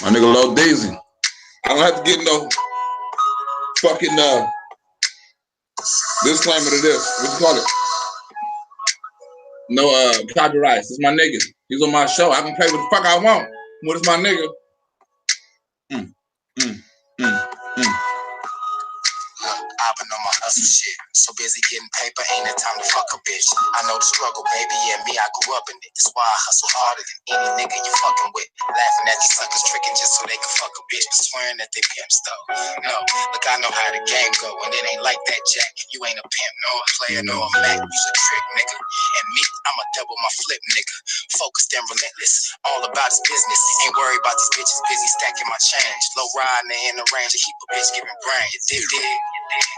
My nigga Low Daisy. I don't have to get no fucking disclaimer to this. What you call it? No copyrights. It's my nigga. He's on my show. I can play what the fuck I want. What is my nigga? I've been on my hustle shit. So busy getting paper, ain't that time to fuck a bitch. I know the struggle, baby. Yeah, me, I grew up in it. That's why I hustle harder than any nigga you fucking with. Laughing at these suckers tricking just so they can fuck a bitch, but swearing that they pimps though. No, look, I know how the game go, and it ain't like that, Jack. You ain't a pimp, nor a player, nor a Mac. You's a trick, nigga. And me, I'ma double my flip, nigga. Focused and relentless, all about his business. Ain't worried about these bitches, busy stacking my change. Low riding in the range, to keep a bitch giving brain. You dig?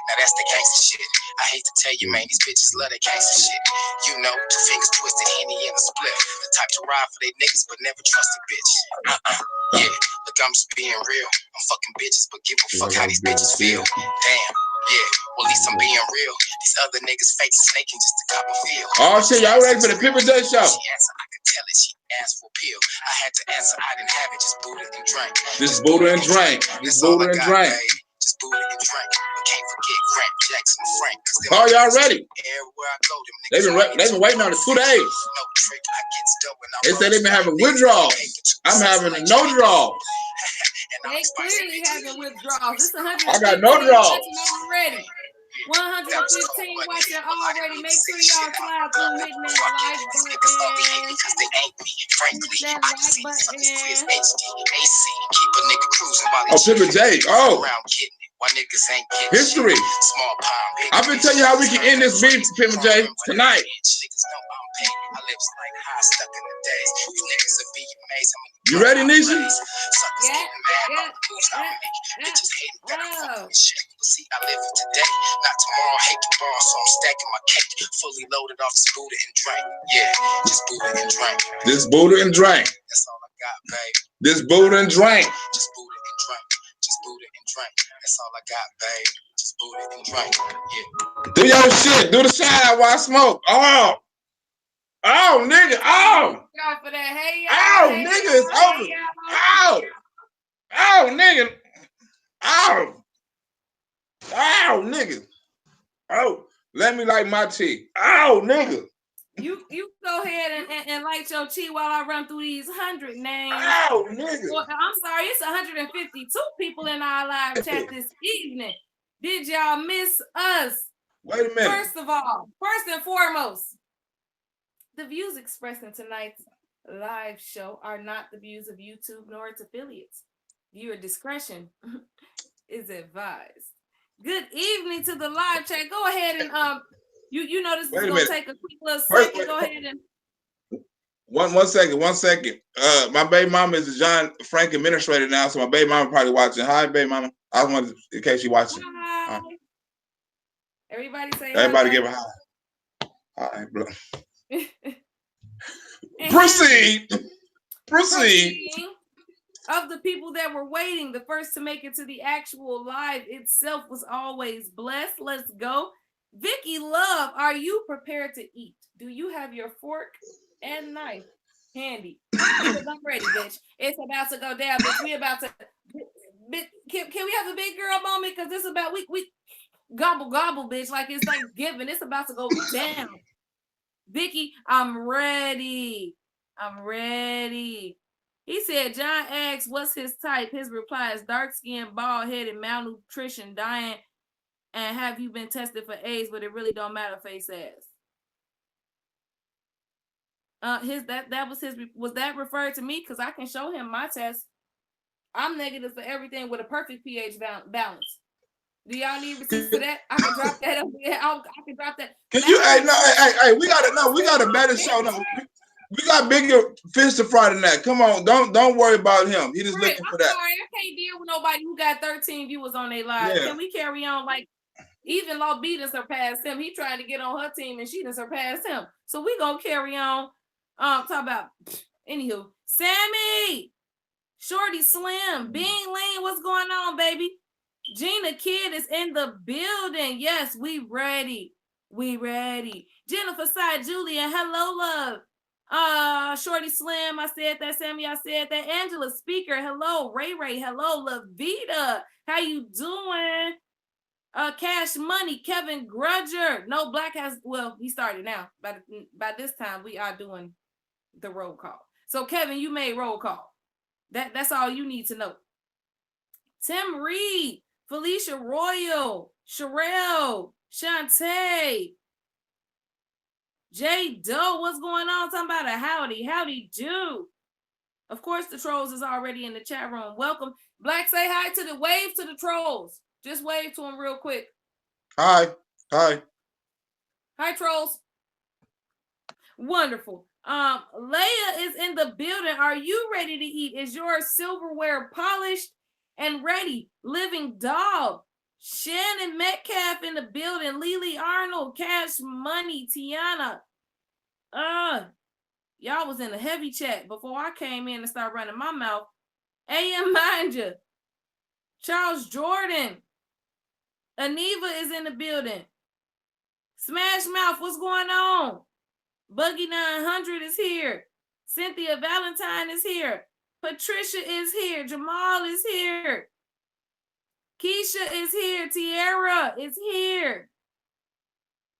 Now that's the gangster shit. I hate to tell you, man, these bitches love that gangster shit. You know, 2 fingers twisted, Henny in the split. The type to ride for they niggas, but never trust a bitch. Yeah, look, I'm just being real. I'm fucking bitches, but give a fuck how these bitches feel. Damn, yeah, well, at least I'm being real. These other niggas fake snaking just to cop a feel. Oh shit, y'all ready for the Pippa J show? She answered, I could tell it. She asked for a pill. I had to answer, I didn't have it. Just boot it and drink. Just boot it and drink. Just boot it and drink. Just boot it and drink. But can't forget Grant, Jackson, and Frank. Oh, y'all ready? Everywhere I go, them They've been waiting on it 2 days. No trick, I get dope and they said they've been having withdrawals. I'm having a no draw. They clearly having withdrawals. This 115 I got no draw. Already. 115 watching already. Make sure y'all slide through, hitting that like button. Hit that like button. Oh, Pippa J. Oh. History. I've been telling you how we can end this beef, Pippa J, tonight. You ready, Nisha? Yeah. See, I live for today, not tomorrow. Hate to borrow, so I'm stacking my cake. Fully loaded off this Buddha and drink. Yeah, just Buddha and drink. This Buddha and drink. That's all I got, babe. This Buddha and drink. Just Buddha and drink. Just Buddha and drink. That's all I got, babe. Just Buddha and drink. Yeah. Do your shit. Do the shout out while I smoke. Oh. Oh, nigga. Oh. For that. Hey, oh, nigga, it's over. Oh. Oh, nigga. Oh. Oh, nigga. Oh, let me light my tea. Oh, nigga. You go ahead and light your tea while I run through these 100 names. Oh, nigga. Well, I'm sorry, it's 152 people in our live chat this evening. Did y'all miss us? Wait a minute. First of all, first and foremost, the views expressed in tonight's live show are not the views of YouTube nor its affiliates. Viewer discretion is advised. Good evening to the live chat. Go ahead and you know this is gonna take a quick little second. Go ahead and one second. My baby mama is a John Frank administrator now, so my baby mama probably watching. Hi, baby mama. I wanted in case she watching. Hi. Everybody say everybody give a hi. Hi, bro. Proceed. Of the people that were waiting, the first to make it to the actual live itself was always blessed. Let's go. Vicky Love, are you prepared to eat? Do you have your fork and knife handy? Because I'm ready, bitch. It's about to go down, bitch. We about to. Can we have a big girl moment? Because this is about we gobble gobble, bitch. Like it's like giving. It's about to go down. Vicky, I'm ready. He said, John asks, what's his type? His reply is dark-skinned, bald-headed, malnutrition, dying, and have you been tested for AIDS? But it really don't matter, face ass. Was that referred to me? Because I can show him my test. I'm negative for everything with a perfect pH balance. Do y'all need receipts for that? I can drop that up. Yeah, I can drop that. Can you? Hey, we got a better show. No, we got bigger fish to fry than that. Come on, don't worry about him. He just looking for that. I'm sorry, I can't deal with nobody who got 13 viewers on their live. Yeah. Can we carry on? Like even Law B done surpassed him. He tried to get on her team and she done surpassed him. So we gonna carry on. Talk about anywho. Sammy, Shorty Slim, Bean Lean, what's going on, baby? Gina Kidd is in the building. Yes, we ready. Jennifer Side Julian, hello, love. Shorty Slim, I said that. Sammy, I said that. Angela Speaker, hello. Ray Ray, hello. Lavita, how you doing? Cash Money, Kevin Grudger. No, Black has, well, he started now. By this time, we are doing the roll call. So Kevin, you made roll call. That's all you need to know. Tim Reed, Felicia Royal, Sherelle, Shantae, J Doe, what's going on? Talking about a howdy do. Of course, the trolls is already in the chat room. Welcome. Black, say hi to the wave to the trolls. Just wave to them real quick. Hi. Hi, trolls. Wonderful. Leia is in the building. Are you ready to eat? Is your silverware polished and ready? Living dog. Shannon Metcalf in the building. Lily Arnold, Cash Money, Tiana. Y'all was in a heavy chat before I came in and started running my mouth. AM Mind Ya. Charles Jordan. Aniva is in the building. Smash Mouth, what's going on? Buggy 900 is here. Cynthia Valentine is here. Patricia is here. Jamal is here. Keisha is here. Tiara is here.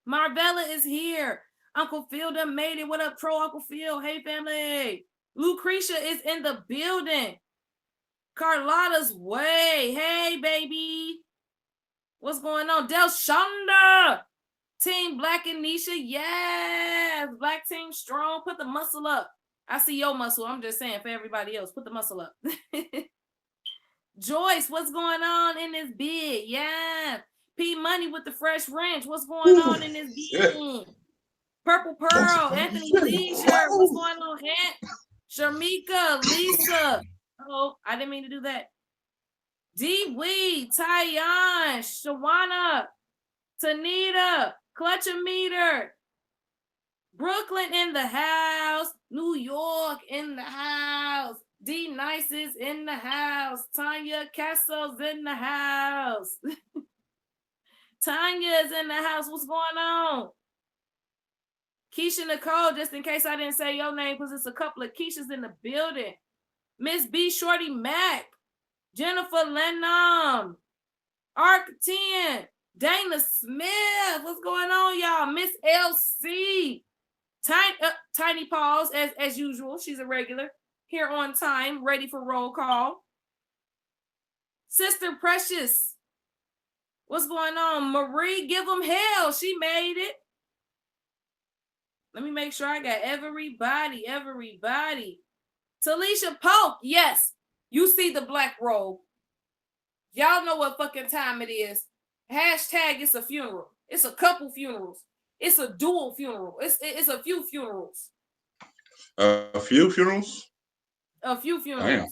Marvella is here. Uncle Phil done made it. What up, Troll Uncle Phil? Hey, family. Lucretia is in the building. Carlotta's way. Hey, baby. What's going on? Del Shonda. Team Black and Nisha. Yes. Black team strong. Put the muscle up. I see your muscle. I'm just saying for everybody else. Put the muscle up. Joyce, what's going on in this bid? Yeah. P Money with the fresh wrench. What's going on in this bid? Purple Pearl, Anthony Leisure. What's going on, Aunt? Sharmika, Lisa. Oh, I didn't mean to do that. D Weed, Tyan, Shawana, Tanita, Clutchometer, Brooklyn in the house, New York in the house, D Nice is in the house, Tanya Castle's in the house. Tanya's in the house. What's going on? Keisha Nicole, just in case I didn't say your name, because it's a couple of Keishas in the building. Miss B Shorty Mac, Jennifer Lenham, Arc 10, Dana Smith. What's going on, y'all? Miss LC, Tiny Paws, as usual. She's a regular here on time, ready for roll call. Sister Precious, what's going on? Marie, give them hell. She made it. Let me make sure I got everybody. Talisha Polk, yes. You see the black robe. Y'all know what fucking time it is. Hashtag it's a funeral. It's a couple funerals. It's a dual funeral. It's a few funerals. A few funerals? A few funerals. Damn.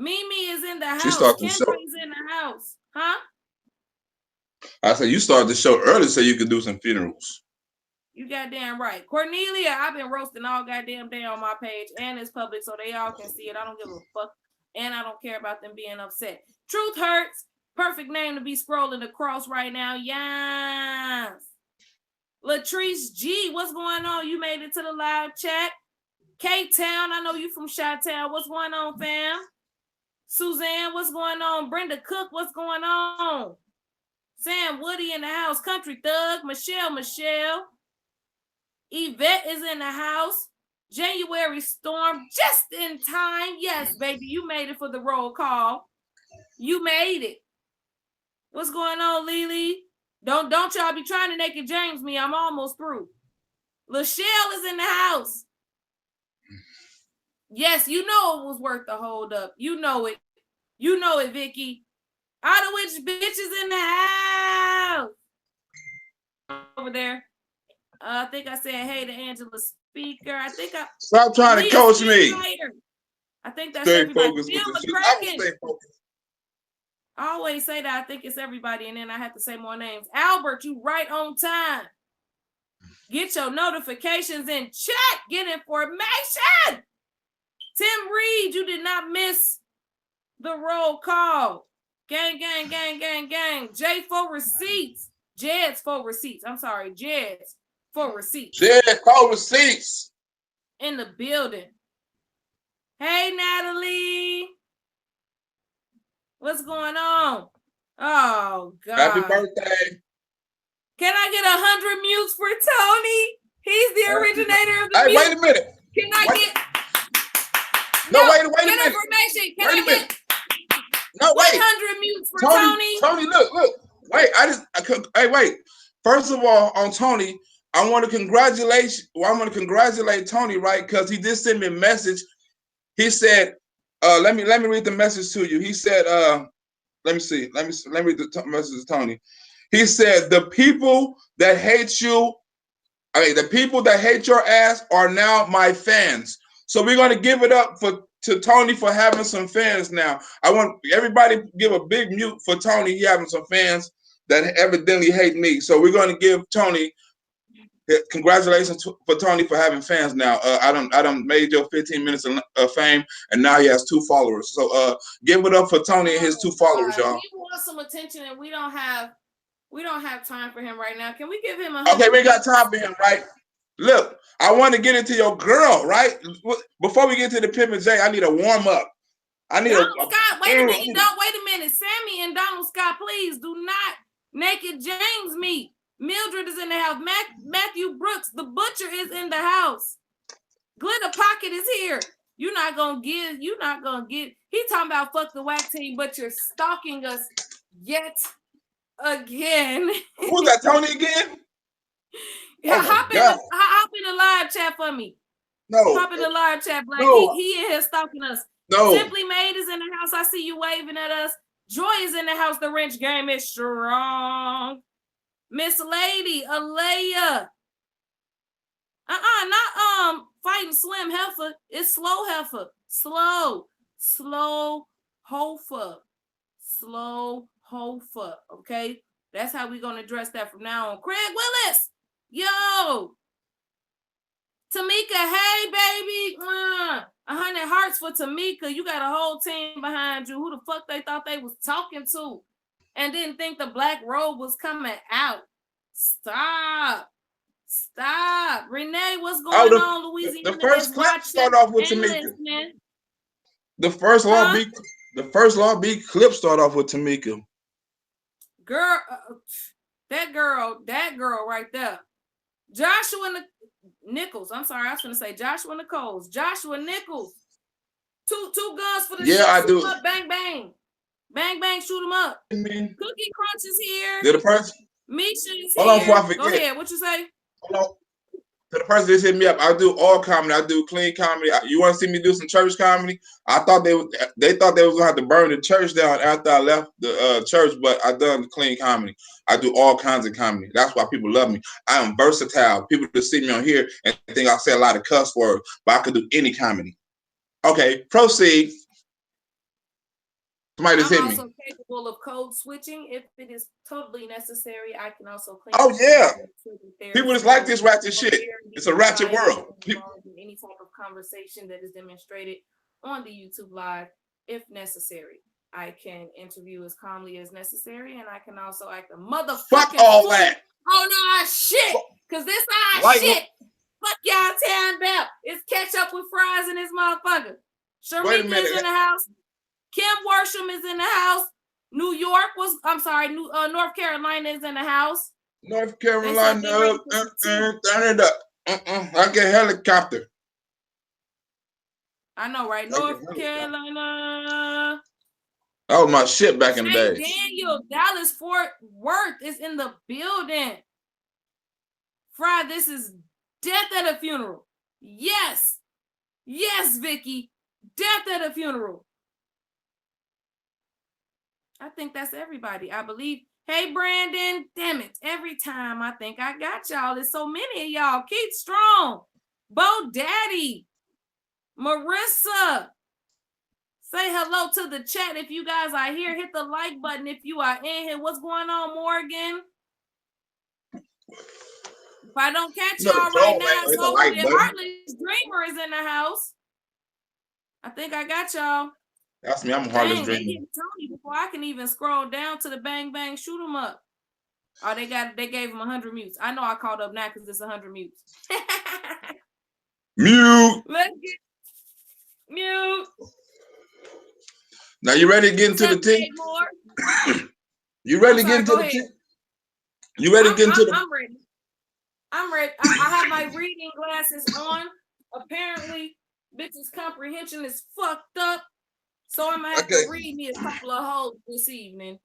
Mimi is in the house. Kendra's in the house. Huh? I said you started the show early so you could do some funerals. You goddamn right. Cornelia, I've been roasting all goddamn day on my page, and it's public so they all can see it. I don't give a fuck, and I don't care about them being upset. Truth Hurts. Perfect name to be scrolling across right now. Yes. Latrice G, what's going on? You made it to the live chat. K-Town, I know you from Chi-Town. What's going on, fam? Suzanne, what's going on? Brenda Cook, what's going on? Sam Woody in the house. Country Thug. Michelle. Yvette is in the house. January Storm, just in time. Yes, baby, you made it for the roll call. You made it. What's going on, Lily? Don't y'all be trying to naked James me. I'm almost through. Lachelle is in the house. Yes, you know it was worth the hold up. You know it. You know it, Vicky. All the witch bitches in the house. Over there. I think I said hey to Angela Speaker. Stop trying to coach me. I think that's stay everybody. Focused with the I always say that I think it's everybody, and then I have to say more names. Albert, you right on time. Get your notifications in check. Get information. Tim Reed, you did not miss the roll call. Gang. J4 receipts. Jed's for receipts. I'm sorry, Jed's for receipts. Jed for receipts. in the building. Hey, Natalie. What's going on? Oh, God. Happy birthday. Can I get 100 mutes for Tony? He's the originator of the Hey, mute. wait a minute. Can I get... No, wait a get minute. information. Can Wait I a minute. get No, wait. 100 mutes for Tony? Tony, look. Wait, hey, wait. First of all, on Tony, I want to congratulate Tony, right? Because he did send me a message. He said, let me read the message to you. He said, let me read the message to Tony. He said, the people that hate you, the people that hate your ass are now my fans. So we're gonna give it up to Tony for having some fans now. I want everybody to give a big mute for Tony. He having some fans that evidently hate me. So we're gonna give Tony congratulations for Tony for having fans now. I done made your 15 minutes of fame, and now he has 2 followers. So give it up for Tony and his 2 followers, y'all. He wants some attention, and we don't have time for him right now. Can we give him a... Okay, we got time for him, right? Look, I want to get into your girl, right? Before we get to the Pimp and J, I need a warm up. I need Donald Scott, wait a minute. Don't wait a minute. Sammy and Donald Scott, please do not Naked James meet. Mildred is in the house. Matthew Brooks, the butcher, is in the house. Glitter Pocket is here. You're not gonna get. He talking about fuck the whack team, but you're stalking us yet again. Who's that, Tony again? Yeah, hop in the live chat for me. No. Hop in the live chat, Black. No. He in here stalking us. No. Simply Made is in the house. I see you waving at us. Joy is in the house. The wrench game is strong. Miss Lady, Alea. Not fighting Slim Heifer. It's Slow Heifer. Slow Hofer. Slow Hofer. Okay? That's how we're gonna address that from now on. Craig Willis. Yo. Tamika, hey baby. 100 hearts for Tamika. You got a whole team behind you. Who the fuck they thought they was talking to and didn't think the black robe was coming out? Stop. Renee, what's going on, Louisiana? The first clip start off with Tamika. The first Law B clip start off with Tamika. Girl, that girl right there. Joshua Nichols. I'm sorry, I was gonna say Joshua Nichols. Joshua Nichols. Two guns for the shoot. I do. Bang bang. Bang bang, shoot him up. Cookie Crunch is here. Did the person? Misha is Hold on here. before I forget. Go ahead. What you say? Hold on. To the person that hit me up, I do all comedy. I do clean comedy. You want to see me do some church comedy? I thought they thought they was gonna have to burn the church down after I left the church, but I done the clean comedy. I do all kinds of comedy. That's why people love me. I am versatile. People just see me on here and think I say a lot of cuss words, but I could do any comedy. Okay, proceed. Somebody just hit me. I'm also capable of code switching if it is totally necessary. I can also clean. Oh yeah, people just like this ratchet shit. It's a ratchet world. Any type of conversation that is demonstrated on the YouTube live, if necessary. I can interview as calmly as necessary, and I can also act a motherfucking fuck all fool. that. Oh no, shit, cause this shit. Fuck y'all tearing about. It's ketchup with fries in this motherfucker. Sharmika is in the house. Kim Worsham is in the house. North Carolina is in the house. North Carolina, turn it up. I get helicopter. I know, right? North Carolina. That was my shit back in the day. Daniel, Dallas Fort Worth is in the building. Fry, this is death at a funeral. Yes, Vicky. Death at a funeral. I think that's everybody. I believe. Hey, Brandon. Damn it. Every time I think I got y'all. There's so many of y'all. Keep strong. Bo Daddy. Marissa. Say hello to the chat if you guys are here. Hit the like button if you are in here. What's going on, Morgan? If I don't catch y'all right now, it's over. Heartless Dreamer is in the house. I think I got y'all. That's me. I'm a Heartless Dreamer. They get Tony before I can even scroll down to the bang bang shoot 'em up. Oh, they gave him 100 mutes. I know I caught up now because it's 100 mutes. Mute. Let's get mute. Now you ready to get into the tea? You ready to get into the tea? You ready to get into the? I'm ready. I'm ready. I have my reading glasses on. Apparently, bitch's comprehension is fucked up. So I'm gonna have to read me a couple of holes this evening.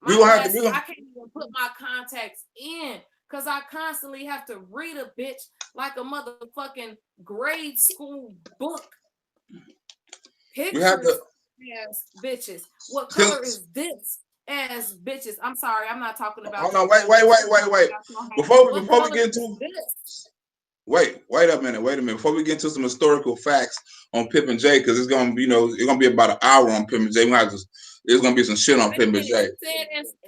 My glasses, I can't even put my contacts in because I constantly have to read a bitch like a motherfucking grade school book. Pictures as bitches. What color is this? As bitches. I'm sorry, I'm not talking about. Hold on, wait. Before we get into this. Wait a minute. Before we get into some historical facts on Pip and J, because it's gonna be, it's gonna be about an hour on Pip and J. There's gonna be some shit on Pip and J.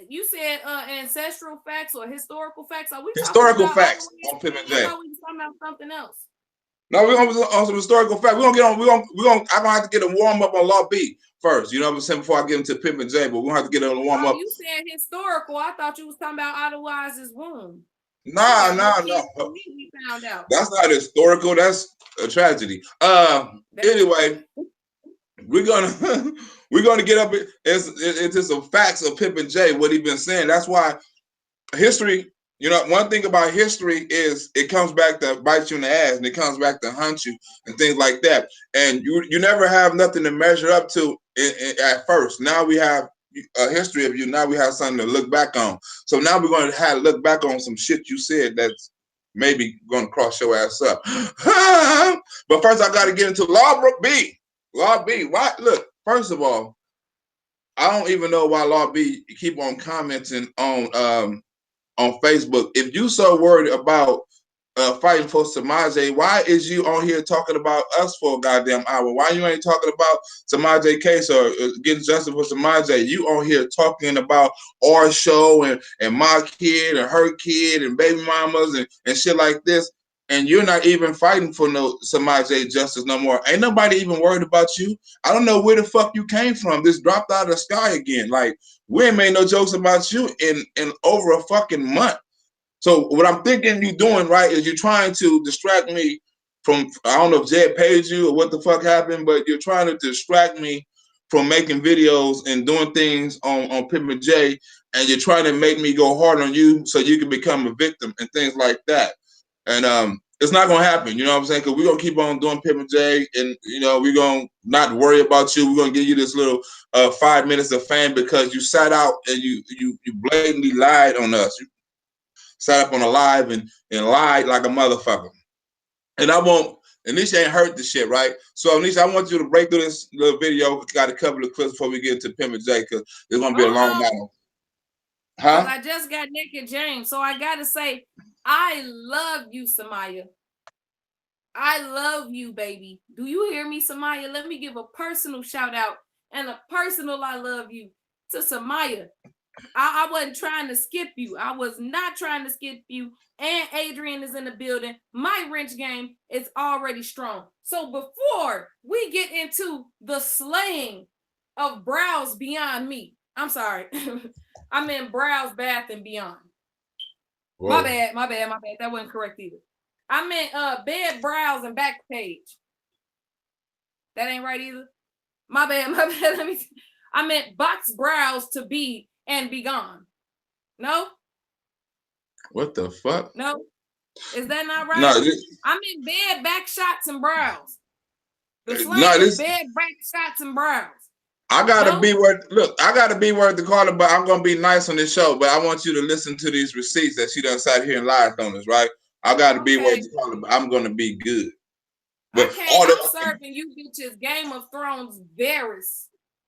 You said ancestral facts or historical facts. Are we historical facts on Pip and J? I thought we were talking about something else. No, we're gonna on some historical facts. I'm gonna have to get a warm up on Law B first. You know what I'm saying? Before I get into Pip and J, but we're gonna have to get a warm up. You said historical. I thought you was talking about Otherwise's womb. No. We found out. That's not historical. That's a tragedy. Anyway, we're gonna get up into some facts of Pip and J, what he been saying. That's why history. One thing about history is it comes back to bite you in the ass, and it comes back to hunt you and things like that. And you never have nothing to measure up to at first. Now we have a history of you. Now we have something to look back on. So now we're going to have to look back on some shit you said that's maybe going to cross your ass up. But first, I got to get into Law B. Law B. Why? Look, first of all, I don't even know why Law B keep on commenting on Facebook. If you so worried about fighting for Samaje, why is you on here talking about us for a goddamn hour? Why you ain't talking about Samaje case or getting justice for Samaje? You on here talking about our show and my kid and her kid and baby mamas and shit like this, and you're not even fighting for no Samaje justice no more. Ain't nobody even worried about you. I don't know where the fuck you came from. This dropped out of the sky again. Like, we ain't made no jokes about you in over a fucking month. So what I'm thinking you doing, right, is you're trying to distract me from, I don't know if Jed paid you or what the fuck happened, but you're trying to distract me from making videos and doing things on Pip and J, and you're trying to make me go hard on you so you can become a victim and things like that. And it's not gonna happen, you know what I'm saying? Because we're gonna keep on doing Pip and J, and we're gonna not worry about you. We're gonna give you this little 5 minutes of fame because you sat out and you blatantly lied on us. You sat up on a live and lied like a motherfucker. And Anisha ain't heard the shit, right? So Anisha, I want you to break through this little video. We got a couple of clips before we get into Pip and J, because it's gonna be a long night. Huh? I just got Naked James, so I gotta say, I love you, Samaya. I love you, baby. Do you hear me, Samaya? Let me give a personal shout out and a personal I love you to Samaya. I wasn't trying to skip you. I was not trying to skip you. And Adrian is in the building. My wrench game is already strong. So before we get into the slaying of brows beyond me, I'm sorry. I meant brows, bath, and beyond. Whoa. My bad. That wasn't correct either. I meant bed, brows, and back page. That ain't right either. My bad. I meant box brows to be and be gone. No? What the fuck? No? Is that not right? No, I meant bed, back shots, and brows. The slang is bed, back shots, and brows. I gotta be worth. Look, I gotta be worth the call, but I'm gonna be nice on this show. But I want you to listen to these receipts that she done sat here and lied on us, right? I gotta be worth the call, but I'm gonna be good. But I'm serving you bitches Game of Thrones Varys.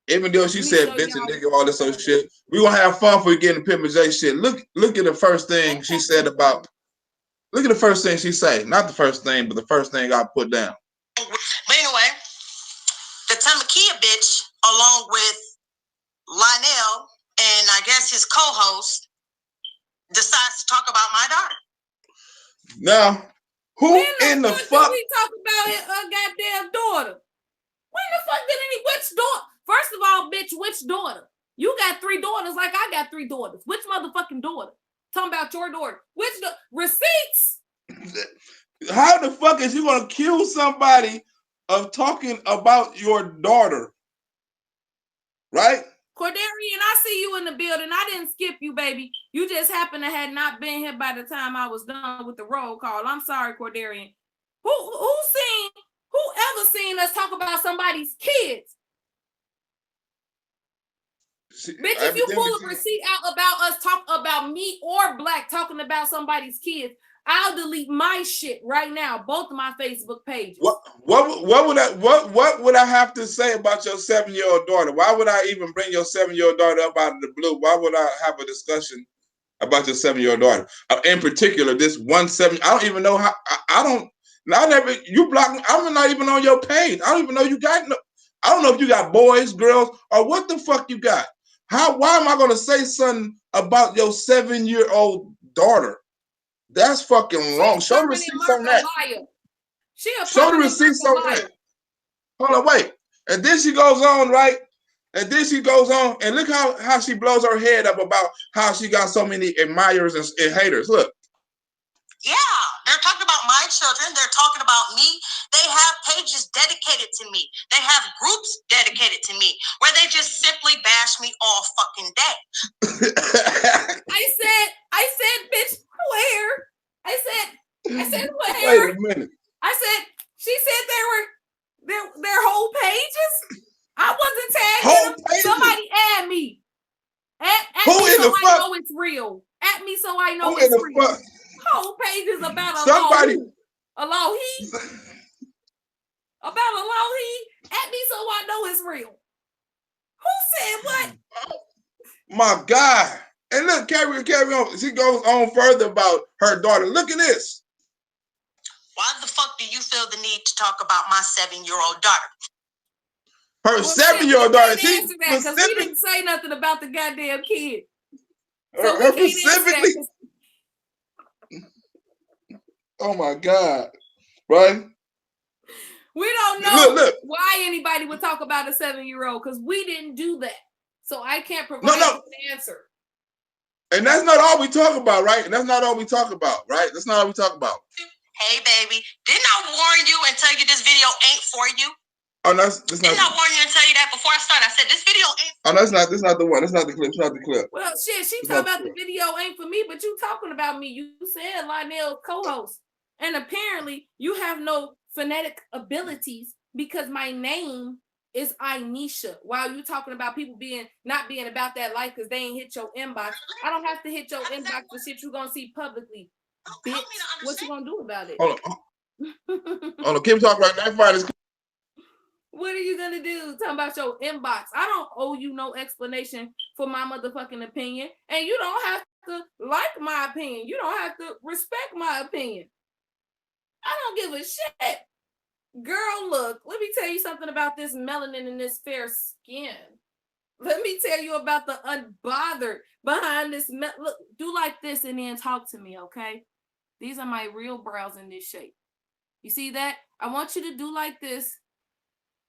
Even though she said bitch and nigga, all this other shit, we gonna have fun for getting Pip and J shit. Look at the first thing she said about. Look at the first thing she say. Not the first thing, but the first thing I put down. But anyway, the Tamakia bitch, along with Lionel and I guess his co-host, decides to talk about my daughter. Now, who in the fuck? We talk about his goddamn daughter. When the fuck did which daughter? First of all, bitch, which daughter? You got 3 daughters like I got 3 daughters. Which motherfucking daughter? Talking about your daughter. Which receipts? How the fuck is you gonna accuse somebody of talking about your daughter? Right? Cordarian, I see you in the building. I didn't skip you, baby. You just happened to have not been here by the time I was done with the roll call. I'm sorry, Cordarian. Whoever seen us talk about somebody's kids? Bitch, if you pull a receipt out about us talk about me or BLAQ talking about somebody's kids, I'll delete my shit right now, both of my Facebook pages. What would I have to say about your 7-year-old daughter? Why would I even bring your 7-year-old daughter up out of the blue? Why would I have a discussion about your 7-year-old daughter? In particular, this 1-7. I don't even know how. You blocked me. I'm not even on your page. I don't even know you got. I don't know if you got boys, girls, or what the fuck you got. Why am I gonna say something about your 7-year-old daughter? That's fucking wrong. Show the receipts on that. Show the receipts on that. Hold on, wait. And then she goes on, right? And then she goes on, and look how she blows her head up about how she got so many admirers and haters. Look. Yeah, they're talking about my children. They're talking about me. They have pages dedicated to me. They have groups dedicated to me where they just simply bash me all fucking day. I said, bitch, where? I said, where? Wait a minute. I said, she said they were their whole pages. I wasn't tagging them. Somebody add me. Add me so I know it's real. Add me so I know it's real. Fuck? Whole pages about somebody. Alohi. About Alohi. Add me so I know it's real. Who said what? My God. And look, carry on. She goes on further about her daughter. Look at this. Why the fuck do you feel the need to talk about my 7-year-old daughter? Her 7-year-old daughter. She because we didn't say nothing about the goddamn kid. So her specifically. Oh my God. Right? We don't know why anybody would talk about a 7-year-old because we didn't do that. So I can't provide an answer. And that's not all we talk about, right? And that's not all we talk about, right? That's not all we talk about. Hey, baby, didn't I warn you and tell you this video ain't for you? Oh, that's not. Didn't I warn you and tell you that before I started? I said this video ain't. Oh, that's not the one. That's not the clip. It's not the clip. Well, shit, she talking about the video ain't for me, but you talking about me. You said Lionel's co-host, and apparently you have no phonetic abilities because my name is INIESHA. While you talking about people not being about that life because they ain't hit your inbox, I don't have to hit your inbox for shit you gonna see publicly. Bitch, what you gonna do about it? Hold on. Keep talking right now. What are you gonna do? Talking about your inbox. I don't owe you no explanation for my motherfucking opinion. And you don't have to like my opinion. You don't have to respect my opinion. I don't give a shit. Girl, look, let me tell you something about this melanin and this fair skin. Let me tell you about the unbothered behind this. Look, do like this and then talk to me, okay? These are my real brows in this shape. You see that? I want you to do like this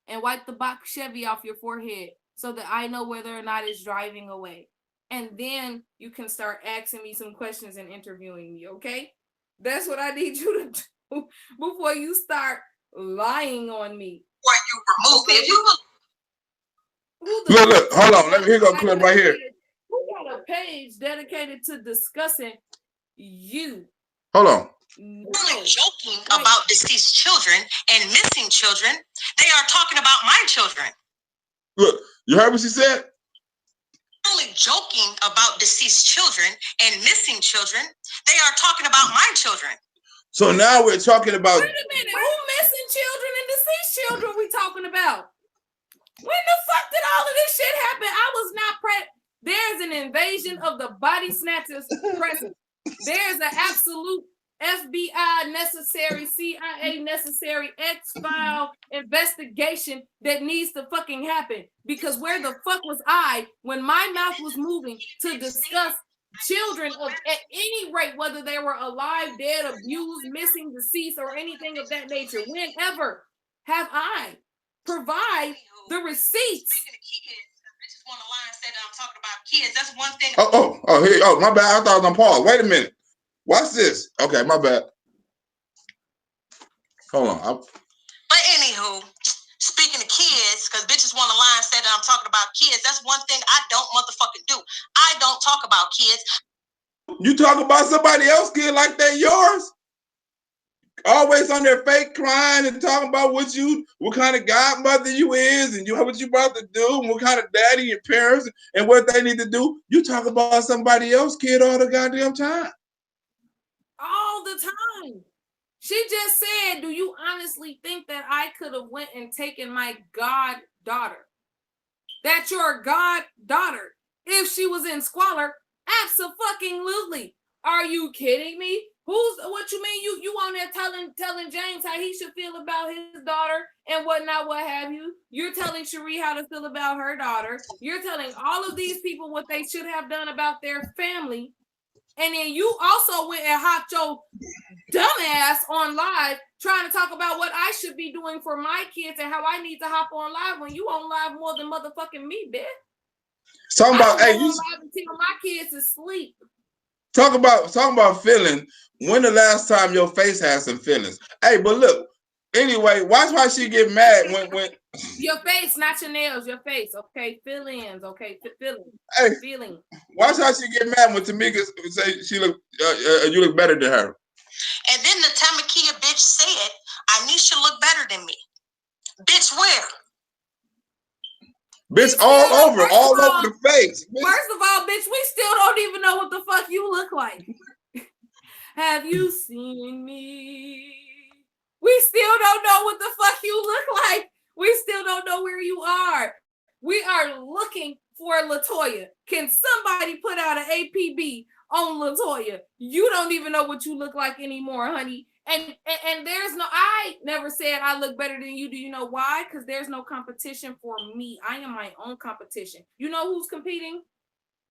and wipe the box Chevy off your forehead so that I know whether or not it's driving away. And then you can start asking me some questions and interviewing me, okay? That's what I need you to do before you start lying on me. Before you remove it. Look, hold on. Here go clip right here. We got a page dedicated to discussing you. Hold on. Only joking about deceased children and missing children. They are talking about my children. Look, you heard what she said? Only joking about deceased children and missing children. They are talking about my children. So now we're talking about. Wait a minute, who missing children and deceased children we talking about? When the fuck did all of this shit happen? I was not present. There's an invasion of the body snatchers present. There's an absolute FBI necessary, CIA necessary, X-file investigation that needs to fucking happen. Because where the fuck was I when my mouth was moving to discuss children of at any rate, whether they were alive, dead, abused, missing, deceased, or anything of that nature? Whenever have I provide the receipts? On the line said I'm talking about kids. That's one thing. Oh, my bad. I thought I was on pause. Wait a minute. Watch this. Okay, my bad. Hold on. But anywho, speaking of kids, because bitches want a line said that I'm talking about kids. That's one thing I don't motherfucking do. I don't talk about kids. You talk about somebody else's kid like they yours? Always on their fake crying and talking about what kind of godmother you is and what you about to do and what kind of daddy your parents and what they need to do. You talk about somebody else's kid all the goddamn time. All the time. She just said, do you honestly think that I could have went and taken my goddaughter? That's your goddaughter. If she was in squalor, abso-fucking-lutely. Are you kidding me? What you mean? You on there telling James how he should feel about his daughter and whatnot, what have you. You're telling Cherie how to feel about her daughter. You're telling all of these people what they should have done about their family. And then you also went and hopped your dumbass on live trying to talk about what I should be doing for my kids and how I need to hop on live when you on live more than motherfucking me, bitch. Talking about, hey, you live until my kids asleep. Talk about feeling. When the last time your face had some feelings? Hey, but look. Anyway, watch why she get mad when your face, not your nails, your face. Okay, feelings. Okay, feelings. Hey, feeling. Watch how she get mad when Tamika say she look you look better than her. And then the Tamakia bitch said, "INIESHA look better than me." Bitch, where? Bitch, all over the face. Bitch. First of all, bitch, we still don't even know what the fuck you look like. Have you seen me? We still don't know what the fuck you look like. We still don't know where you are. We are looking for LaToya. Can somebody put out an APB on LaToya? You don't even know what you look like anymore, honey. And there's no, I never said I look better than you. Do you know why? Because there's no competition for me. I am my own competition. You know who's competing?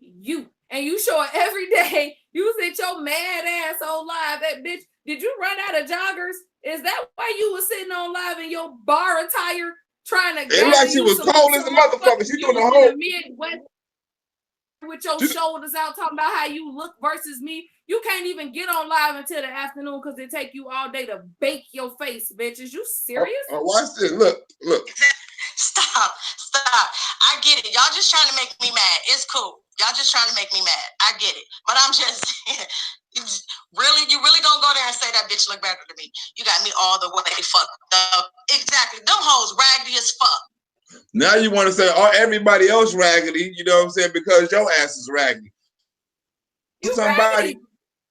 You. And you show it every day. You sit your mad ass on live. That bitch, did you run out of joggers? Is that why you was sitting on live in your bar attire trying to it like she was cold as a motherfucker. She doing the whole Midwest with your shoulders out talking about how you look versus me. You can't even get on live until the afternoon because it take you all day to bake your face, bitch. Is you serious? Watch this. Look. Stop. I get it. Y'all just trying to make me mad. It's cool. Y'all just trying to make me mad. I get it. But I'm just you really gonna go there and say that bitch look better than me. You got me all the way fucked up. Exactly. Them hoes raggedy as fuck. Now you want to say, oh, everybody else raggedy, you know what I'm saying, because your ass is raggedy. You raggedy.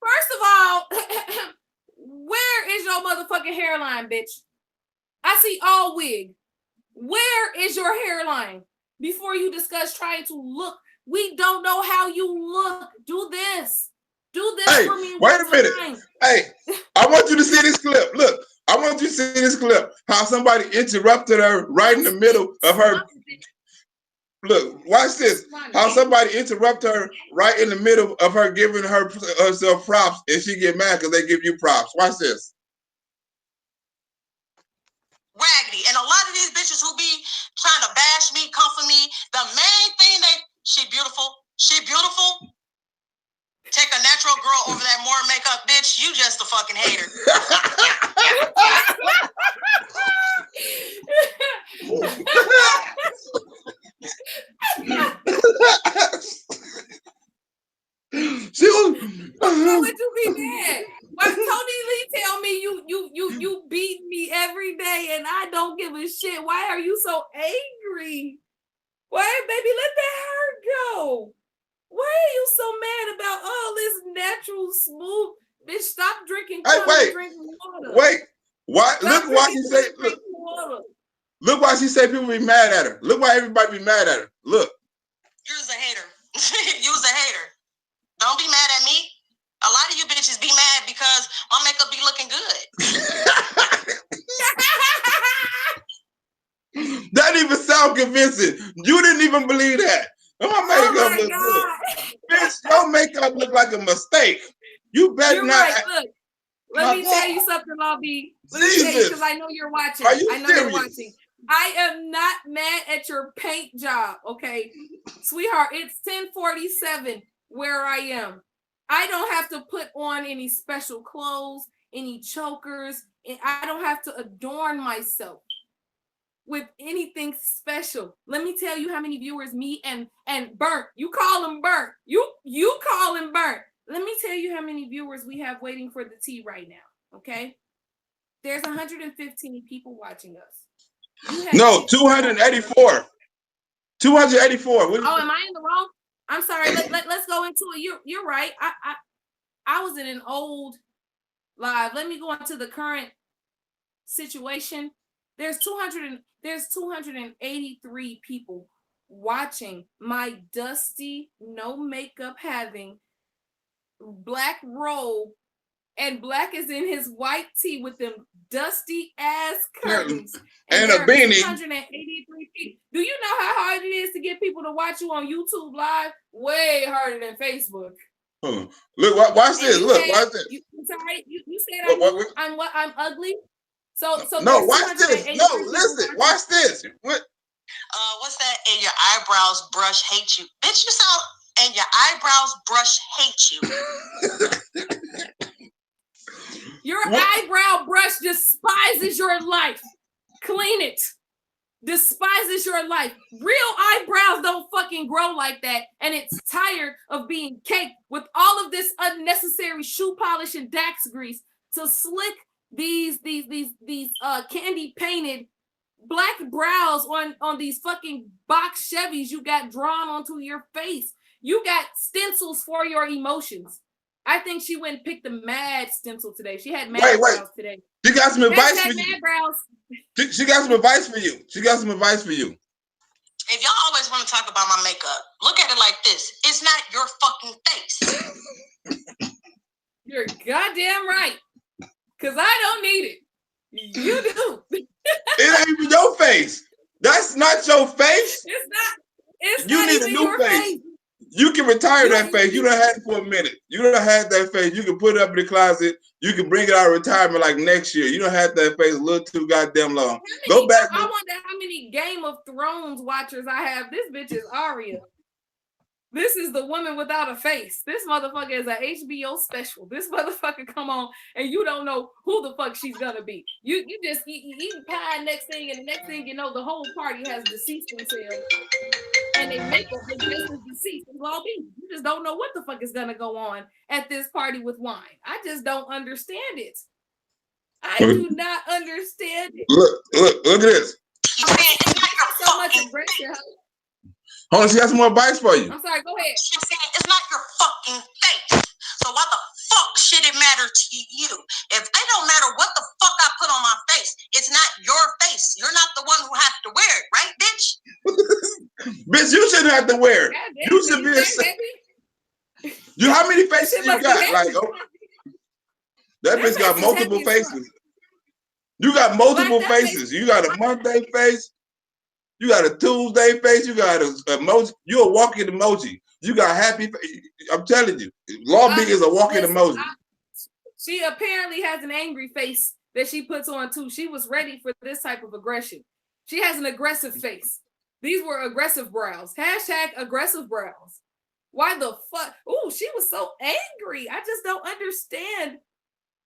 First of all, where is your motherfucking hairline, bitch? I see all wig. Where is your hairline? Before you discuss trying to look, we don't know how you look. Do this. Do this for me. Wait a minute. Time. Hey, I want you to see this clip. Look, I want you to see this clip. How somebody interrupted her right in the middle of her. Look, watch this. How somebody interrupted her right in the middle of her giving herself props, and she get mad because they give you props. Watch this. Raggedy. And a lot of these bitches who be trying to bash me, come for me, the main thing she beautiful. Take a natural girl over that more makeup, bitch. You just a fucking hater. She was. Why would you be mad? Why Tony Lee tell me you beat me every day and I don't give a shit? Why are you so angry? Why, baby, let that hair go. Why are you so mad about all this natural smooth? Bitch, stop drinking. Drink water. Wait. Why? Look why she say. Look why she say people be mad at her. Look why everybody be mad at her. Look. You's a hater. You's a hater. Don't be mad at me. A lot of you bitches be mad because my makeup be looking good. That even sound convincing. You didn't even believe that. My makeup look good. Bitch, your makeup look like a mistake. You better you're not. Right. Look, let me tell you something, Lobby. Jesus. Because I know you're watching. Are you I know serious? you're watching. I am not mad at your paint job, okay? Sweetheart, it's 10:47 where I am. I don't have to put on any special clothes, any chokers, I don't have to adorn myself with anything special. Let me tell you how many viewers me and Burnt. You call him Burnt. You call him Burnt. Let me tell you how many viewers we have waiting for the tea right now. Okay, there's 115 people watching us. No, 284. 284. Oh, am I in the wrong? I'm sorry. Let's go into it. You're right. I was in an old live. Let me go into the current situation. There's 283 people watching my dusty, no makeup having black robe, and Black is in his white tee with them dusty ass curtains and a beanie. 283 people. Do you know how hard it is to get people to watch you on YouTube Live? Way harder than Facebook. Look, watch this. Look, watch this. I'm sorry, you said I'm ugly. So no, watch this. No, listen, watch this. What's that? And your eyebrows brush hate you, bitch. You sound. And your eyebrows brush hate you. Your eyebrow brush despises your life. Clean it. Despises your life. Real eyebrows don't fucking grow like that, and it's tired of being caked with all of this unnecessary shoe polish and Dax grease to slick these candy painted black brows on these fucking box Chevys you got drawn onto your face. You got stencils for your emotions. I think she went and picked the mad stencil today. She had mad brows today. She got some advice for you. She got some advice for you. She got some advice for you. If y'all always want to talk about my makeup, look at it like this. It's not your fucking face. You're goddamn right. Because I don't need it. You do. It ain't even your face. That's not your face. It's not. It's you not need even a new your face. You can retire that face. You done had it for a minute. You done had that face. You can put it up in the closet. You can bring it out of retirement like next year. You done had that face a little too goddamn long. Go back. I wonder how many Game of Thrones watchers I have. This bitch is Arya. This is the woman without a face. This motherfucker is a HBO special. This motherfucker come on and you don't know who the fuck she's gonna be. You just eat pie next thing, and the next thing you know, the whole party has deceased themselves. And they make up the just as deceased as all be. You just don't know what the fuck is gonna go on at this party with wine. I just don't understand it. I do not understand it. Look at this. So much aggression. Hold on, she got some more advice for you. I'm sorry, go ahead. She's saying it's not your fucking face. So why the fuck should it matter to you? If it don't matter what the fuck I put on my face, it's not your face. You're not the one who has to wear it, right, bitch? Bitch, you shouldn't have to wear it. You should be you how many faces you got? Like, that bitch got multiple faces. You got multiple faces. You got a Monday face. You got a Tuesday face. You got a emoji. You're a walking emoji. You got happy. I'm telling you, Law Big is a walking emoji. She apparently has an angry face that she puts on too. She was ready for this type of aggression. She has an aggressive face. These were aggressive brows. Hashtag aggressive brows. Why the fuck? Ooh, she was so angry. I just don't understand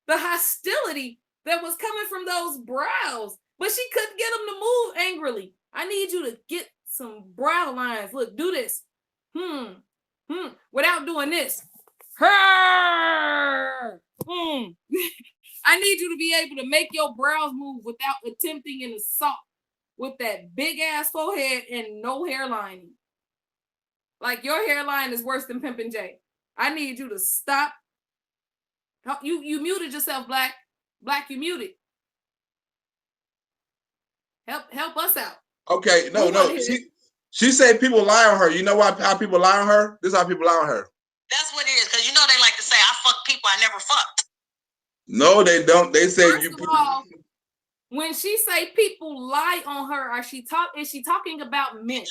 the hostility that was coming from those brows. But she couldn't get them to move angrily. I need you to get some brow lines. Look, do this. Without doing this. I need you to be able to make your brows move without attempting an assault with that big ass forehead and no hairline. Like your hairline is worse than Pimpin' J. I need you to stop. You muted yourself, Black. Black, you muted. Help us out. Okay, no. She said people lie on her. You know why? How people lie on her? This is how people lie on her. That's what it is, because you know they like to say, I fuck people I never fucked. No, they don't. They say First of all, when she say people lie on her, is she talking about men?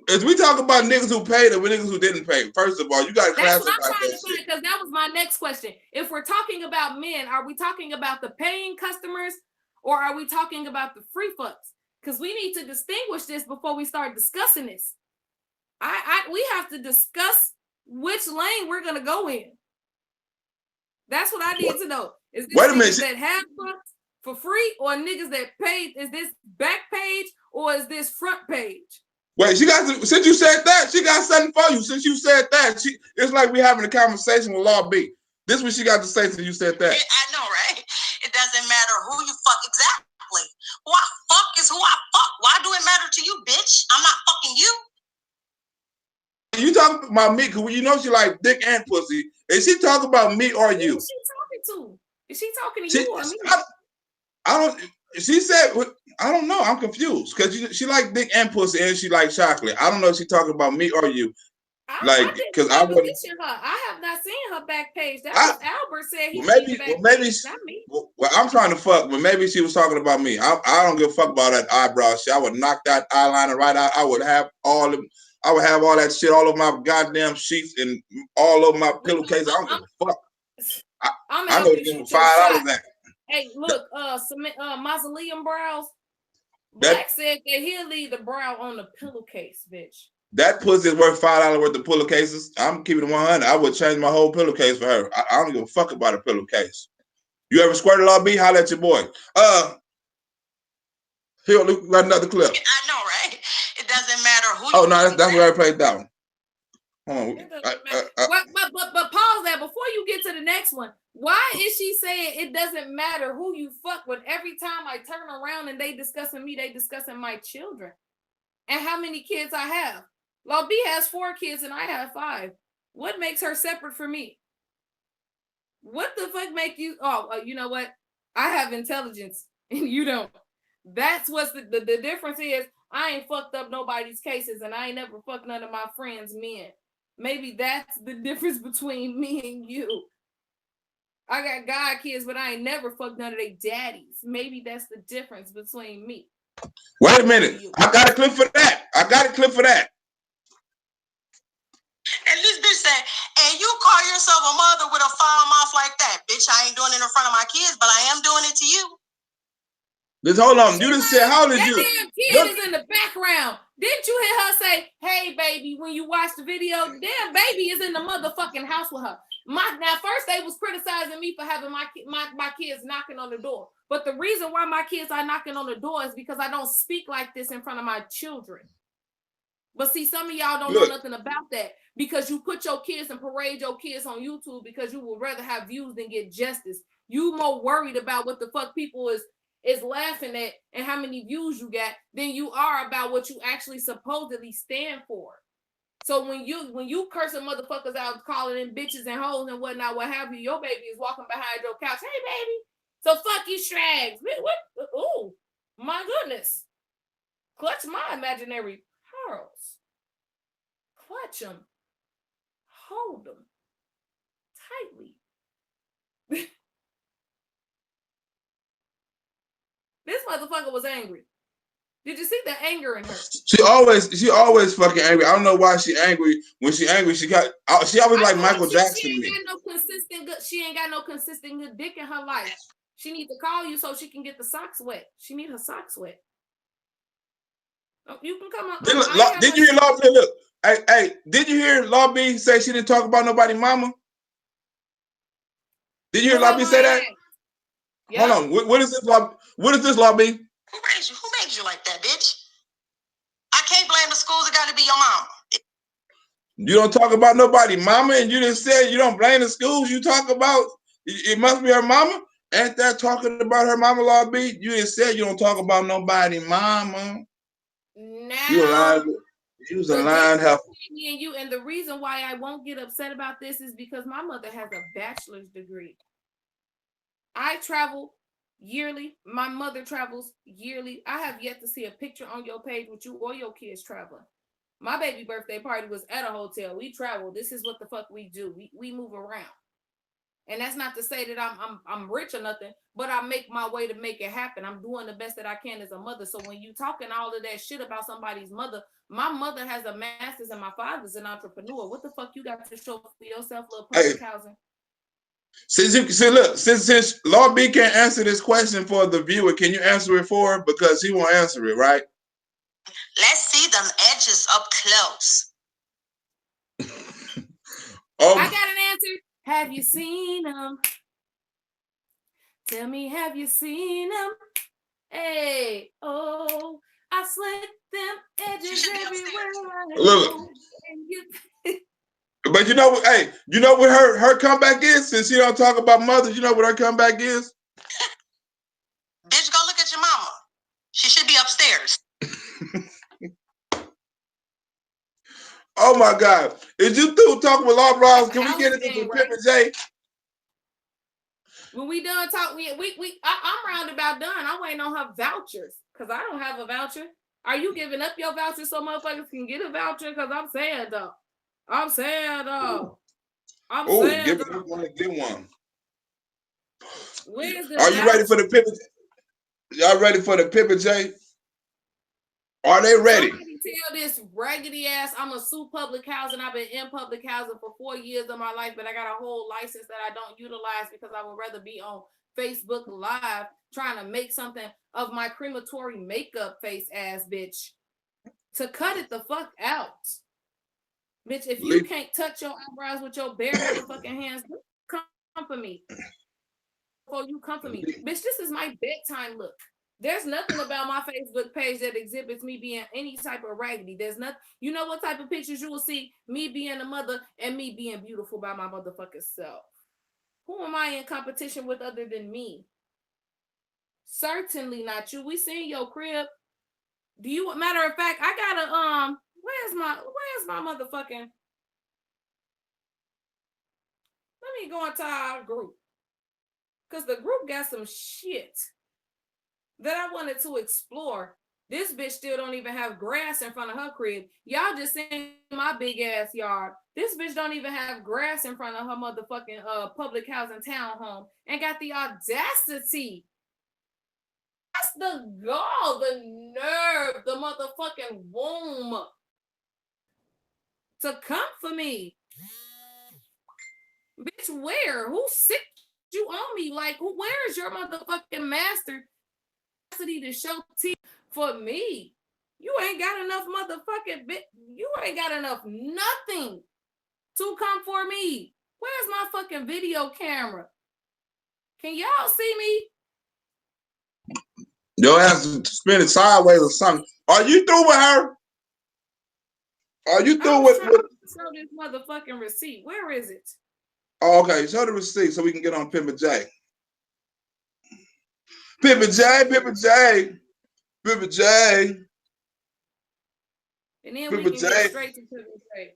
As we talk about niggas who paid and niggas who didn't pay, first of all, you got to classify that. That's what I'm trying to say, because that was my next question. If we're talking about men, are we talking about the paying customers or are we talking about the free fucks? Because we need to distinguish this before we start discussing this. We have to discuss which lane we're gonna go in. That's what I need to know. Is this Wait a niggas minute. that have fucked for free or niggas that paid? Is this back page or is this front page? Wait, she got since you said that, she got something for you. Since you said that, it's like we having a conversation with Law B. This is what she got to say since you said that. I know, right? It doesn't matter who you fuck exactly. Who I fuck is who I fuck. Why do it matter to you, bitch? I'm not fucking you. You talking about me, because you know she like dick and pussy. Is she talking about me or you? Who is she talking to? Is she talking to you or me? I don't. She said, I don't know. I'm confused because she like dick and pussy and she like chocolate. I don't know if she talking about me or you. Like, because I wouldn't. I have not seen her back page. That was Albert said he maybe, back maybe, page, not me. Well, I'm trying to fuck, but maybe she was talking about me. I don't give a fuck about that eyebrow shit. I would knock that eyeliner right out. I would have all that shit all over my goddamn sheets and all over my pillowcase. I don't give a fuck. I'm I know you give $5 that. Hey, look, mausoleum brows. BLAQ said that he'll leave the brow on the pillowcase, bitch. That pussy is worth $5 worth of pillowcases. I'm keeping it 100. I would change my whole pillowcase for her. I don't give a fuck about a pillowcase. You ever squirted Law B? Holla at your boy. Here, look, got another clip. I know, right? It doesn't matter who. Oh no, that's where I played that one. Hold on. But pause that before you get to the next one. Why is she saying it doesn't matter who you fuck with? Every time I turn around and they discussing me, they discussing my children and how many kids I have. Law B has 4 kids and I have 5. What makes her separate from me? What the fuck make you? Oh, you know what? I have intelligence and you don't. That's what's the difference is. I ain't fucked up nobody's cases and I ain't never fucked none of my friends' men. Maybe that's the difference between me and you. I got God kids, but I ain't never fucked none of their daddies. Maybe that's the difference between me. Wait a minute. I got a clip for that. And this bitch said, and you call yourself a mother with a foul mouth like that. Bitch, I ain't doing it in front of my kids, but I am doing it to you. Hold on. You just said, how old is you? That damn kid is in the background. Didn't you hear her say, hey, baby, when you watch the video? Damn baby is in the motherfucking house with her. Now, first they was criticizing me for having my kids knocking on the door. But the reason why my kids are knocking on the door is because I don't speak like this in front of my children. But see, some of y'all don't know nothing about that because you put your kids and parade your kids on YouTube because you would rather have views than get justice. You more worried about what the fuck people is laughing at and how many views you got than you are about what you actually supposedly stand for. So when you cursing motherfuckers out, calling them bitches and hoes and whatnot, what have you, your baby is walking behind your couch. Hey, baby. So fuck you, Strags. What? Ooh, my goodness. Clutch my imaginary pearls. Clutch them. Hold them tightly. This motherfucker was angry. Did you see the anger in her? She always fucking angry. I don't know why she angry. When she angry, she always like Michael Jackson. She ain't got no consistent good dick in her life. She needs to call you so she can get the socks wet. She need her socks wet. Oh, you can come on. Did you hear Law B? Look, hey, did you hear Law B say she didn't talk about nobody mama? Did you hear Law B say that? Yep. Hold on. What is this Law? What is this Law B? Who raised you? Who made you like that, bitch? I can't blame the schools. It got to be your mama. You don't talk about nobody mama, and you just said you don't blame the schools. You talk about it must be her mama. Ain't that talking about her mama, Law B? You just said you don't talk about nobody mama. Now you was a lying helper. Me and you, and the reason why I won't get upset about this is because my mother has a bachelor's degree. I travel yearly. My mother travels yearly. I have yet to see a picture on your page with you or your kids traveling. My baby birthday party was at a hotel. We travel. This is what the fuck we do. We move around. And that's not to say that I'm rich or nothing, but I make my way to make it happen. I'm doing the best that I can as a mother. So when you talking all of that shit about somebody's mother, my mother has a master's and my father's an entrepreneur. What the fuck you got to show for yourself, little public housing? Since Law B can't answer this question for the viewer, can you answer it for her? Because he won't answer it, right? Let's see them edges up close. I got an answer. Have you seen them? Tell me, have you seen them? Hey, oh, I slick them edges everywhere I go. But you know what? Hey, you know what her comeback is? Since she don't talk about mothers, you know what her comeback is? Bitch, go look at your mama. She should be upstairs. Oh my God! Is you through talking with Law Bros? Can we get into some Pip and J? When we done talking, I'm roundabout done. I'm waiting on her vouchers because I don't have a voucher. Are you giving up your voucher so motherfuckers can get a voucher? Because I'm saying though. I'm saying though. Give one. Get one. Where's the Are you ready for the Pip? Y'all ready for the Pip and J? Are they ready? Somebody tell this raggedy ass, I'm a sue public housing. I've been in public housing for 4 years of my life, but I got a whole license that I don't utilize because I would rather be on Facebook Live trying to make something of my crematory makeup face ass bitch. To cut it the fuck out. Bitch, if you can't touch your eyebrows with your bare motherfucking hands, come for me. Before you come for me. Bitch, this is my bedtime look. There's nothing about my Facebook page that exhibits me being any type of raggedy. There's nothing. You know what type of pictures you will see? Me being a mother and me being beautiful by my motherfucking self. Who am I in competition with other than me? Certainly not you. We seen your crib. Do you? Matter of fact, I gotta where's my motherfucking? Let me go into our group. Because the group got some shit that I wanted to explore. This bitch still don't even have grass in front of her crib. Y'all just seen my big ass yard. This bitch don't even have grass in front of her motherfucking public housing townhome and got the audacity. That's the gall, the nerve, the motherfucking womb to come for me. Bitch, where? Who sick you on me? Like, where is your motherfucking master to show teeth for me? You ain't got enough motherfucking bit. You ain't got enough nothing to come for me. Where's my fucking video camera? Can y'all see me? Your ass spin it sideways or something. Are you through with her? Are you through with? Show this motherfucking receipt. Where is it? Oh, okay, show the receipt so we can get on Pip and J. Pip and J, Pip and J, Pip and J. And then we can get straight to Pip and J.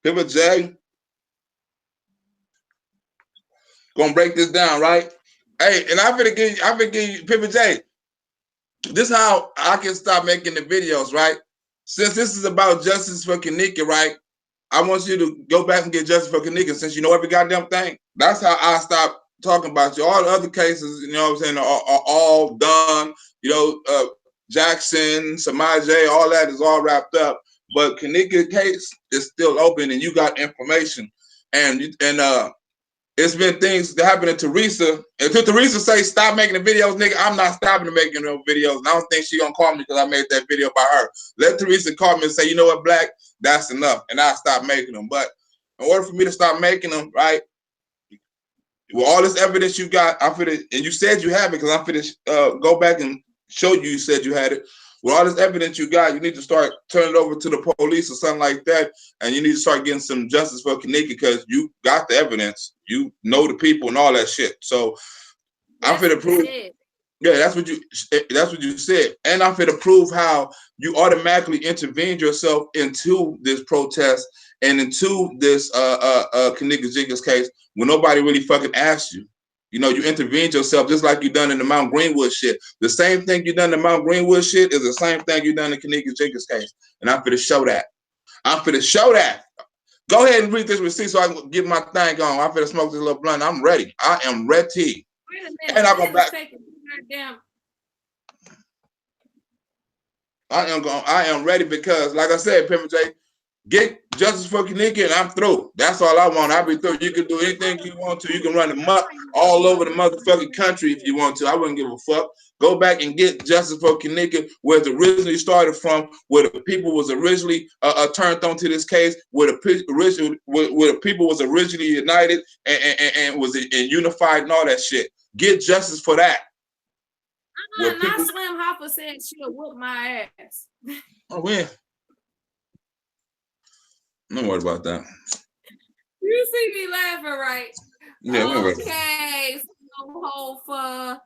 Pip and J. Gonna break this down, right? Hey, and I'm gonna give you Pip and J. This is how I can stop making the videos, right? Since this is about justice for Kanika, right? I want you to go back and get justice for Kanika since you know every goddamn thing. That's how I stop talking about you. All the other cases, you know what I'm saying, are all done. You know, Jackson, Samaje, all that is all wrapped up. But Kanika case is still open and you got information. And it's been things that happened to Teresa. And to Teresa say, stop making the videos, nigga, I'm not stopping making no videos. And I don't think she gonna call me because I made that video by her. Let Teresa call me and say, you know what, BLAQ, that's enough. And I'll stop making them. But in order for me to stop making them, right, with all this evidence you got, I'm finna, and you said you have it because I'm finna go back and show you said you had it. With all this evidence you got, you need to start turning it over to the police or something like that. And you need to start getting some justice for Kanika because you got the evidence. You know the people and all that shit. So I'm finna prove. Yeah, that's what you said. And I'm finna prove how you automatically intervened yourself into this protest and into this Kanika Jenkins case when nobody really fucking asked you. You know, you intervened yourself just like you done in the Mount Greenwood shit. The same thing you done in the Mount Greenwood shit is the same thing you done in Kanika Jenkins case. And I'm finna show that. I'm finna show that. Go ahead and read this receipt so I can get my thing on. I'm finna smoke this little blunt. I'm ready. I am ready. Wait a minute. And I'm going back. I am ready because, like I said, Pimp J, get justice for Kanika and I'm through. That's all I want. I'll be through. You can do anything you want to. You can run the muck all over the motherfucking country if you want to. I wouldn't give a fuck. Go back and get justice for Kanika where it originally started from, where the people was originally turned on to this case, where the people was originally united and was unified and all that shit. get justice for that. Not Slim Hopper said she'll whoop my ass. Oh, yeah. Don't worry about that. You see me laughing, right? Yeah, okay. So,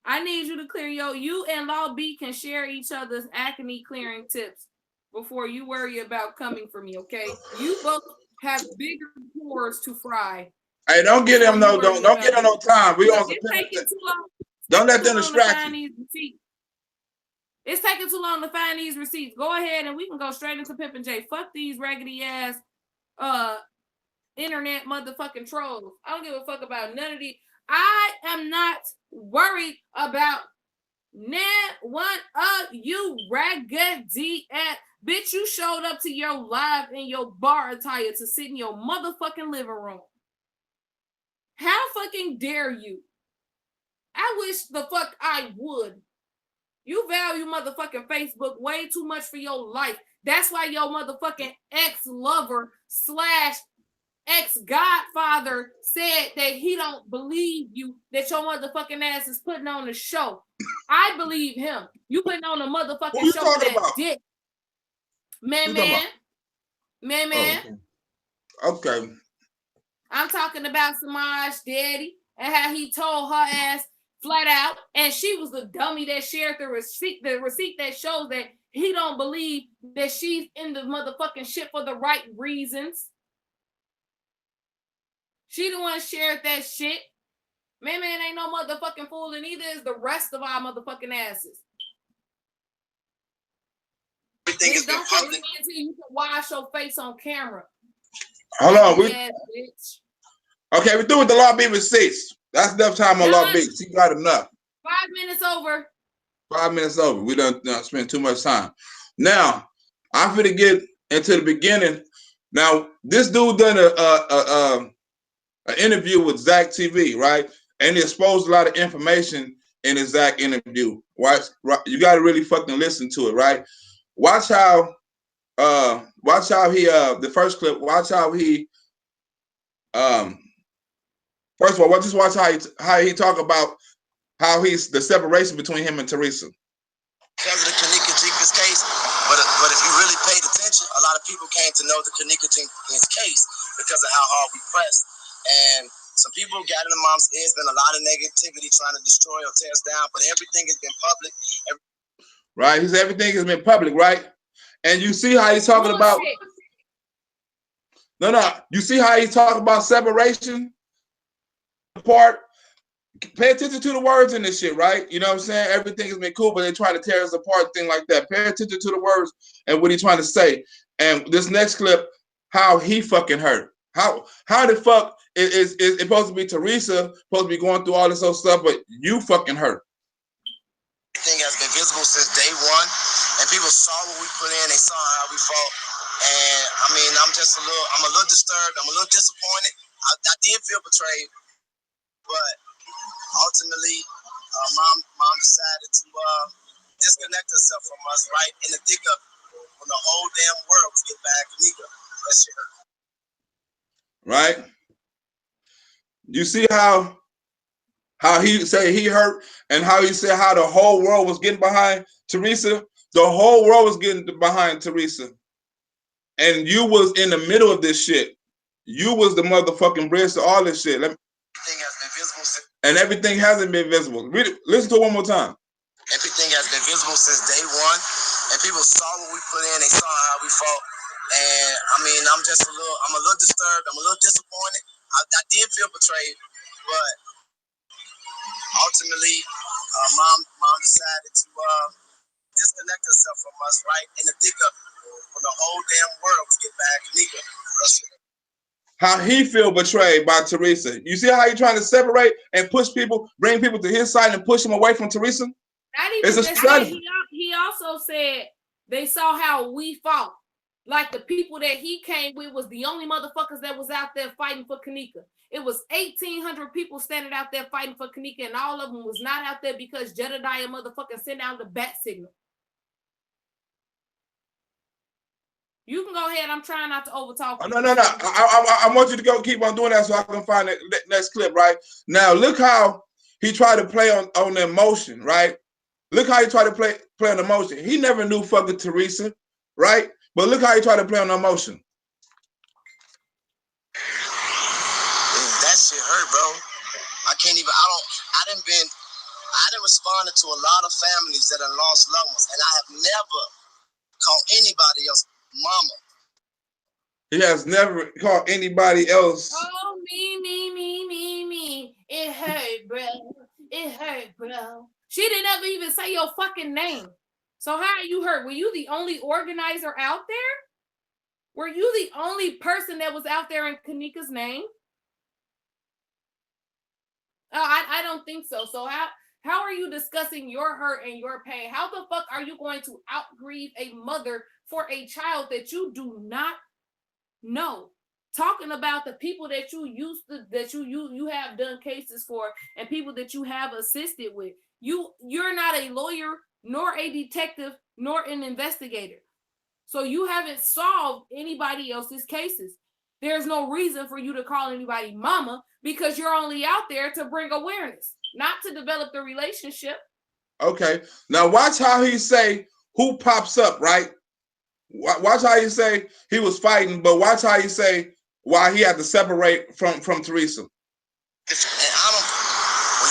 I need you to clear you and Law B can share each other's acne clearing tips before you worry about coming for me, okay? You both have bigger pores to fry. Hey, don't get them no, don't get them no time. We on some Don't let them distract you. It's taking too long to find these receipts. Go ahead and we can go straight into Pimp and J. Fuck these raggedy ass internet motherfucking trolls. I don't give a fuck about none of these. I am not worried about one of you raggedy ass. Bitch, you showed up to your live in your bar attire to sit in your motherfucking living room. How fucking dare you? I wish the fuck I would. You value motherfucking Facebook way too much for your life. That's why your motherfucking ex-lover / ex-godfather said that he don't believe you, that your motherfucking ass is putting on a show. I believe him. You putting on a motherfucking show for that dick. Man. Okay. I'm talking about Samaj Daddy and how he told her ass flat out, and she was the dummy that shared the receipt that shows that he don't believe that she's in the motherfucking shit for the right reasons. She the one shared that shit. Man ain't no motherfucking fool, and neither is the rest of our motherfucking asses. Everything is don't come until you can wash your face on camera. Hold on, bitch. Okay, we're through with the Law B receipts. That's enough time on Law B. She got enough. 5 minutes over. 5 minutes over. We done spent too much time. Now, I'm finna get into the beginning. Now, this dude done an interview with Zach TV, right? And he exposed a lot of information in his Zach interview. Right? You got to really fucking listen to it, right? Watch how he the first clip. Watch how he first of all, just watch how he talk about how he's the separation between him and Teresa. Because of the Kanika Jenkins case, but if you really paid attention, a lot of people came to know the Kanika Jenkins case because of how hard we pressed. And some people got in the mom's ears, been a lot of negativity trying to destroy or tear us down, but everything has been public. Right? He said everything has been public, right? And you see how he's talking about you see how he's talking about separation apart. Pay attention to the words in this shit, right? You know what I'm saying? Everything has been cool, but they try to tear us apart, thing like that. Pay attention to the words and what he's trying to say. And this next clip, how he fucking hurt. How the fuck is it supposed to be Teresa, supposed to be going through all this other stuff, but you fucking hurt. Everything has been visible since day one, and people saw what we put in, they saw how we fought. And I mean, I'm a little disturbed, I'm a little disappointed. I did feel betrayed, but ultimately, mom decided to disconnect herself from us right in the thick of when the whole damn world was getting back to Nika. That shit hurt. Right? You see how he said he hurt, and how he said how the whole world was getting behind Teresa. The whole world was getting behind Teresa, and you was in the middle of this shit. You was the motherfucking bridge to all this shit. Everything has been visible since, and everything hasn't been visible. Read it. Listen to it one more time. Everything has been visible since day one, and people saw what we put in. They saw how we fought. And I mean, I'm a little disturbed. I'm a little disappointed. I did feel betrayed, but ultimately, mom decided to disconnect herself from us right in the thick of when the whole damn world was getting back to Nika. How he feel betrayed by Teresa. You see how he trying to separate and push people, bring people to his side and push them away from Teresa? Not even just that. He also said they saw how we fought. Like the people that he came with was the only motherfuckers that was out there fighting for Kanika. It was 1,800 people standing out there fighting for Kanika, and all of them was not out there because Jedediah motherfucking sent out the bat signal. You can go ahead. I'm trying not to overtalk. No. I want you to go keep on doing that so I can find that next clip, right? Now, look how he tried to play on the emotion, right? Look how he tried to play on emotion. He never knew fucking Teresa, right? But look how he tried to play on emotion. That shit hurt, bro. I can't even, I done responded to a lot of families that have lost loved ones, and I have never called anybody else mama. He has never called anybody else. Oh, me. It hurt, bro. It hurt, bro. She didn't ever even say your fucking name. So how are you hurt? Were you the only organizer out there? Were you the only person that was out there in Kanika's name? I don't think so. So how are you discussing your hurt and your pain? How the fuck are you going to outgrieve a mother for a child that you do not know? Talking about the people that you have done cases for and people that you have assisted with. You're not a lawyer, nor a detective, nor an investigator. So you haven't solved anybody else's cases. There's no reason for you to call anybody mama because you're only out there to bring awareness, not to develop the relationship. Okay. Now watch how he say who pops up, right? Watch how he say he was fighting, but watch how he say why he had to separate from Teresa. And when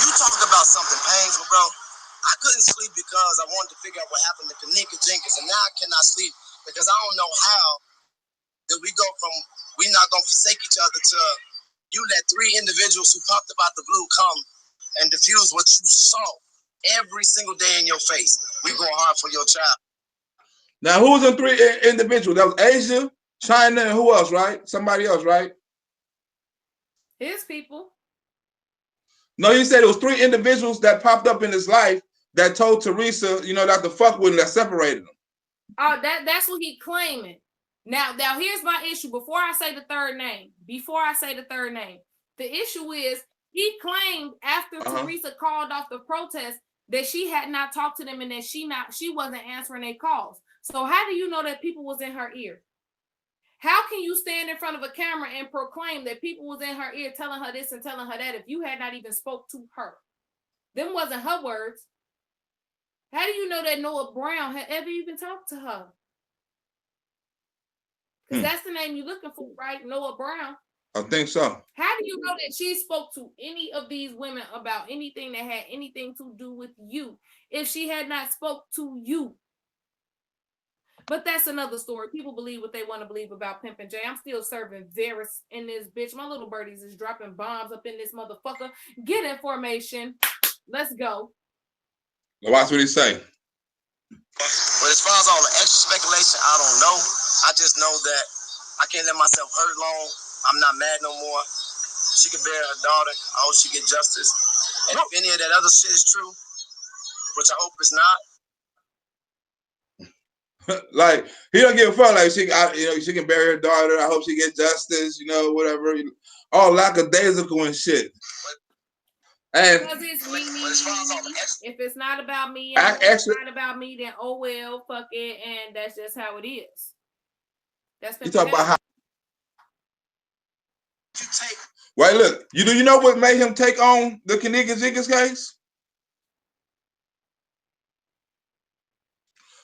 you talk about something painful, bro, I couldn't sleep because I wanted to figure out what happened to Kanika Jenkins, and now I cannot sleep because I don't know how that we go from we not gonna forsake each other to you let 3 individuals who popped up out the blue come and diffuse what you saw every single day in your face. We going hard for your child. Now, who was the 3 individuals? That was Asia, China, and who else, right? Somebody else, right? His people. No, you said it was 3 individuals that popped up in his life that told Teresa, not to fuck with him, that separated them. Oh, that's what he claiming. Now here's my issue. Before I say the third name, the issue is he claimed after Teresa called off the protest that she had not talked to them and that she wasn't answering their calls. So how do you know that people was in her ear? How can you stand in front of a camera and proclaim that people was in her ear telling her this and telling her that if you had not even spoke to her? Them wasn't her words. How do you know that Noah Brown had ever even talked to her? Because that's the name you're looking for, right? Noah Brown. I think so. How do you know that she spoke to any of these women about anything that had anything to do with you if she had not spoke to you? But that's another story. People believe what they want to believe about Pimpin' J. I'm still serving Varys in this bitch. My little birdies is dropping bombs up in this motherfucker. Get in formation. Let's go. Watch what he say. But as far as all the extra speculation, I don't know. I just know that I can't let myself hurt long. I'm not mad no more. She can bear her daughter. I hope she get justice. And if any of that other shit is true, which I hope it's not. Like, he don't give a fuck. Like, she can bury her daughter. I hope she get justice, whatever. All lackadaisical and shit. And because it's me. If it's not about me, and it's not about me, then oh well, fuck it, and that's just how it is. That's you talk about how. Wait, look. You know what made him take on the Kanika Jenkins case?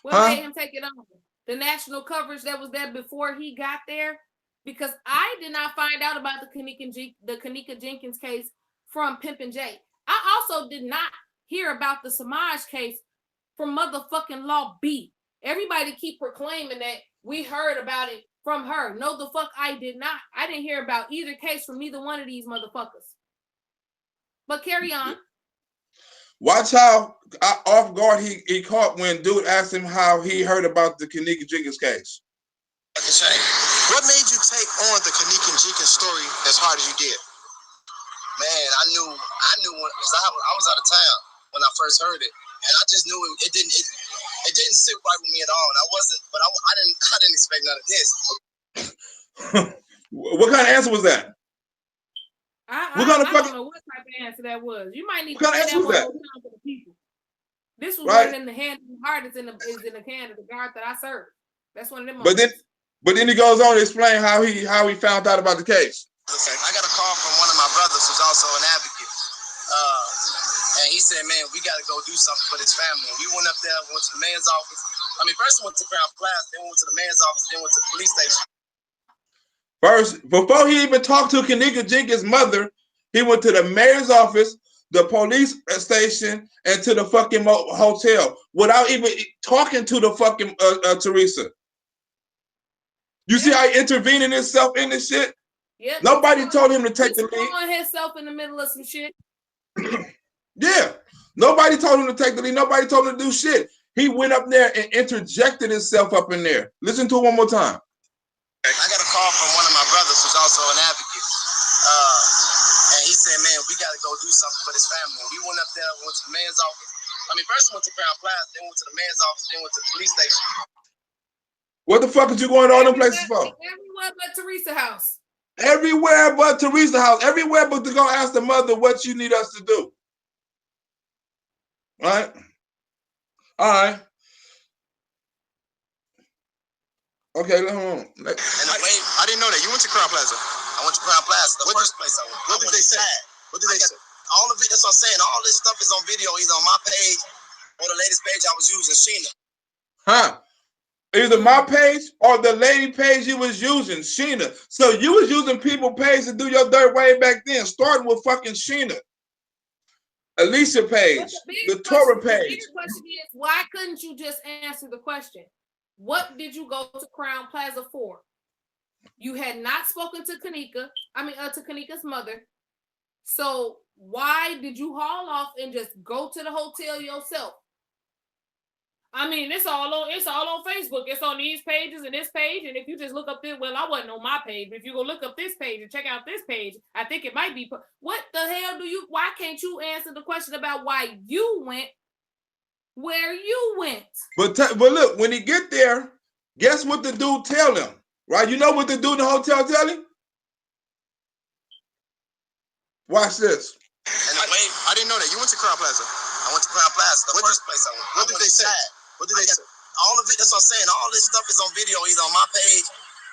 What made him take it on? The national coverage that was there before he got there? Because I did not find out about the Kanika Jenkins case from Pimpin' J. I also did not hear about the Samaj case from motherfucking Law B. Everybody keep proclaiming that we heard about it from her. No, the fuck I did not. I didn't hear about either case from neither one of these motherfuckers. But carry on. Watch how off guard he caught when dude asked him how he heard about the Kanika Jenkins case. What made you take on the Kanika Jenkins story as hard as you did? Man, I knew because I was out of town when I first heard it, and I just knew it didn't sit right with me at all. And I didn't expect none of this. What kind of answer was that? I don't know what type of answer that was. You might need to say that one for the people. This was one in the hand of the heart is in the hand of the God that I serve. That's one of them. But then But then he goes on to explain how he found out about the case. I got a call from one of my brothers who's also an advocate. And he said, man, we got to go do something for this family. And we went up there, went to the mayor's office. I mean, first we went to Crown Plaza, then we went to the mayor's office, then went to the police station. First, before he even talked to Kanika Jenkins' mother, he went to the mayor's office, the police station, and to the fucking hotel without even talking to the fucking Teresa. You see how he intervening himself in this shit? Yeah. Nobody told him to take the lead. He's throwing himself in the middle of some shit. Yeah. Nobody told him to take the lead. Nobody told him to do shit. He went up there and interjected himself up in there. Listen to it one more time. I got a call from one of my brothers who's also an advocate. And he said, man, we got to go do something for this family. We went up there, went to the mayor's office. I mean, first we went to Crown Plaza, then went to the mayor's office, then went to the police station. What the fuck is you going to all them places for? Everywhere but Teresa's house. Everywhere but Teresa's house. Everywhere but to go ask the mother what you need us to do. Right? All right. Okay, hold on. And I didn't know that. You went to Crown Plaza. I went to Crown Plaza, the first place I went. What did they say? What did they say? All of it, that's what I'm saying. All this stuff is on video, either on my page or the latest page I was using, Sheena. Huh? Either my page or the lady page you was using, Sheena. So you was using people page to do your dirt way back then, starting with fucking Sheena. Alicia page, the Torah page. The bigger question is, why couldn't you just answer the question? What did you go to Crown Plaza for? You had not spoken to Kanika, to Kanika's mother. So why did you haul off and just go to the hotel yourself? I mean, it's all on Facebook. It's on these pages and this page. And if you just look up this, well, I wasn't on my page, but if you go look up this page and check out this page, I think it might be. What the hell why can't you answer the question about why you went where you went? But look, when he get there, guess what the dude tell him? Right? You know what the dude in the hotel tell him? Watch this. And I didn't know that. You went to Crown Plaza. I went to Crown Plaza, the first place I went. What did they say? What did they say? All of it, that's what I'm saying. All this stuff is on video, either on my page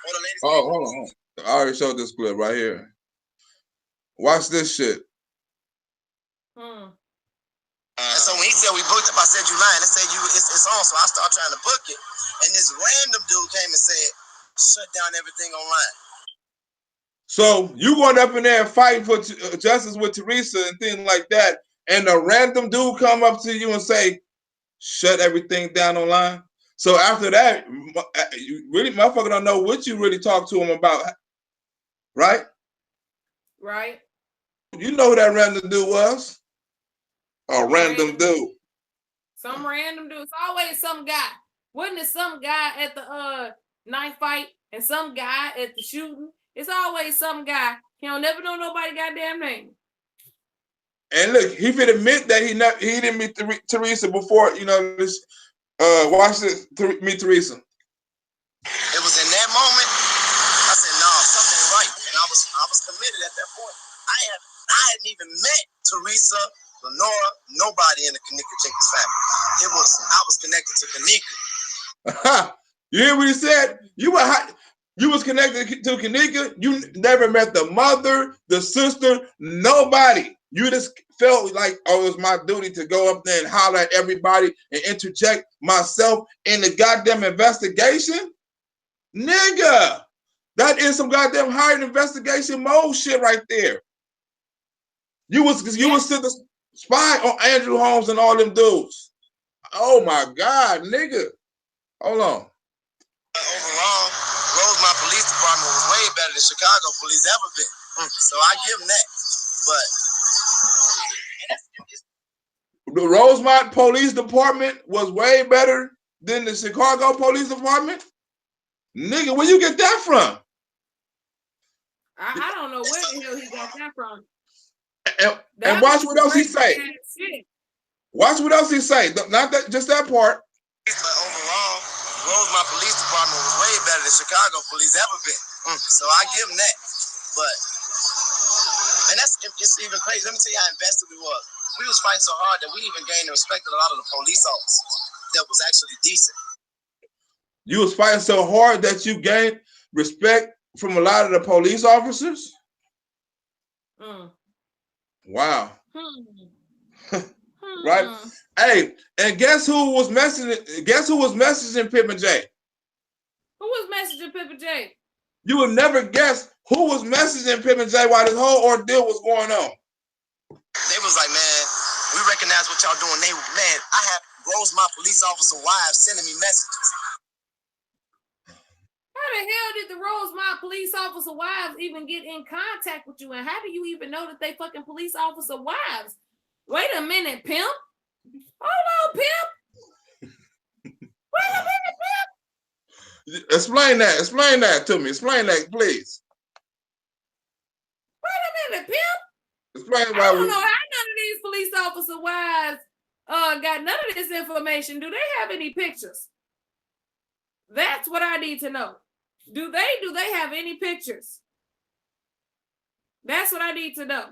or the latest. Oh, hold on. I already showed this clip right here. Watch this shit. And so when he said we booked up, I said, you lying. They said it's on, so I started trying to book it. And this random dude came and said, shut down everything online. So you going up in there and fighting for justice with Teresa and things like that, and a random dude come up to you and say, shut everything down online. So after that, you really, motherfucker don't know what you really talk to him about, right? Right. You know who that random dude was? A random dude. Some random dude. It's always some guy. Wasn't it some guy at the knife fight and some guy at the shooting? It's always some guy. He don't never know nobody goddamn name. And look, he could admit that he didn't meet Teresa before, you know, this watch this, meet Teresa. It was in that moment, I said, no, something ain't right. And I was committed at that point. I hadn't even met Teresa, Lenora, nobody in the Kanika Jenkins family. I was connected to Kanika. You hear what he said? You was connected to Kanika. You never met the mother, the sister, nobody. You just felt like, oh, it was my duty to go up there and holler at everybody and interject myself in the goddamn investigation? Nigga, that is some goddamn hired investigation mode shit right there. You was sent to spy on Andrew Holmes and all them dudes. Oh my God, nigga. Hold on. Overall, Rosemount Police Department was way better than Chicago police ever been. So I give them that. But the Rosemount Police Department was way better than the Chicago Police Department? Nigga, where you get that from? I don't know where the hell he got that from. And watch what else he say. Watch what else he say. Not that, just that part. But overall, Rosemount Police Department was way better than Chicago police ever been. So I give them that. But, and it's even crazy. Let me tell you how invested we was. We was fighting so hard that we even gained the respect of a lot of the police officers that was actually decent. You was fighting so hard that you gained respect from a lot of the police officers? Wow. Right? Hey, and guess who was messaging? Guess who was messaging Pippin J? Who was messaging Pippin J? You would never guess who was messaging Pippin J while this whole ordeal was going on. They was like, man, we recognize what y'all doing. Man, I have Rosemont police officer wives sending me messages. How the hell did the Rosemont police officer wives even get in contact with you? And how do you even know that they fucking police officer wives? Wait a minute, pimp. Hold on, pimp. Wait a minute, pimp. Explain that. Explain that to me. Explain that, please. Wait a minute, pimp. Explain why I don't know how none of these police officer wives got none of this information. Do they have any pictures? That's what I need to know. Do they have any pictures? That's what I need to know.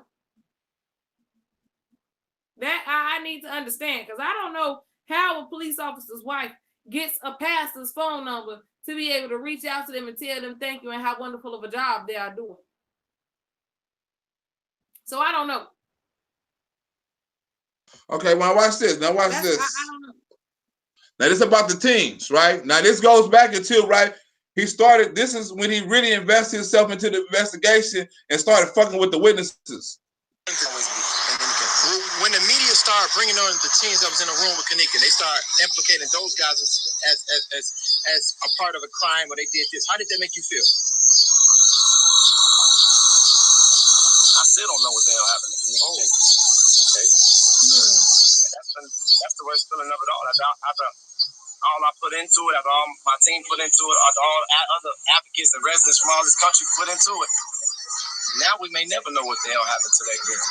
That I need to understand, because I don't know how a police officer's wife gets a pastor's phone number to be able to reach out to them and tell them thank you and how wonderful of a job they are doing. So I don't know. Okay, well, watch this. Now watch this. I don't know. Now this is about the teams, right? Now this goes back until, right, he started, this is when he really invested himself into the investigation and started fucking with the witnesses. When the media started bringing on the teams that was in the room with Kanika, they started implicating those guys as a part of a crime when they did this. How did that make you feel? I still don't know what the hell happened to Kanika. Okay. That's the worst feeling of it all. After all I put into it, after all my team put into it, after all other advocates and residents from all this country put into it, now we may never know what the hell happened to that girl.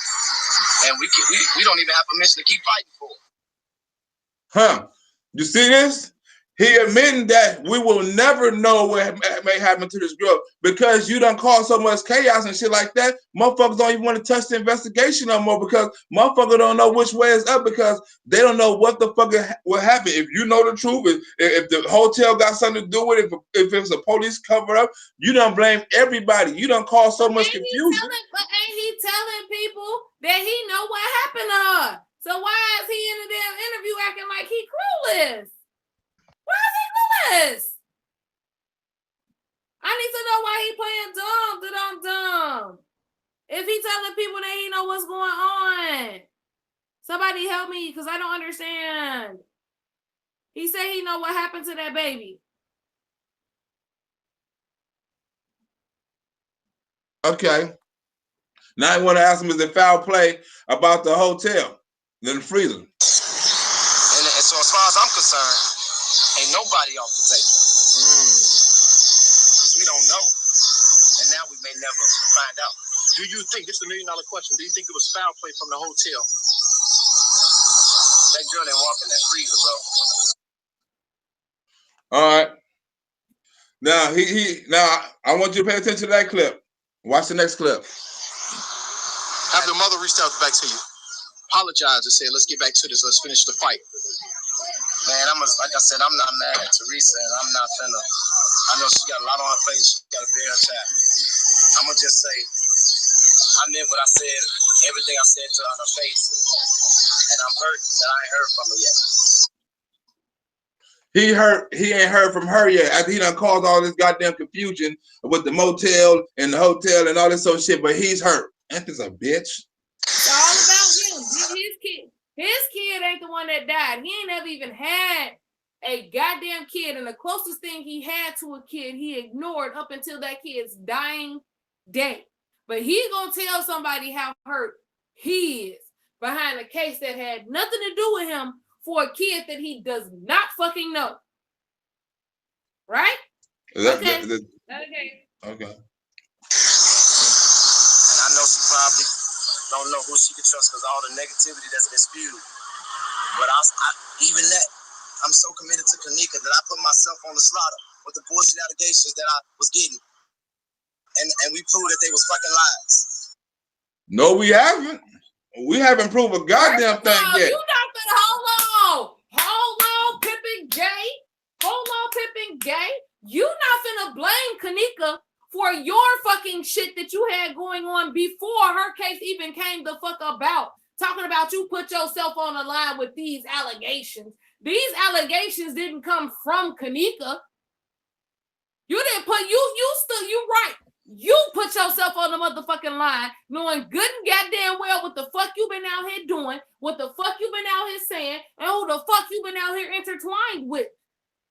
And we don't even have permission to keep fighting for it. Huh? You see this? He admitting that we will never know what may happen to this girl because you done caused so much chaos and shit like that. Motherfuckers don't even want to touch the investigation no more because motherfuckers don't know which way is up because they don't know what the fuck will happen. If you know the truth, if the hotel got something to do with it, if it's a police cover up, you don't blame everybody. You don't cause so much confusion. But ain't he telling people that he know what happened to her? So why is he in the damn interview acting like he clueless? Why is he clueless? I need to know why he playing dumb. If he telling people that he know what's going on, somebody help me because I don't understand. He said he know what happened to that baby. Okay. Now I want to ask him, is it foul play about the hotel, the freezer? And so as far as I'm concerned, ain't nobody off the table. Because we don't know. And now we may never find out. Do you think, this is $1 million question, do you think it was foul play from the hotel? That girl didn't walk in that freezer, bro. All right. Now now I want you to pay attention to that clip. Watch the next clip. After the mother reached out back to you, apologized and said, let's get back to this, let's finish the fight. Man, like I said, I'm not mad at Teresa, and I'm not finna. I know she got a lot on her face. She got to bear her child. I'm gonna just say, I meant what I said, everything I said to her on her face, and I'm hurt that I ain't heard from her yet. He ain't heard from her yet. After he done caused all this goddamn confusion with the motel and the hotel and all this sort of shit, but he's hurt. Ain't this a bitch? It's all about him. His kid. His kid ain't the one that died. He ain't never even had a goddamn kid. And the closest thing he had to a kid, he ignored up until that kid's dying day. But he's going to tell somebody how hurt he is behind a case that had nothing to do with him for a kid that he does not fucking know. Right? Okay. Okay. And I know she probably don't know who she can trust because all the negativity that's been spewed. But even that, I'm so committed to Kanika that I put myself on the slaughter with the bullshit allegations that I was getting. And we proved that they was fucking lies. No, we haven't. We haven't proved a goddamn thing yet. You not gonna hold on, Pippin J. Hold on, Pippin J. for your fucking shit that you had going on before her case even came the fuck about. Talking about you put yourself on the line with these allegations. These allegations didn't come from Kanika. You didn't put you right. You put yourself on the motherfucking line, knowing good and goddamn well what the fuck you been out here doing, what the fuck you been out here saying, and who the fuck you been out here intertwined with.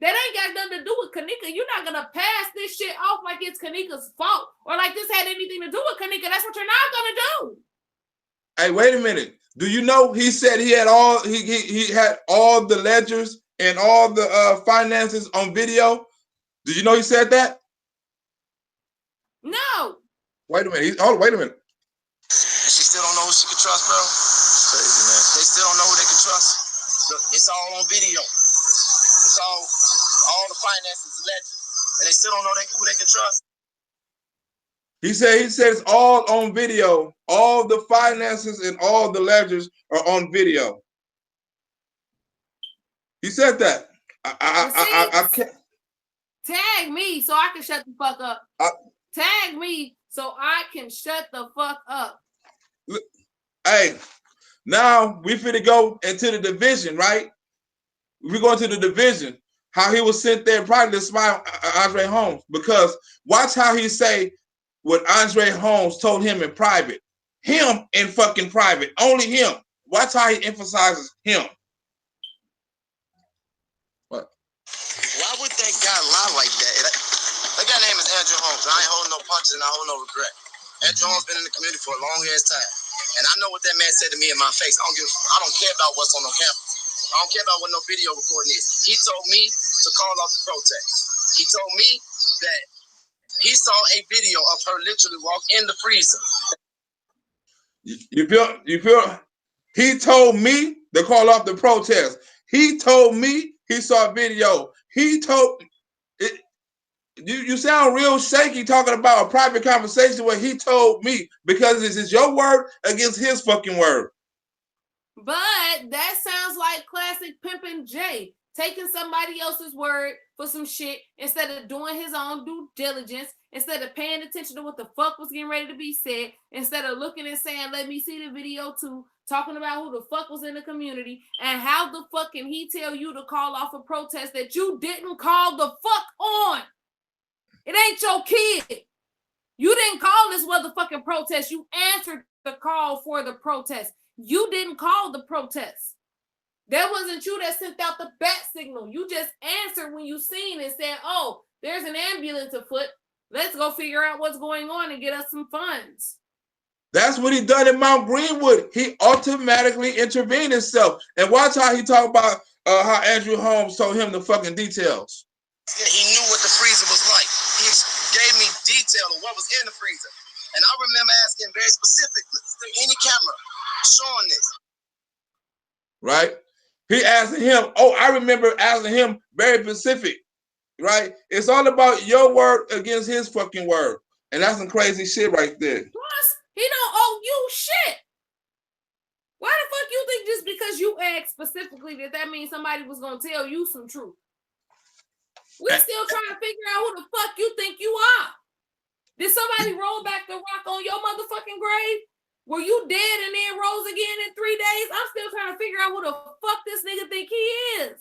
That ain't got nothing to do with Kanika. You're not gonna pass this shit off like it's Kanika's fault or like this had anything to do with Kanika. That's what you're not gonna do. Hey, wait a minute. Do you know he said he had all he had all the ledgers and all the finances on video? Did you know he said that? No. Wait a minute. Wait a minute. She still don't know who she can trust, bro. Crazy, man. They still don't know who they can trust. Look, it's all on video. It's all the finances, ledgers, and they still don't know who they can trust. He said it's all on video. All the finances and all the ledgers are on video. He said that. I can't. Tag me so I can shut the fuck up. Tag me so I can shut the fuck up. Hey, now we finna go into the division, right? We're going to the division. How he was sent there probably to spy Andre Holmes, because watch how he say what Andre Holmes told him in private. Him in fucking private. Only him. Watch how he emphasizes him. What? Why would that guy lie like that? That guy name is Andrew Holmes. I ain't holding no punches and I hold no regret. Andrew Holmes been in the community for a long ass time. And I know what that man said to me in my face. I don't care about what's on no camera. I don't care about what no video recording is. He told me to call off the protest. He told me that he saw a video of her literally walk in the freezer. You feel? He told me to call off the protest. He told me he saw a video. He told it. You sound real shaky talking about a private conversation where he told me, because this is your word against his fucking word. But that sounds like classic Pimpin' J, taking somebody else's word for some shit instead of doing his own due diligence, instead of paying attention to what the fuck was getting ready to be said, instead of looking and saying, let me see the video too, talking about who the fuck was in the community, and how the fuck can he tell you to call off a protest that you didn't call the fuck on? It ain't your kid. You didn't call this motherfucking protest. You answered the call for the protest. You didn't call the protest. That wasn't you that sent out the bat signal. You just answered when you seen and said, oh, there's an ambulance afoot. Let's go figure out what's going on and get us some funds. That's what he done in Mount Greenwood. He automatically intervened himself. And watch how he talk about how Andrew Holmes told him the fucking details. Yeah, he knew what the freezer was like. He gave me detail of what was in the freezer. And I remember asking very specifically, is there any camera showing this? Right? He asked him, oh, I remember asking him very specific, right? It's all about your word against his fucking word. And that's some crazy shit right there. Plus, he don't owe you shit. Why the fuck you think just because you asked specifically that means somebody was going to tell you some truth? We still trying to figure out who the fuck you think you are. Did somebody roll back the rock on your motherfucking grave? Were you dead and then rose again in 3 days? I'm still trying to figure out who the fuck this nigga think he is.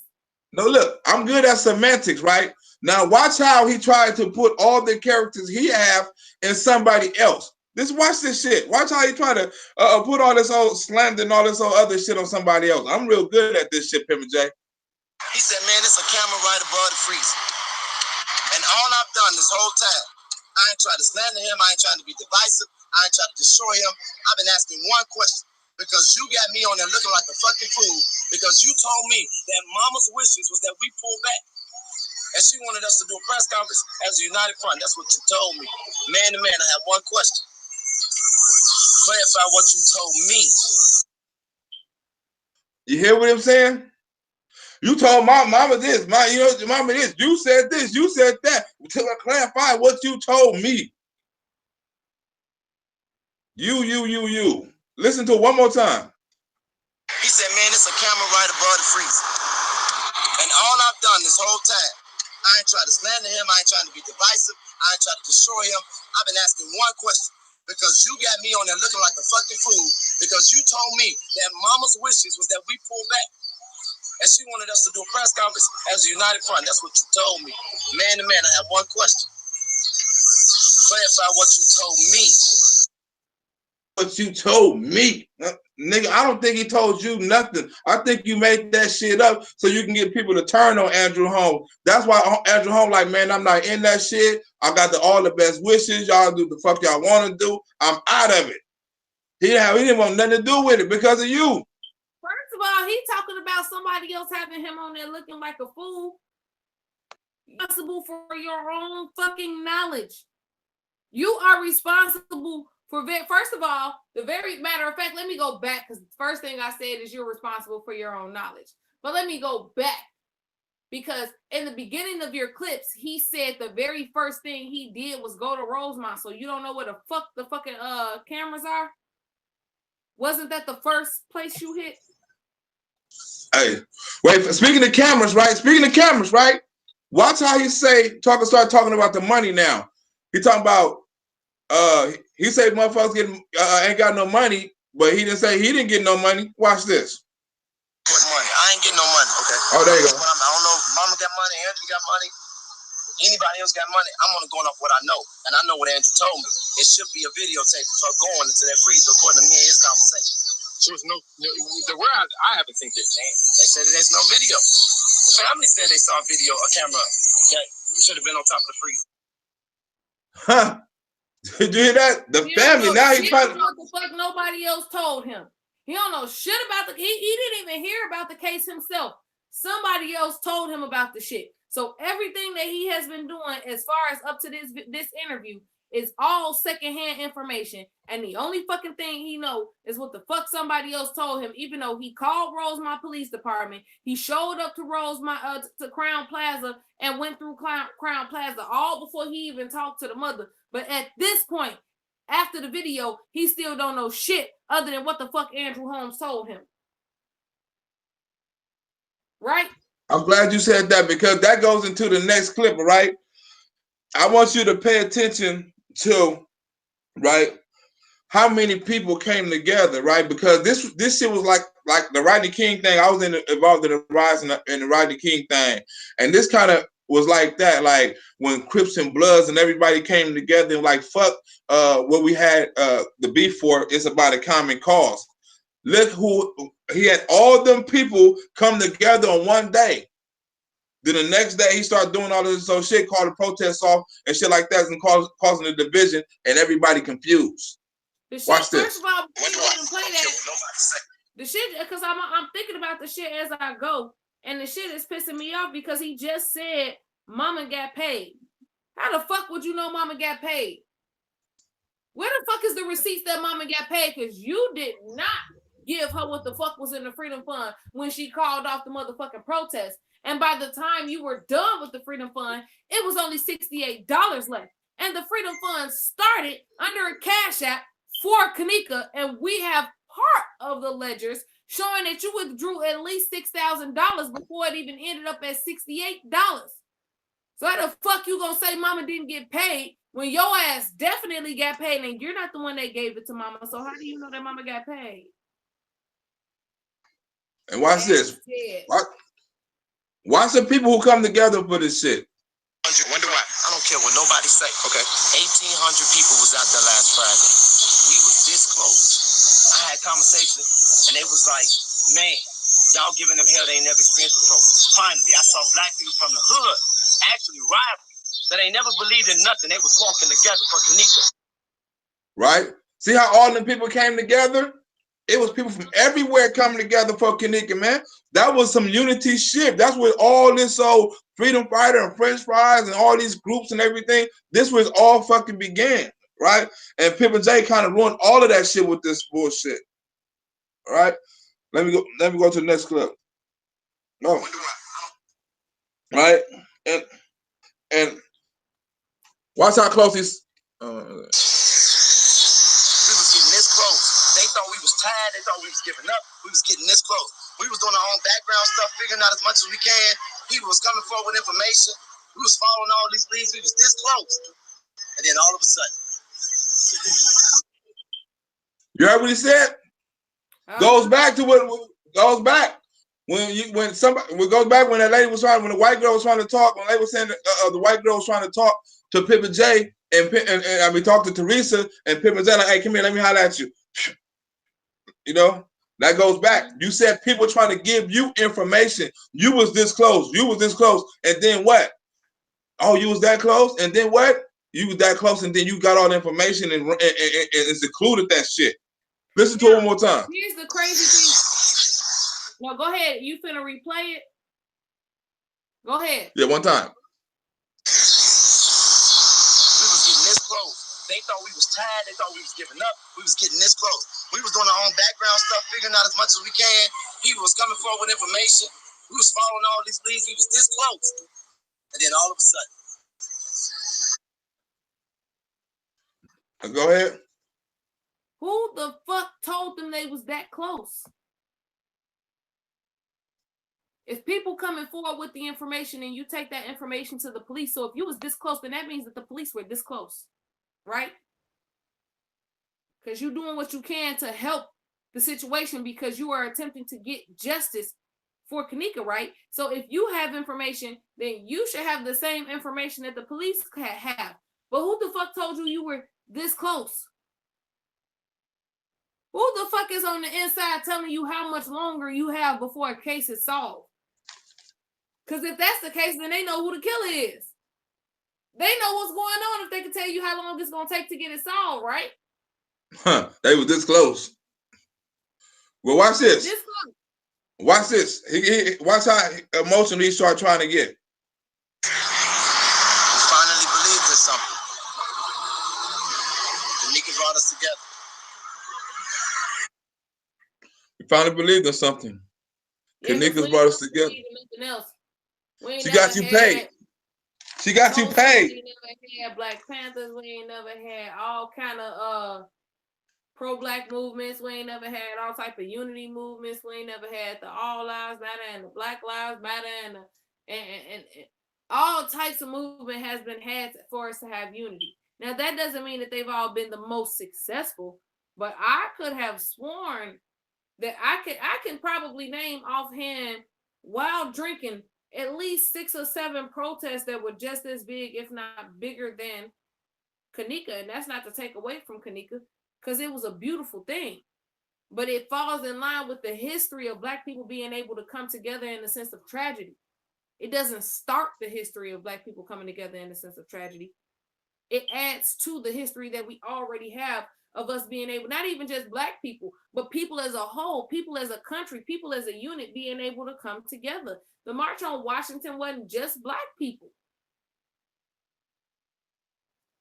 No, look, I'm good at semantics, right? Now watch how he tried to put all the characters he have in somebody else. Watch this shit. Watch how he tried to put all this old slander and all this old other shit on somebody else. I'm real good at this shit, Pimpin' J. He said, man, it's a camera right above the freezer. And all I've done this whole time, I ain't trying to slander him. I ain't trying to be divisive. I ain't trying to destroy him. I've been asking one question, because you got me on there looking like a fucking fool, because you told me that mama's wishes was that we pull back. And she wanted us to do a press conference as a united front. That's what you told me. Man to man, I have one question. Clarify what you told me. You hear what I'm saying? You told my mama this, mama this. You said this, you said that. Until I clarify what you told me. You. Listen to it one more time. He said, man, it's a camera right above the freezer. And all I've done this whole time, I ain't trying to slander him. I ain't trying to be divisive. I ain't trying to destroy him. I've been asking one question. Because you got me on there looking like a fucking fool. Because you told me that mama's wishes was that we pull back. And she wanted us to do a press conference as a united front. That's what you told me. Man to man, I have one question. Clarify what you told me. What you told me. Nigga, I don't think he told you nothing. I think you made that shit up so you can get people to turn on Andrew Holmes. That's why Andrew Holmes like, man, I'm not in that shit. I got all the best wishes. Y'all do the fuck y'all want to do. I'm out of it. He didn't want nothing to do with it because of you. First of all, he talking about somebody else having him on there looking like a fool. Responsible for your own fucking knowledge. You are responsible for, first of all, the very matter of fact, let me go back because the first thing I said is you're responsible for your own knowledge. But let me go back because in the beginning of your clips, he said the very first thing he did was go to Rosemont. So you don't know where the fuck the fucking cameras are? Wasn't that the first place you hit? Hey, wait, speaking of cameras, right? Watch how he start talking about the money now. He talking about he said motherfuckers ain't got no money, but he didn't say he didn't get no money. Watch this. What money? I ain't getting no money. Okay. Oh, there you go. I don't know if Mama got money, Andrew got money, anybody else got money. I'm only going off what I know, and I know what Andrew told me. It should be a videotape of her going into that freezer according to me and his conversation. So it's the word I haven't seen this. They said there's no video. The family said they saw a video, a camera that should have been on top of the freezer. Huh? Did you hear that? The family. Now he's trying. What the fuck nobody else told him. He don't know shit about the. He didn't even hear about the case himself. Somebody else told him about the shit. So everything that he has been doing, as far as up to this interview, is all secondhand information. And the only fucking thing he know is what the fuck somebody else told him. Even though he called Rosemont Police Department, he showed up to Rosemont to Crown Plaza and went through Crown Plaza all before he even talked to the mother. But at this point, after the video, he still don't know shit other than what the fuck Andrew Holmes told him. Right? I'm glad you said that because that goes into the next clip, right? I want you to pay attention to, right, how many people came together, right? Because this shit was like the Rodney King thing. I was involved in the rise in the Rodney King thing, and this kind of was like that, like when Crips and Bloods and everybody came together and like fuck what we had the beef for. It's about a common cause. Look who he had, all them people come together on one day. Then the next day he started doing all this so shit, called the protests off and shit like that, and causing the division and everybody confused. Watch this. First of all, even play that. The shit, because I'm thinking about the shit as I go, and the shit is pissing me off because he just said Mama got paid. How the fuck would you know Mama got paid? Where the fuck is the receipts that Mama got paid? Because you did not give her what the fuck was in the Freedom Fund when she called off the motherfucking protest. And by the time you were done with the Freedom Fund, it was only $68 left. And the Freedom Fund started under a Cash App for Kanika, and we have part of the ledgers showing that you withdrew at least $6,000 before it even ended up at $68. So how the fuck you gonna say Mama didn't get paid when your ass definitely got paid and you're not the one that gave it to Mama? So how do you know that Mama got paid? And watch this. Watch the people who come together for this shit. Wonder why? I don't care what nobody say. Okay. 1,800 people was out there last Friday. We was this close. I had conversations, and they was like, man, y'all giving them hell they ain't never experienced before. Finally, I saw black people from the hood actually rival that ain't never believed in nothing. They was walking together for Kanika. Right? See how all them people came together? It was people from everywhere coming together for Kanika, man. That was some unity shit. That's where all this old Freedom Fighter and French Fries and all these groups and everything, this was all fucking began, right? And Pip and J kind of ruined all of that shit with this bullshit. All right? Let me go to the next clip. No. Right? And watch how close he's we was getting this close. They thought we was tired. They thought we was giving up. We was getting this close. We was doing our own background stuff, figuring out as much as we can. People was coming forward with information. We was following all these leads. We was this close. And then all of a sudden. You heard what he said? Goes back to what goes back. When it goes back when that lady was trying, when the white girl was trying to talk, when they were saying the white girl was trying to talk to Pippa J and I mean talk to Teresa and Pippa J like, hey, come here, let me holler at you. You know, that goes back. You said people trying to give you information. You was this close. You was this close. And then what? Oh, you was that close? And then what? You was that close and then you got all the information and secluded that shit. Listen to it one more time. Here's the crazy thing. No, go ahead. You finna replay it? Go ahead. Yeah, one time. We was getting this close. They thought we was tired. They thought we was giving up. We was getting this close. We was doing our own background stuff, figuring out as much as we can. People was coming forward with information. We was following all these leads. We was this close. And then all of a sudden. Go ahead. Who the fuck told them they was that close? If people coming forward with the information and you take that information to the police, so if you was this close, then that means that the police were this close, right? Because you're doing what you can to help the situation because you are attempting to get justice for Kanika, right? So if you have information, then you should have the same information that the police have. But who the fuck told you were this close? Who the fuck is on the inside telling you how much longer you have before a case is solved? Because if that's the case, then they know who the killer is. They know what's going on if they can tell you how long it's going to take to get it solved, right? Huh, they was this close. Well, watch this. Watch this. Watch how emotional he started trying to get. We finally believed in something. Kanika brought us together. We finally believed in something. Kanika's brought us together. She got you paid. She got you paid. We never had Black Panthers. We ain't never had all kind of pro-Black movements. We ain't never had all type of unity movements. We ain't never had the All Lives Matter and the Black Lives Matter and all types of movement has been had for us to have unity. Now that doesn't mean that they've all been the most successful, but I could have sworn that I can probably name offhand while drinking at least 6 or 7 protests that were just as big, if not bigger than Kanika. And that's not to take away from Kanika, because it was a beautiful thing. But it falls in line with the history of Black people being able to come together in the sense of tragedy. It doesn't start the history of Black people coming together in the sense of tragedy. It adds to the history that we already have of us being able, not even just Black people, but people as a whole, people as a country, people as a unit being able to come together. The March on Washington wasn't just Black people.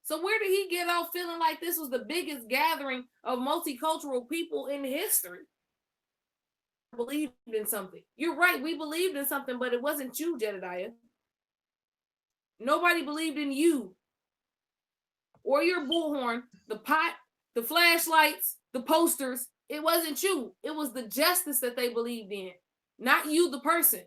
So where did he get off feeling like this was the biggest gathering of multicultural people in history? Believed in something. You're right, we believed in something, but it wasn't you, Jedediah. Nobody believed in you or your bullhorn, the pot, the flashlights, the posters. It wasn't you. It was the justice that they believed in, not you, the person.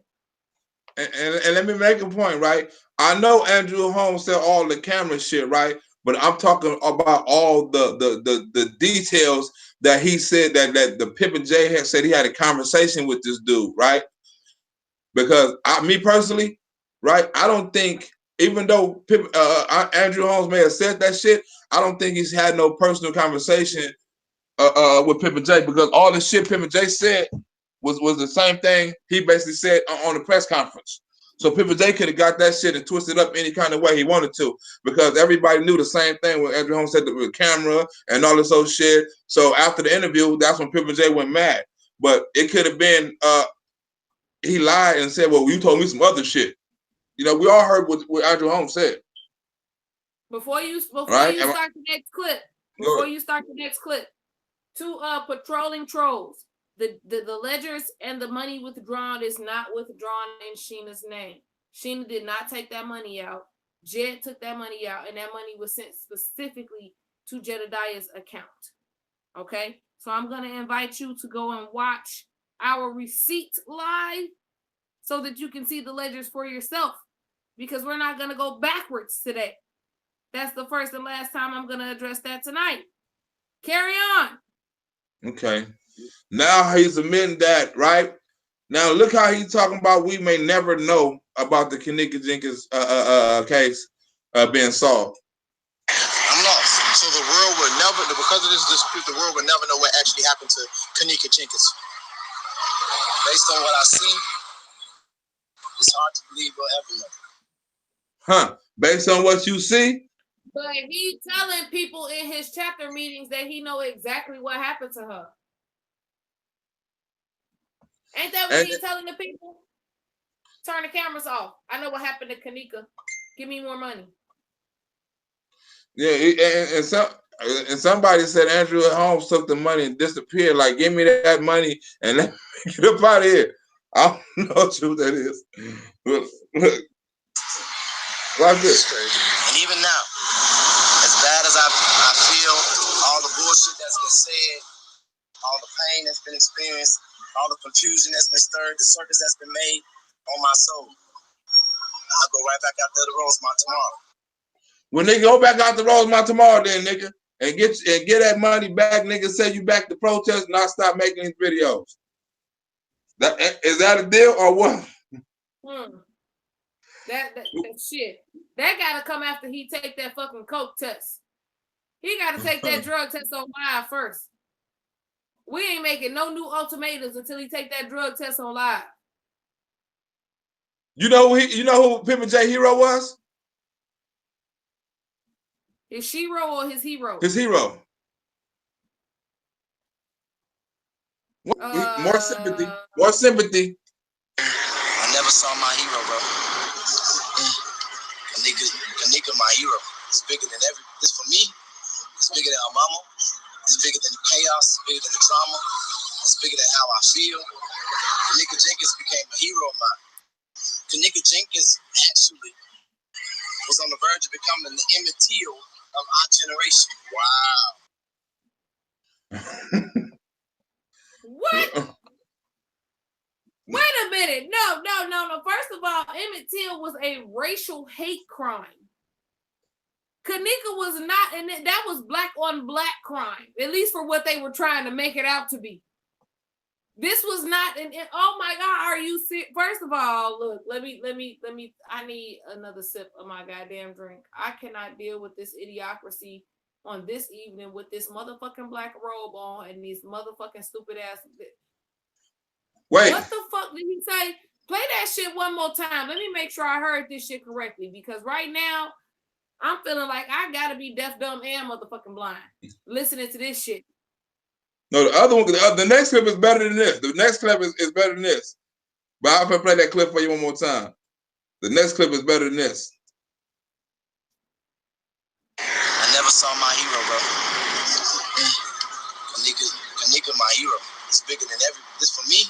And let me make a point, right? I know Andrew Holmes said all the camera shit, right? But I'm talking about all the details that he said that the Pippa J had said he had a conversation with this dude, right? Because me personally, right? I don't think, even though Andrew Holmes may have said that shit, I don't think he's had no personal conversation with Pippa J, because all the shit Pippa J said was the same thing he basically said on the press conference. So Pippa J could have got that shit and twisted up any kind of way he wanted to, because everybody knew the same thing when Andrew Holmes said the camera and all this old shit. So after the interview, that's when Pippa J went mad. But it could have been he lied and said, well, you told me some other shit. You know, we all heard what Andrew Holmes said. Before you start the next clip, to patrolling trolls, the ledgers and the money withdrawn is not withdrawn in Sheena's name. Sheena did not take that money out. Jed took that money out, and that money was sent specifically to Jedediah's account. Okay? So I'm going to invite you to go and watch our receipt live so that you can see the ledgers for yourself. because we're not going to go backwards today. That's the first and last time I'm going to address that tonight. Carry on. Okay. Now he's admitting that, right? Now look how he's talking about we may never know about the Kenneka Jenkins case being solved. I'm lost. So the world would never, because of this dispute, the world would never know what actually happened to Kenneka Jenkins. Based on what I see, it's hard to believe we'll ever know. Huh? Based on what you see? But he's telling people in his chapter meetings that he know exactly what happened to her. Ain't that what he's telling the people? Turn the cameras off. I know what happened to Kenneka. Give me more money. Yeah, and somebody said Andrew Holmes took the money and disappeared. Like, give me that money and let me get up out of here. I don't know what that is. Look, like this. And even now, as bad as I feel, all the bullshit that's been said, all the pain that's been experienced, all the confusion that's been stirred, the circus that's been made on my soul, I'll go right back out there to Rosemont tomorrow. When they go back out to Rosemont tomorrow, then nigga, and get that money back, nigga, say you back to protest and I'll stop making these videos. Is that a deal or what? That shit. That gotta come after he take that fucking coke test. He gotta take that drug test on live first. We ain't making no new ultimatums until he take that drug test on live. You know who Pimpin' J Hero was? His Shiro or his hero? His hero. More sympathy. More sympathy. I never saw my hero, bro. Kenneka, my hero. It's bigger than this for me. It's bigger than our mama. It's bigger than the chaos. It's bigger than the trauma. It's bigger than how I feel. Kenneka Jenkins became a hero of mine. Kenneka Jenkins actually was on the verge of becoming the Emmett Till of our generation. Wow. What? Wait a minute. No. First of all, Emmett Till was a racial hate crime. Kenneka was not, and that was black on black crime, at least for what they were trying to make it out to be. This was not an, oh my God, are you serious? First of all, look, let me, I need another sip of my goddamn drink. I cannot deal with this idiocracy on this evening with this motherfucking black robe on and these motherfucking stupid ass. Wait. What the fuck did he say? Play that shit one more time. Let me make sure I heard this shit correctly, because right now I'm feeling like I gotta be deaf, dumb, and motherfucking blind listening to this shit. No, the other one, the next clip is better than this. The next clip is better than this. But I'll play that clip for you one more time. The next clip is better than this. I never saw my hero, bro. Kenneka, my hero. It's bigger than this for me.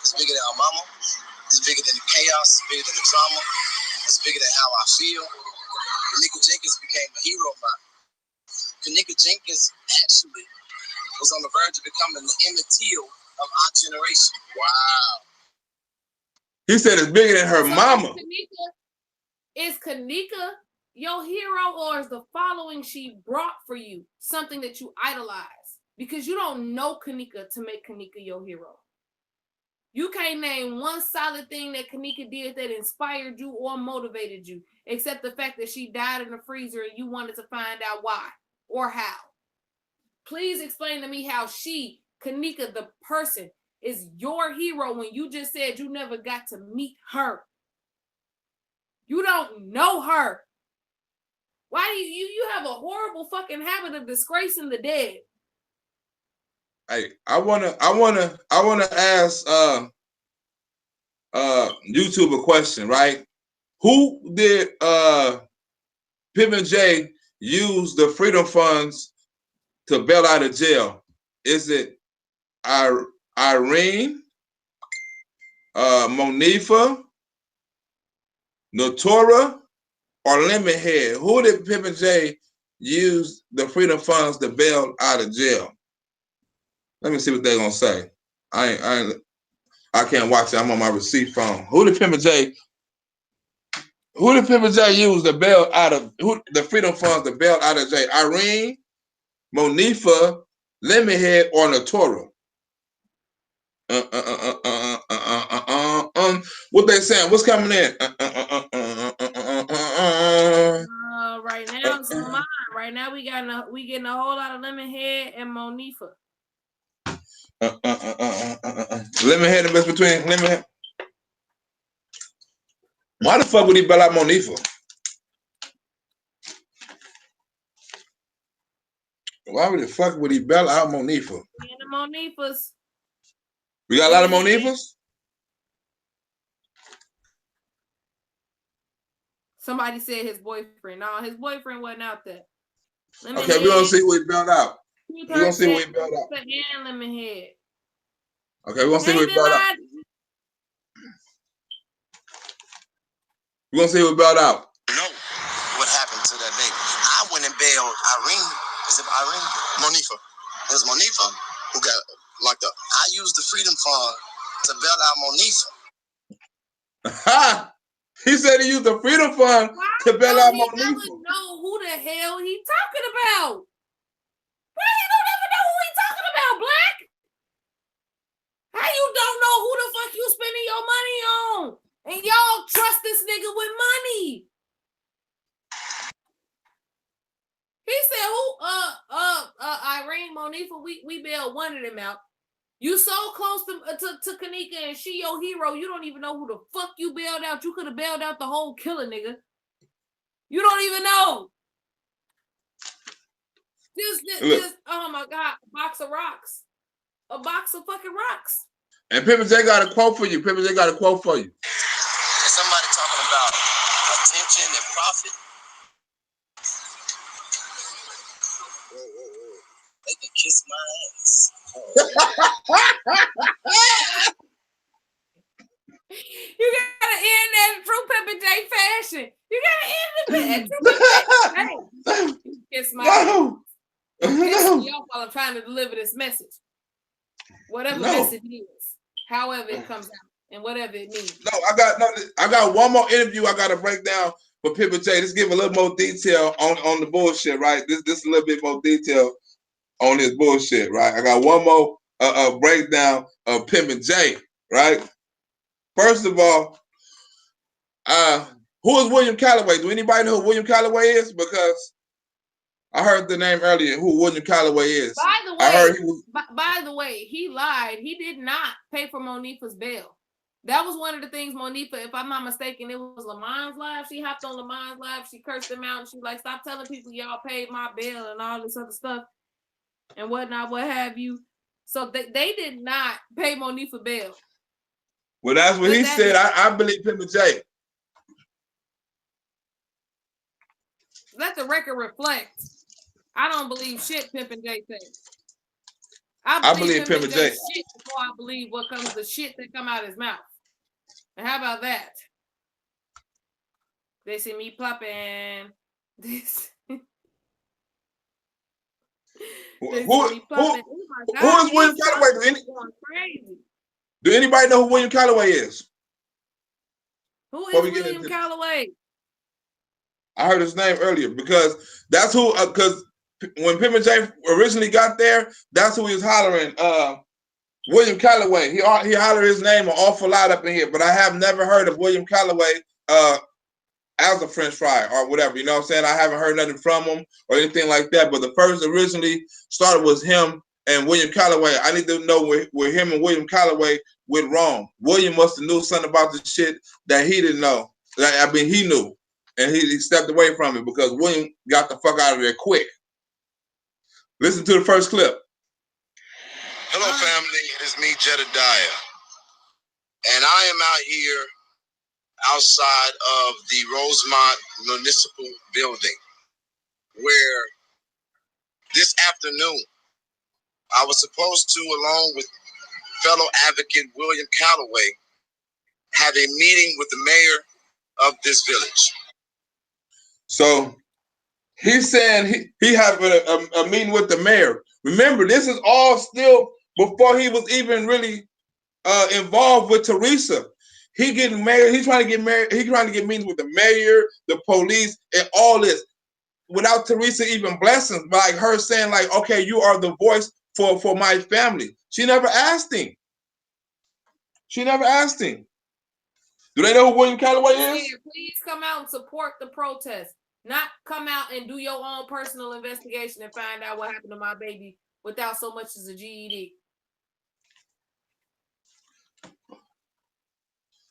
It's bigger than our mama. It's bigger than the chaos. It's bigger than the trauma. It's bigger than how I feel. Kenneka Jenkins became a hero of mine. Kenneka Jenkins actually was on the verge of becoming the Emmett Till of our generation. Wow. He said it's bigger than her mama. Is Kenneka your hero, or is the following she brought for you something that you idolize? Because you don't know Kenneka to make Kenneka your hero. You can't name one solid thing that Kenneka did that inspired you or motivated you, except the fact that she died in the freezer and you wanted to find out why or how. Please explain to me how she, Kenneka, the person, is your hero when you just said you never got to meet her. You don't know her. Why do you have a horrible fucking habit of disgracing the dead? Hey, I wanna ask YouTube a question, right? Who did Pimpin' J use the freedom funds to bail out of jail? Is it Irene, Monifa, Notora, or Lemonhead? Who did Pimpin' J use the freedom funds to bail out of jail? Let me see what they're gonna say. I can't watch it. I'm on my receipt phone. Who did Pimpin' J Who did Pimp J use the bail out of? Who the freedom funds the bail out of J? Irene, Monifa, Lemonhead, or Natora? What they saying? What's coming in? Right now it's on mine. Right now we getting a whole lot of Lemonhead and Monifa. Lemonhead the best between Lemonhead. Why the fuck would he bail out Monifa? Why would the fuck would he bail out Monifa? And the Monifas. We got a lot of Monifas? Somebody said his boyfriend. No, his boyfriend wasn't out there. Okay, we're gonna see who he bailed out. We're gonna see who he bailed out. And Lemonhead. Okay, we're gonna see who he bailed out. We're gonna see who he bailed out. No, what happened to that baby? I went and bailed Irene. Is it Irene? Monifa. It was Monifa who got locked up. I used the Freedom Fund to bail out Monifa. Ha! He said he used the Freedom Fund to bail out Monifa. He doesn't know who the hell he talking about. Why you don't ever know who he talking about, BLAQ? How you don't know who the fuck you spending your money on? And y'all trust this nigga with money. He said, "Who? Irene, Monifa. We bailed one of them out. You so close to Kanika and she your hero. You don't even know who the fuck you bailed out. You could have bailed out the whole killer, nigga. You don't even know. Just oh my god, a box of rocks, a box of fucking rocks." And Pimp J got a quote for you. Pimp J got a quote for you. Somebody talking about attention and profit. They can kiss my ass. You gotta end that true Pimp J fashion. You gotta end the true Pimp J. Hey, kiss my ass. Piss me off while I'm trying to deliver this message. Whatever message it is, however it comes out, and whatever it means. I got one more interview I gotta break down for Pimp J. Just give a little more detail on the bullshit, right? This a little bit more detail on this bullshit, right? I got one more breakdown of Pimp J, right? First of all, who is William Calloway? Do anybody know who William Calloway is? Because I heard the name earlier, who William Calloway is. By the way, he lied. He did not pay for Monifa's bail. That was one of the things Monifa, if I'm not mistaken, it was Lamon's live. She hopped on Lamon's live. She cursed him out. And she like, stop telling people y'all paid my bail and all this other stuff and whatnot, what have you. So they did not pay Monifa bail. Well, that's what he said. I believe Pimp J. Let the record reflect. I don't believe shit Pimp J said. I believe Pimp J shit before I believe what comes the shit that come out of his mouth. And how about that? They see me plopping. Who is William Calloway? Do anybody know who William Calloway is? Who is William Calloway? I heard his name earlier because that's who. Because when Pimp J originally got there, that's who he was hollering. William Calloway. He hollered his name an awful lot up in here, but I have never heard of William Calloway as a French fry or whatever. You know what I'm saying? I haven't heard nothing from him or anything like that. But the first originally started was him and William Calloway. I need to know where him and William Calloway went wrong. William must have knew something about the shit that he didn't know. I mean, he knew, and he stepped away from it because William got the fuck out of there quick. Listen to the first clip. Hello, family. It's me, Jedediah. And I am out here outside of the Rosemont Municipal Building where this afternoon I was supposed to, along with fellow advocate William Calloway, have a meeting with the mayor of this village. So he's saying he had a meeting with the mayor. Remember, this is all still before he was even really involved with Teresa. He getting married. He's trying to get married. He's trying to get meetings with the mayor, the police, and all this without Teresa even blessing, but like her saying, like, okay, you are the voice for my family. She never asked him. She never asked him. Do they know who William Calloway is? Please come out and support the protest. Not come out and do your own personal investigation and find out what happened to my baby without so much as a GED.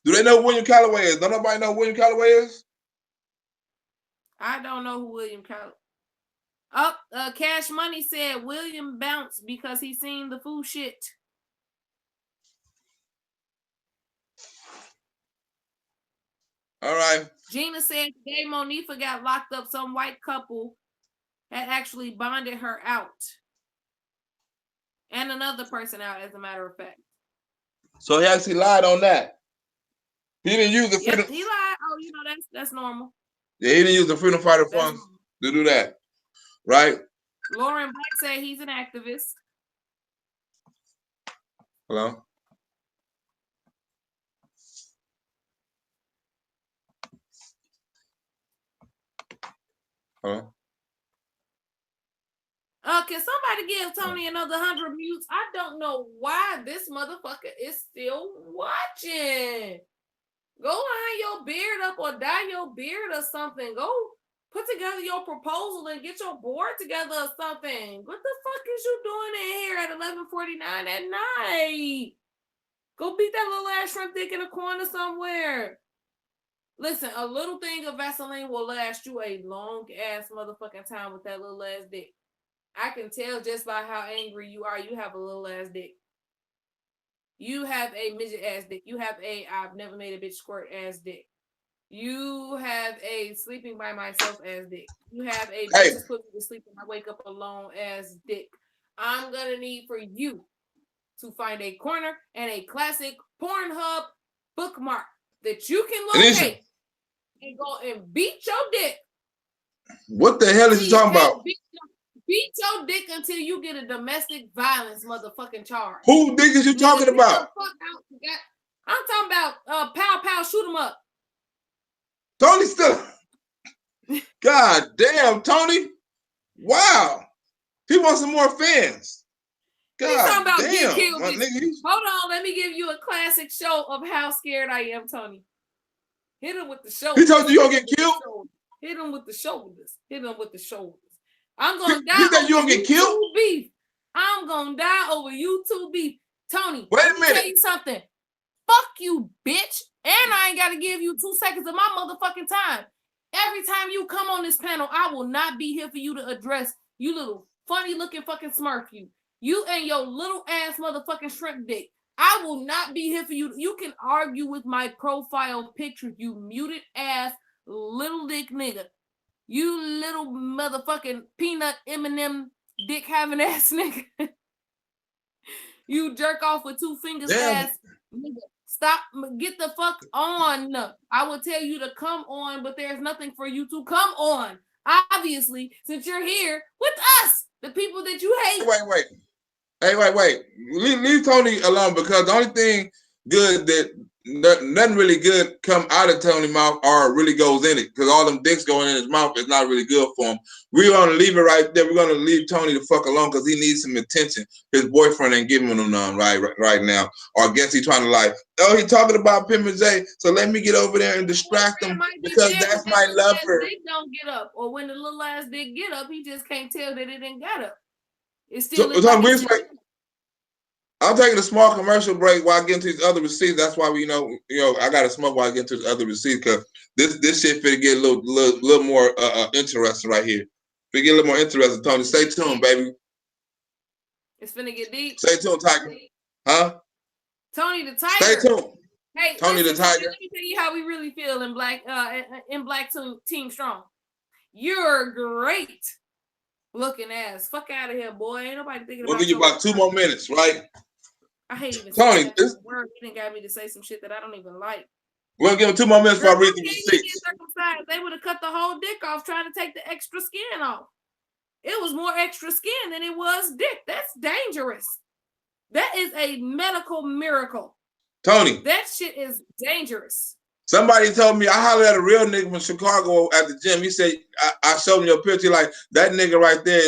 Do they know who William Calloway is? Don't nobody know who William Calloway is? I don't know who William Calloway. Oh, Cash Money said William bounced because he seen the food shit. All right. Gina said today Monifa got locked up. Some white couple had actually bonded her out. And another person out, as a matter of fact. So he actually lied on that. He didn't use the freedom. Yep, he lied. Oh, you know, that's normal. Yeah, he didn't use the freedom fighter funds to do that. Right? Lauren Black said he's an activist. Hello? Hello? Can somebody give Tony another 100 mutes? I don't know why this motherfucker is still watching. Go line your beard up or dye your beard or something. Go put together your proposal and get your board together or something. What the fuck is you doing in here at 11:49 at night? Go beat that little ass shrimp dick in a corner somewhere. Listen, a little thing of Vaseline will last you a long ass motherfucking time with that little ass dick. I can tell just by how angry you are. You have a little ass dick. You have a midget ass dick. You have a I've never made a bitch squirt ass dick. You have a sleeping by myself ass dick. You have a bitches put me to sleep and I wake up alone ass dick. I'm gonna need for you to find a corner and a classic Pornhub bookmark that you can locate and go and beat your dick. What the hell is you talking about? Beat your dick until you get a domestic violence motherfucking charge. Who dick is you talking about? I'm talking about pow pow shoot 'em up. Tony still. God damn, Tony. Wow. He wants some more fans. God damn. Hold on, let me give you a classic show of how scared I am, Tony. Hit him with the shoulders. He told you you're gonna get killed? Hit him with the shoulders. Hit him with the shoulders. I'm gonna die over you gonna get killed? beef. I'm gonna die over YouTube beef. Tony, wait a minute. Let me tell you something. Fuck you, bitch. And I ain't gotta give you 2 seconds of my motherfucking time. Every time you come on this panel, I will not be here for you to address you little funny looking fucking smurf you. You and your little ass motherfucking shrimp dick. I will not be here for you. You can argue with my profile picture, you muted ass little dick nigga. You little motherfucking peanut M&M dick having ass nigga. You jerk off with 2 fingers ass nigga. Stop, get the fuck on. I will tell you to come on, but there's nothing for you to come on. Obviously, since you're here with us, the people that you hate. Wait. Hey, wait. Leave Tony alone, because the only thing good that nothing really good come out of Tony's mouth or really goes in it, because all them dicks going in his mouth is not really good for him. We're gonna leave it right there. We're gonna leave Tony the fuck alone because he needs some attention. His boyfriend ain't giving him none right now. Or I guess he's trying to like, oh, he talking about Pimpin' J, so let me get over there and distract him because that's my lover. Dick don't get up, or when the little ass dick get up, he just can't tell that it didn't get up. It's still. I'm taking a small commercial break while I get into these other receipts. That's why we, I got to smoke while I get into these other receipts, because this shit finna get a little more interesting right here. Finna get a little more interesting, Tony. Stay tuned, baby. It's finna get deep. Stay tuned, Tiger. Huh? Tony the Tiger. Stay tuned. Hey, Tony the Tiger. Let me tell you how we really feel in BLAQ Team Strong. You're great looking ass. Fuck out of here, boy. Ain't nobody thinking about. We'll give you about 2 more minutes, right? I hate even Tony, saying that word. He didn't got me to say some shit that I don't even like. We'll give him 2 more minutes before I read the receipts. They would have cut the whole dick off trying to take the extra skin off. It was more extra skin than it was dick. That's dangerous. That is a medical miracle. Tony. That shit is dangerous. Somebody told me I hollered at a real nigga from Chicago at the gym. He said, I showed him your picture, like that nigga right there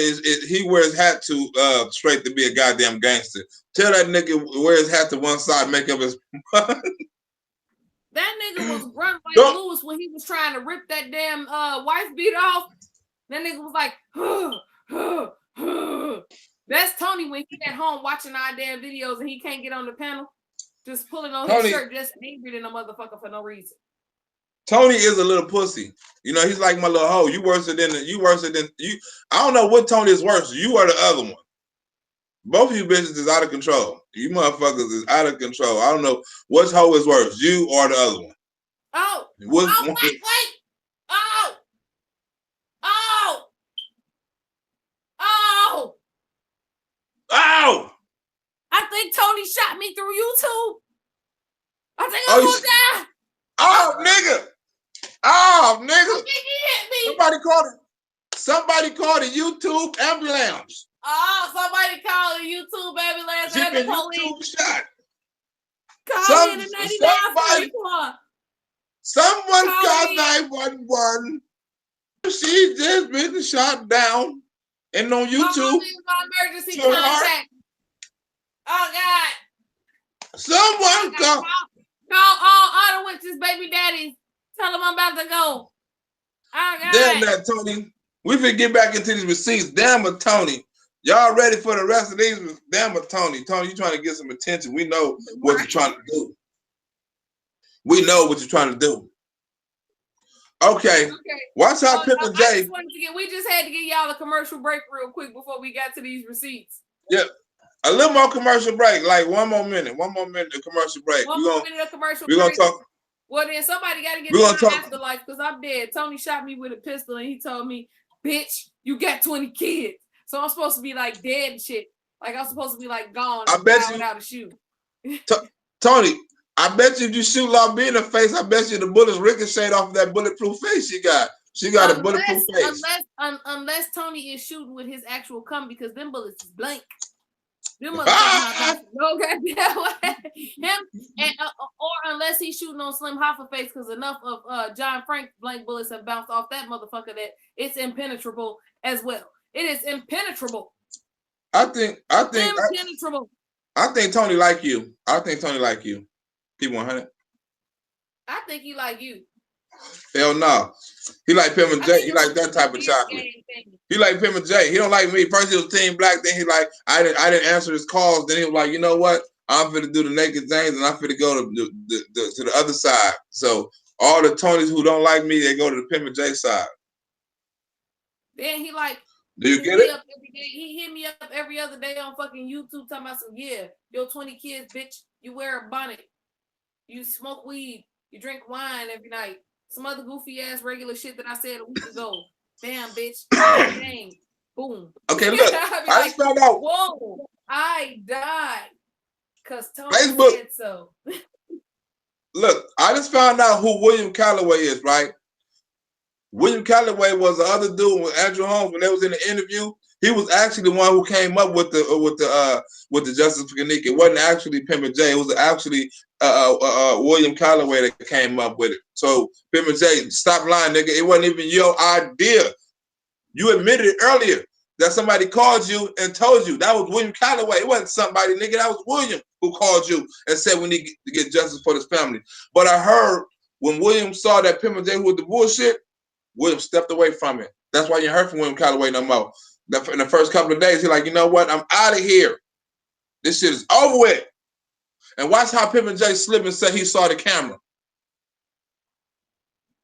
he wears hat to straight to be a goddamn gangster. Tell that nigga wear his hat to one side, make up his That nigga was grunt like Lewis when he was trying to rip that damn wife beat off. That nigga was like, That's Tony when he at home watching our damn videos and he can't get on the panel. Just pulling on his shirt, just angry than a motherfucker for no reason. Tony is a little pussy. You know, he's like my little hoe. You worse than you. I don't know what Tony is worse. You are the other one. Both of you bitches is out of control. You motherfuckers is out of control. I don't know which hoe is worse, you or the other one. Oh, wait. Oh! I think Tony shot me through YouTube. I think I'm gonna die. Oh, nigga. Oh, nigga. I think he hit me. Somebody called a YouTube ambulance. Oh, somebody called a YouTube ambulance and the police. Shot. Call me the 99 Someone called 911. She just been shot down and on YouTube. My emergency contact. Oh God. Someone called. Call all auto witches, baby daddies. Tell them I'm about to go. Oh God. Damn that, Tony. We finna get back into these receipts. Damn it, Tony. Y'all ready for the rest of these? Damn it, Tony. Tony, you trying to get some attention. We know what you're trying to do. We know what you're trying to do. Okay. Watch how Pip and J. We just had to get y'all a commercial break real quick before we got to these receipts. Yep. A little more commercial break, like one more minute of commercial break. One more minute of commercial break. We're gonna talk. Well, then somebody got to get me my afterlife because I'm dead. Tony shot me with a pistol and he told me, bitch, you got 20 kids. So I'm supposed to be like dead and shit. Like I'm supposed to be like gone. I bet you without a shoe. Tony, I bet you if you shoot Law B in the face, I bet you the bullets ricocheted off of that bulletproof face she got. She got a bulletproof face. Unless Tony is shooting with his actual cum because them bullets is blank. Them motherfuckers no goddamn way. Him or unless he's shooting on Slim Hoffa face because enough of John Frank blank bullets have bounced off that motherfucker that it's impenetrable as well. It is impenetrable. I think impenetrable. I think Tony like you. I think Tony like you. P100. I think he like you. Hell no. He like Pim and J. He like that type of chocolate. He like Pim and J. He don't like me. First he was Team Black. Then he like I didn't answer his calls. Then he was like, you know what? I'm finna do the naked things and I'm finna go to the other side. So all the Tonys who don't like me, they go to the Pim and J side. Then he like. Do you get it? He hit me up every other day on fucking YouTube talking about some yo 20 kids, bitch. You wear a bonnet. You smoke weed. You drink wine every night. Some other goofy ass regular shit that I said a week ago. Damn, bitch. Dang. Boom. Okay, look. I just found out. Whoa, I died. Cause Tony said so. Look, I just found out who William Calloway is, right? William Calloway was the other dude with Andrew Holmes when they was in the interview. He was actually the one who came up with the Justice for Kanika. It wasn't actually Pim and J. It was actually William Calloway that came up with it. So Pim and J, stop lying, nigga. It wasn't even your idea. You admitted it earlier that somebody called you and told you. That was William Calloway. It wasn't somebody, nigga. That was William who called you and said we need to get justice for this family. But I heard when William saw that Pim and J with the bullshit, William stepped away from it. That's why you heard from William Calloway no more. In the first couple of days, he's like, you know what? I'm out of here. This shit is over with. And watch how Pip and J slip and say he saw the camera.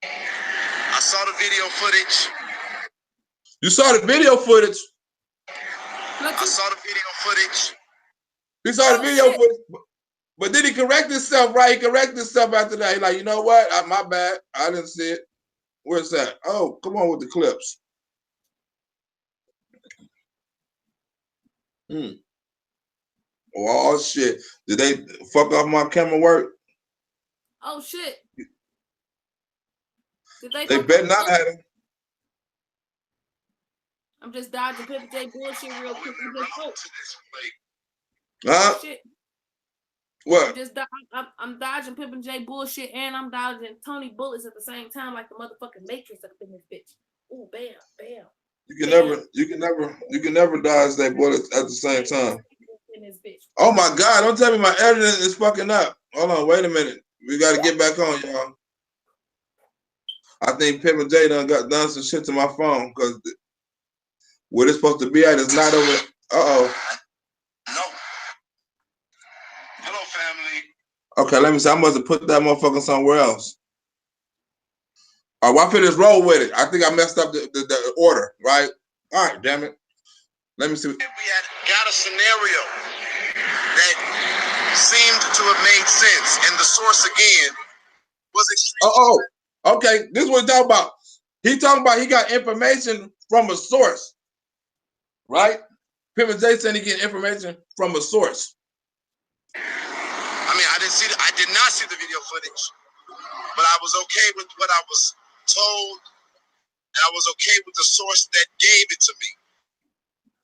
I saw the video footage. You saw the video footage? I saw the video footage. He saw the video footage. But did he correct himself, right? He corrected himself after that. He's like, you know what? My bad. I didn't see it. Where's that? Oh, come on with the clips. Oh, shit. Did they fuck off my camera work? Oh, shit. Did they better not have it. I'm just dodging Pip J bullshit real quick. Huh? Shit. What? I'm dodging Pimpin' J bullshit and I'm dodging Tony bullets at the same time, like the motherfucking Matrix up in this bitch. Ooh, bam, bam. You can never dodge that bullet at the same time. Oh my God! Don't tell me my editing is fucking up. Hold on, wait a minute. We got to get back on, y'all. I think Pimpin' J done some shit to my phone because where it's supposed to be at is not over. Uh-oh. No. Hello, family. Okay, let me see. I must have put that motherfucker somewhere else. All right, well, I finna just roll with it. I think I messed up the order, right? All right, damn it. Let me see. We had got a scenario that seemed to have made sense, and the source again was extremely. Okay. This is what he's talking about. He talking about he got information from a source, right? Pimpin' J said he get information from a source. I mean, I did not see the video footage, but I was okay with what I was told, and I was okay with the source that gave it to me.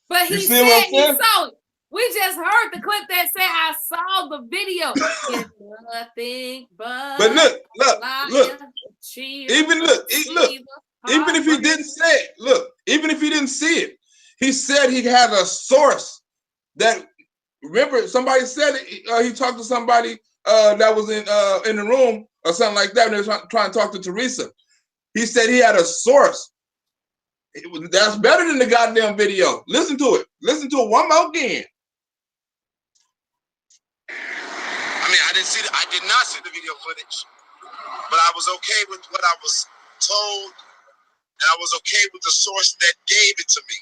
But he said he saw it. We just heard the clip that said I saw the video. It's nothing but look. Even if he didn't say it, even if he didn't see it, he said he had a source that. Remember, somebody said it, he talked to somebody that was in the room or something like that when they were trying to talk to Teresa. He said he had a source. That's better than the goddamn video. Listen to it. Listen to it one more again. I mean, I did not see the video footage, but I was okay with what I was told, and I was okay with the source that gave it to me.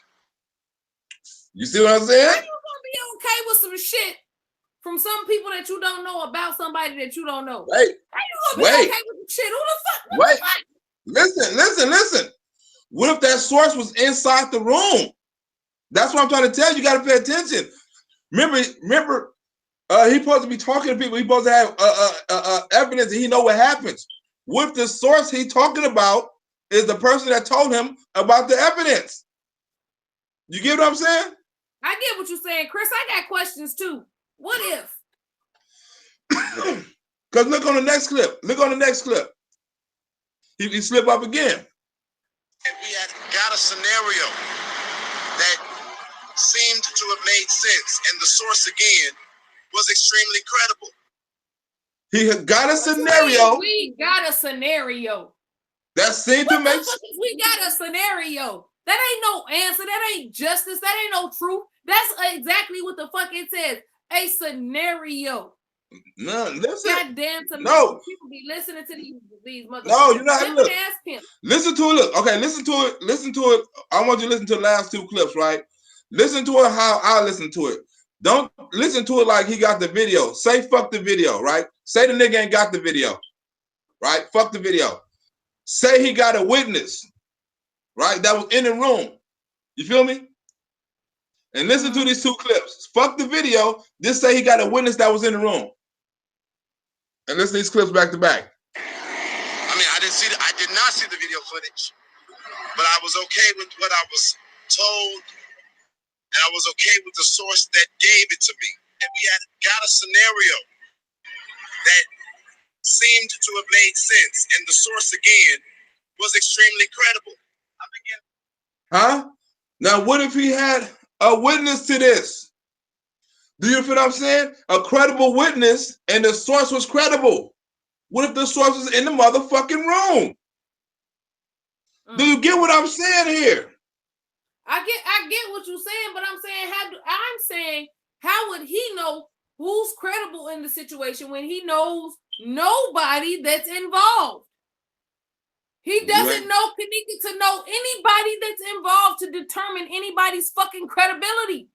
You see what I'm saying? How you gonna be okay with some shit from some people that you don't know about somebody that you don't know? Wait. How you gonna be okay with shit? Who the fuck? Wait. Listen. What if that source was inside the room? That's what I'm trying to tell you. You got to pay attention. Remember, he's supposed to be talking to people. He's supposed to have evidence and he know what happens. What if the source he talking about is the person that told him about the evidence? You get what I'm saying? I get what you're saying, Chris. I got questions too. What if? Because look on the next clip. He slip up again. And we had got a scenario that seemed to have made sense, and the source again was extremely credible. He had got a scenario. We got a scenario. That seemed to make sense. We got a scenario. That ain't no answer. That ain't justice. That ain't no truth. That's exactly what the fuck it says. A scenario. No, listen. Goddamn, no. People be listening to these motherfuckers. No, you're not. Look. Listen to it. Look. Okay, listen to it. I want you to listen to the last two clips, right? Listen to it how I listen to it. Don't listen to it like he got the video. Say fuck the video, right? Say the nigga ain't got the video, right? Fuck the video. Say he got a witness, right? That was in the room. You feel me? And listen to these two clips. Fuck the video. Just say he got a witness that was in the room. And listen to these clips back to back. I mean, I did not see the video footage, but I was okay with what I was told, and I was okay with the source that gave it to me. And we had got a scenario that seemed to have made sense, and the source again was extremely credible. Huh? Now, what if he had a witness to this? Do you feel what I'm saying? A credible witness, and the source was credible. What if the source was in the motherfucking room? Do you get what I'm saying here? I get what you're saying, but I'm saying how would he know who's credible in the situation when he knows nobody that's involved? He doesn't need to know anybody that's involved to determine anybody's fucking credibility.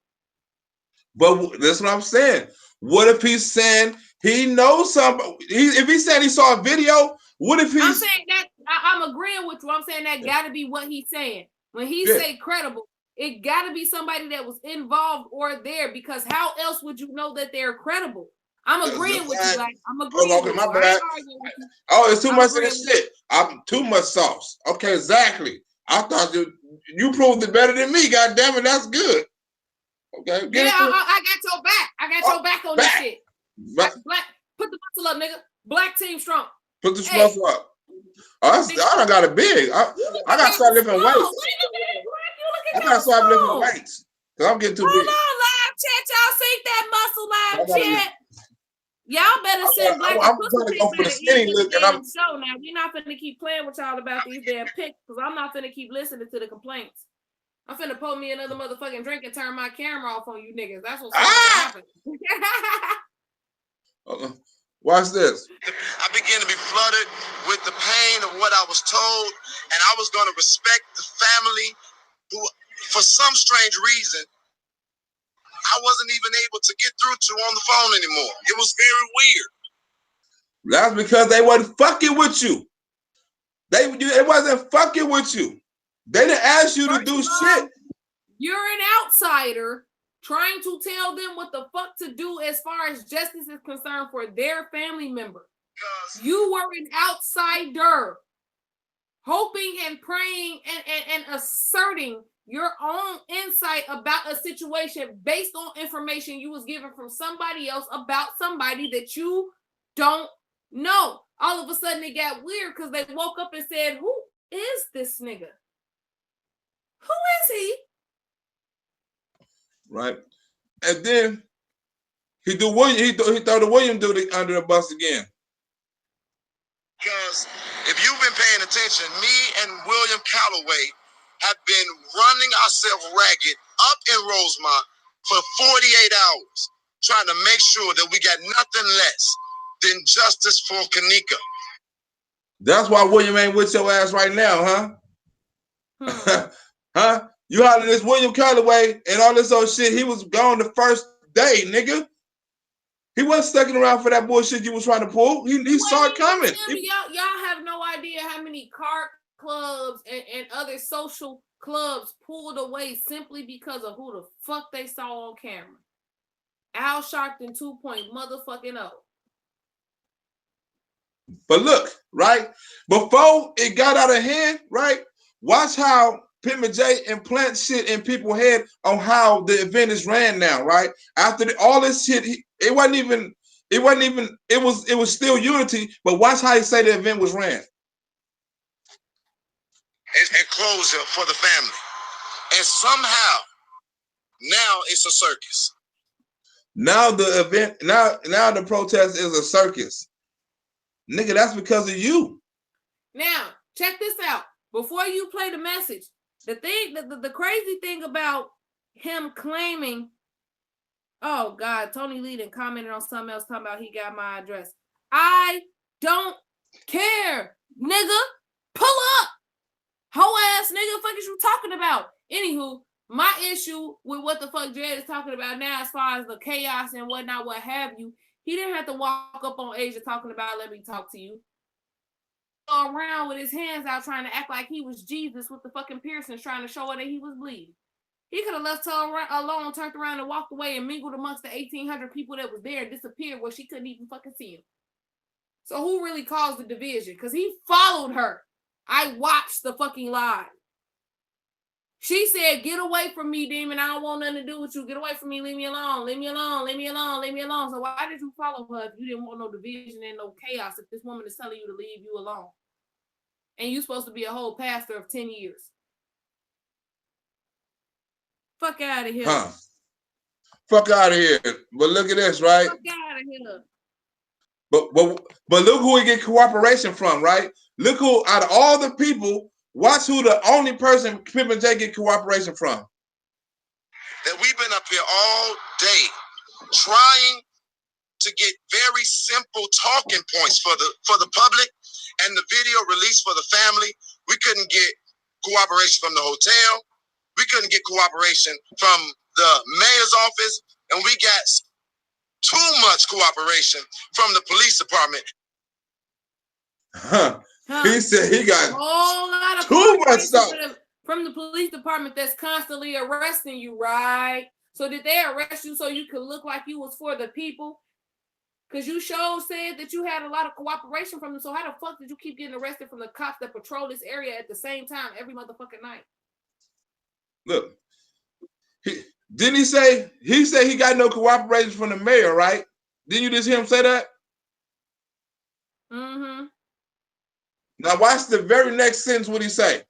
But that's what I'm saying. What if he's saying he knows somebody? If he said he saw a video, what if he's... I'm saying that, I'm agreeing with you. I'm saying that gotta be what he's saying. When he say credible, it gotta be somebody that was involved or there, because how else would you know that they're credible? I'm agreeing with you. Like, I'm agreeing with my bad. Oh, it's too much of this shit. I'm too much sauce. Okay, exactly. I thought you proved it better than me. God damn it, that's good. Okay. Yeah, I got your back. I got your back on this shit. Black, put the muscle up, nigga. Black team strong. Put the muscle up. I done got it big. I got to start lifting weights. I got to start lifting weights. Because I'm getting too big. Hold on, live chat. Y'all see that muscle, live chat? Y'all better send Black I'm trying to go for the skinny look. And I'm show now. We're not finna keep playing with y'all about these damn pics because I'm not finna keep listening to the complaints. I'm finna pull me another motherfucking drink and turn my camera off on you niggas. That's what's gonna happen. Watch this. I began to be flooded with the pain of what I was told, and I was going to respect the family who, for some strange reason, I wasn't even able to get through to on the phone anymore. It was very weird. That's because they wasn't fucking with you. It wasn't fucking with you. They didn't ask you to do shit. You're an outsider trying to tell them what the fuck to do as far as justice is concerned for their family member. You were an outsider hoping and praying and asserting your own insight about a situation based on information you was given from somebody else about somebody that you don't know. All of a sudden it got weird because they woke up and said, who is this nigga? Who is he? Right. And then he throw the William dude under the bus again. Because if you've been paying attention, me and William Calloway have been running ourselves ragged up in Rosemont for 48 hours, trying to make sure that we got nothing less than justice for Kanika. That's why William ain't with your ass right now, huh? Huh? You hollering this William Calloway and all this old shit. He was gone the first day, nigga. He wasn't sticking around for that bullshit you was trying to pull. He saw it coming. Y'all have no idea how many card clubs and other social clubs pulled away simply because of who the fuck they saw on camera. Al Sharpton 2.0 motherfucking oh. But look, right? Before it got out of hand, right? Watch how Pimp J implant shit in people's head on how the event is ran now, right? After all this shit, it was still unity, but watch how he say the event was ran. And closure for the family. And somehow, now it's a circus. Now the event, now the protest is a circus. Nigga, that's because of you. Now, check this out. Before you play the message, the crazy thing about him claiming, oh God, Tony Lee done commented on something else talking about he got my address. I don't care, nigga. Pull up. Hoe ass nigga, fuck is you talking about? Anywho, my issue with what the fuck Jed is talking about now as far as the chaos and whatnot, what have you, he didn't have to walk up on Asia talking about let me talk to you. Around with his hands out trying to act like he was Jesus with the fucking piercings trying to show her that he was bleeding. He could have left her alone, turned around and walked away and mingled amongst the 1,800 people that was there and disappeared where she couldn't even fucking see him. So who really caused the division? Because he followed her. I watched the fucking live. She said, get away from me, demon. I don't want nothing to do with you. Get away from me. Leave me alone. Leave me alone. Leave me alone. Leave me alone. So why did you follow her if you didn't want no division and no chaos if this woman is telling you to leave you alone? And you're supposed to be a whole pastor of 10 years. Fuck out of here. Huh. Fuck out of here. But look at this, right? Fuck out of here. But look who we get cooperation from, right? Look who, out of all the people, watch who the only person Pimp and J get cooperation from. That we've been up here all day trying to get very simple talking points for the public and the video released for the family. We couldn't get cooperation from the hotel. We couldn't get cooperation from the mayor's office. And we got too much cooperation from the police department. He said he got a whole lot of too much stuff from the police department that's constantly arresting you, right? So did they arrest you so you could look like you was for the people? Because you said that you had a lot of cooperation from them. So how the fuck did you keep getting arrested from the cops that patrol this area at the same time every motherfucking night? Look, he said he got no cooperation from the mayor, right? Didn't you just hear him say that? Mm-hmm. Now watch the very next sentence. What he say?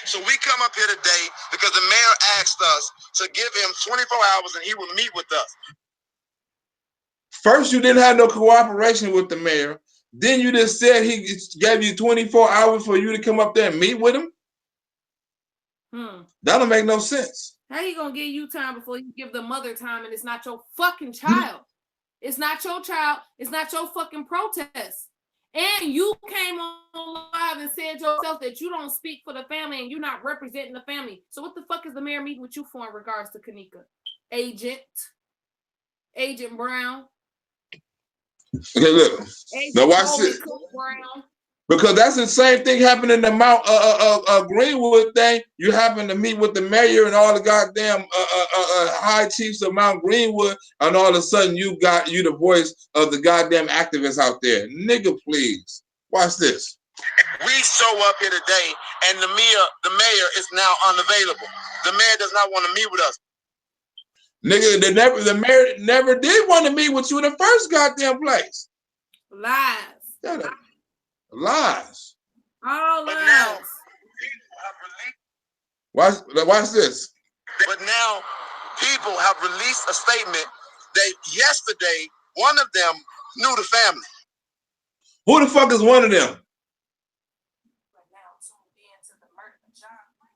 So we come up here today because the mayor asked us to give him 24 hours and he would meet with us. First, you didn't have no cooperation with the mayor. Then you just said he gave you 24 hours for you to come up there and meet with him. That don't make no sense. How you gonna give you time before you give the mother time and it's not your fucking child? It's not your child. It's not your fucking protest. And you came on live and said yourself that you don't speak for the family and you're not representing the family. So what the fuck is the mayor meeting with you for in regards to Kanika? Agent Brown. Okay, look. Now watch this. Because that's the same thing happened in the Mount Greenwood thing. You happen to meet with the mayor and all the goddamn high chiefs of Mount Greenwood, and all of a sudden you the voice of the goddamn activists out there. Nigga, please. Watch this. We show up here today, and the mayor is now unavailable. The mayor does not want to meet with us. Nigga, the mayor never did want to meet with you in the first goddamn place. Lies. Lies. All lies. But now, watch this. But now, people have released a statement that yesterday, one of them knew the family. Who the fuck is one of them?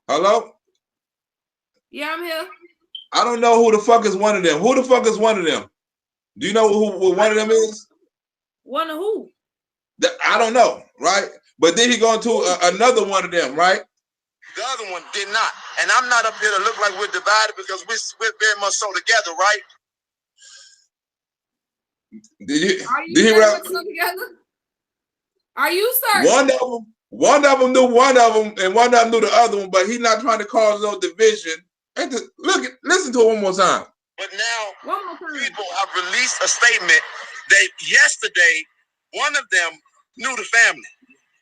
Hello? Yeah, I'm here. I don't know who the fuck is one of them. Who the fuck is one of them? Do you know who one of them is? One of who? I don't know, right? But then he going to another one of them, right? The other one did not. And I'm not up here to look like we're divided because we're very much so together, right? Did you together? Are you, sir? One of them knew one of them, and one of them knew the other one, but he's not trying to cause no division. Listen to it one more time. But now, people have released a statement that yesterday, one of them knew the family.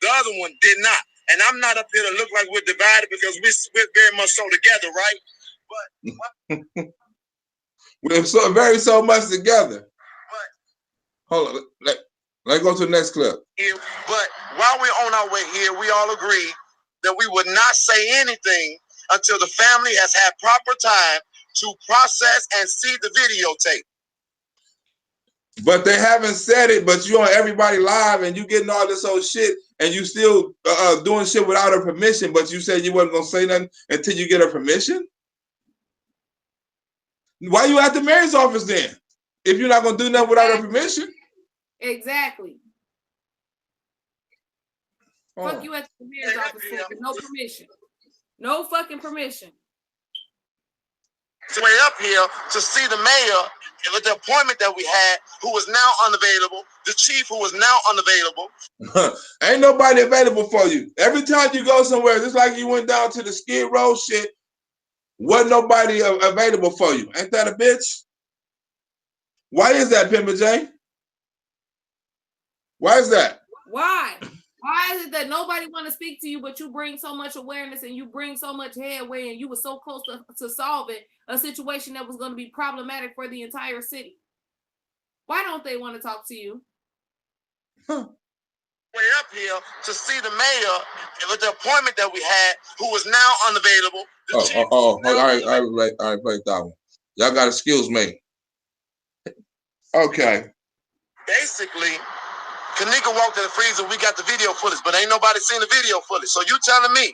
The other one did not. And I'm not up here to look like we're divided because we're very much so together, right? But we're so much together. But hold on, let's go to the next clip. But while we're on our way here, we all agree that we would not say anything until the family has had proper time to process and see the videotape. But they haven't said it, but you on everybody live and you getting all this old shit and you still doing shit without her permission, but you said you wasn't gonna say nothing until you get her permission? Why you at the mayor's office then? If you're not gonna do nothing without her permission? Exactly. Fuck you at the mayor's office for no permission. No fucking permission. Way up here to see the mayor with the appointment that we had, who was now unavailable, the chief who was now unavailable. Ain't nobody available for you. Every time you go somewhere, just like you went down to the Skid Row shit, wasn't nobody available for you. Ain't that a bitch? Why is that, Pimper J? Why is that? Why? Why is it that nobody want to speak to you, but you bring so much awareness and you bring so much headway and you were so close to solving a situation that was going to be problematic for the entire city? Why don't they want to talk to you? Way up here to see the mayor with the appointment that we had, who was now unavailable. All right, break that one. Y'all got excuse me. Okay. Basically, Kanika walked in the freezer, we got the video footage, but ain't nobody seen the video footage. So you telling me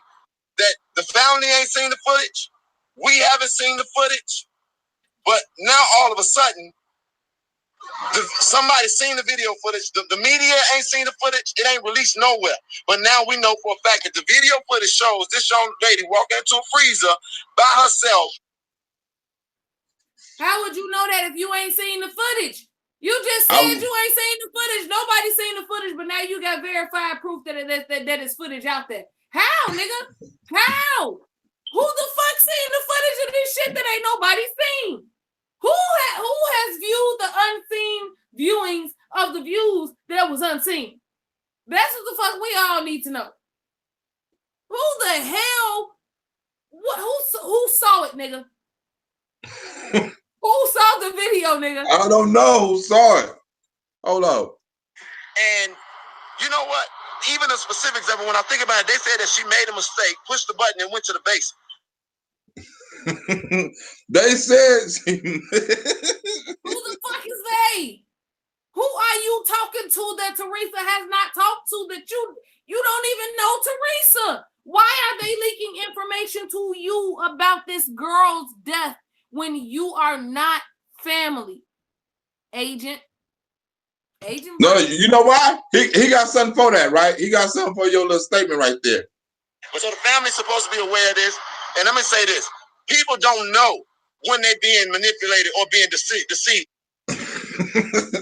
that the family ain't seen the footage? We haven't seen the footage? But now all of a sudden, somebody seen the video footage. The media ain't seen the footage. It ain't released nowhere. But now we know for a fact that the video footage shows this young lady walking into a freezer by herself. How would you know that if you ain't seen the footage? You just said you ain't seen the footage. Nobody's seen the footage, but now you got verified proof that is footage out there. How, nigga? How? Who the fuck seen the footage of this shit that ain't nobody seen? Who has viewed the unseen viewings of the views that was unseen? That's what the fuck we all need to know. Who the hell? Who saw it, nigga? Who saw the video, nigga? I don't know who saw it. Hold up. And you know what? Even the specifics of it, when I think about it, they said that she made a mistake, pushed the button, and went to the basement. They said. Who the fuck is they? Who are you talking to that Teresa has not talked to that you don't even know Teresa? Why are they leaking information to you about this girl's death when you are not family? Agent. No, you know why? He got something for that, right? He got something for your little statement right there. But so the family's supposed to be aware of this. And let me say this. People don't know when they're being manipulated or being deceived.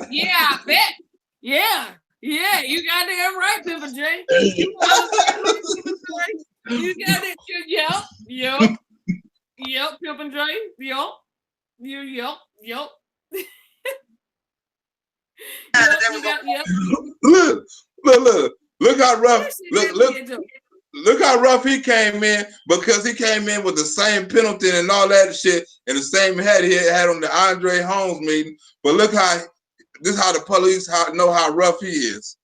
Yeah, I bet. Yeah, you got it right, Pippa J. You got it. Yep, Pippa J. Yep. Look how rough. Look how rough he came in, because he came in with the same penalty and all that shit and the same hat he had on the Andre Holmes meeting. But look how this is how the police know how rough he is.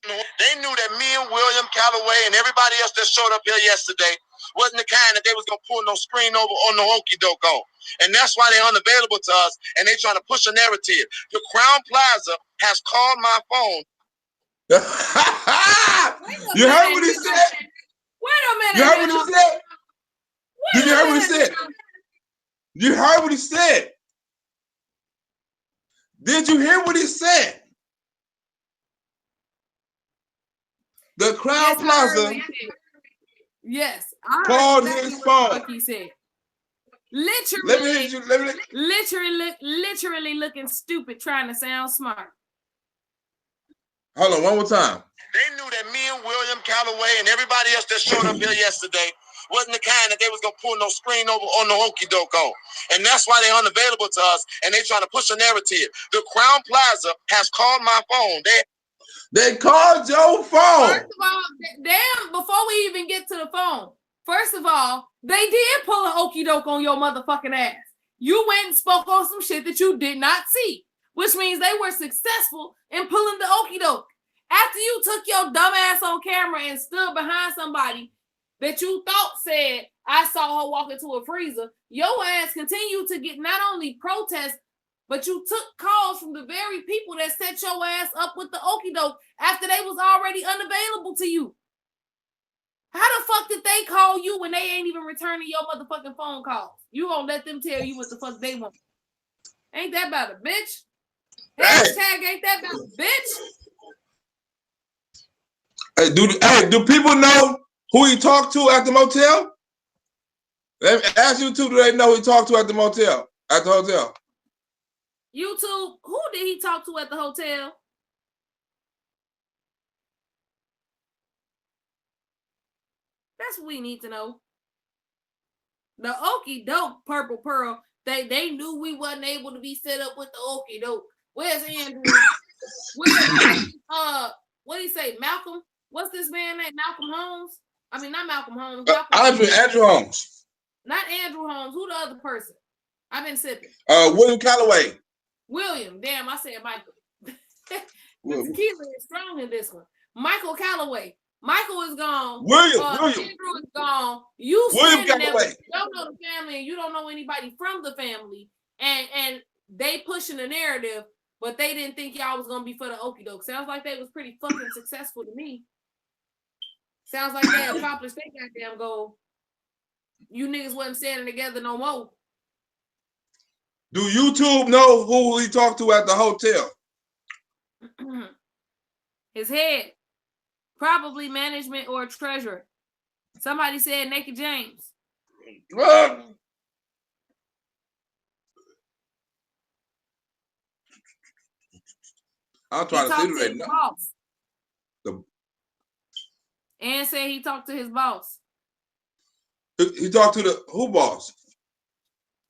They knew that me and William Calloway and everybody else that showed up here yesterday wasn't the kind that they was gonna pull no screen over on no okie doke on. And that's why they're unavailable to us, and they trying to push a narrative. The Crown Plaza has called my phone. You heard what he said? Wait a minute. You heard what he said? Did you hear what he said? You heard what he said? Did you hear what he said? The Crown Plaza called his phone. He said. Literally looking stupid, trying to sound smart. Hold on, one more time. They knew that me and William Calloway and everybody else that showed up here yesterday wasn't the kind that they was gonna pull no screen over on no okie doke on. And that's why they're unavailable to us, and they trying to push a narrative. The Crown Plaza has called my phone. They called your phone. First of all, damn, before we even get to the phone, first of all, they did pull an okie doke on your motherfucking ass. You went and spoke on some shit that you did not see, which means they were successful in pulling the okie doke. After you took your dumb ass on camera and stood behind somebody that you thought said, I saw her walk into a freezer, your ass continued to get not only protests, but you took calls from the very people that set your ass up with the okie doke after they was already unavailable to you. How the fuck did they call you when they ain't even returning your motherfucking phone calls? You gonna let them tell you what the fuck they want? Ain't that about a bitch? Hashtag ain't that about a bitch? Hey, do people know who he talked to at the motel? Let me ask you two, do they know who he talked to at the motel? At the hotel? YouTube, who did he talk to at the hotel? That's what we need to know. The okie doke, Purple Pearl, they knew we wasn't able to be set up with the okie doke. Where's Andrew? What do you say, Malcolm? What's this man name? Malcolm Holmes? I mean, not Malcolm Holmes. Andrew Holmes. Not Andrew Holmes. Who the other person? I've been sipping. William Calloway. William. Damn, I said Michael. Tequila is strong in this one. Michael Calloway. Michael is gone. William. Andrew is gone. You William standing there, Calloway. you don't know the family, and you don't know anybody from the family, and they pushing the narrative, but they didn't think y'all was gonna be for the okie doke. Sounds like they was pretty fucking successful to me. Sounds like they accomplished their goddamn goal. You niggas wasn't standing together no more. Do YouTube know who he talked to at the hotel? His head. Probably management or treasurer. Somebody said Naked James. I'm trying to see right now. Boss. And said he talked to his boss. He talked to the who boss?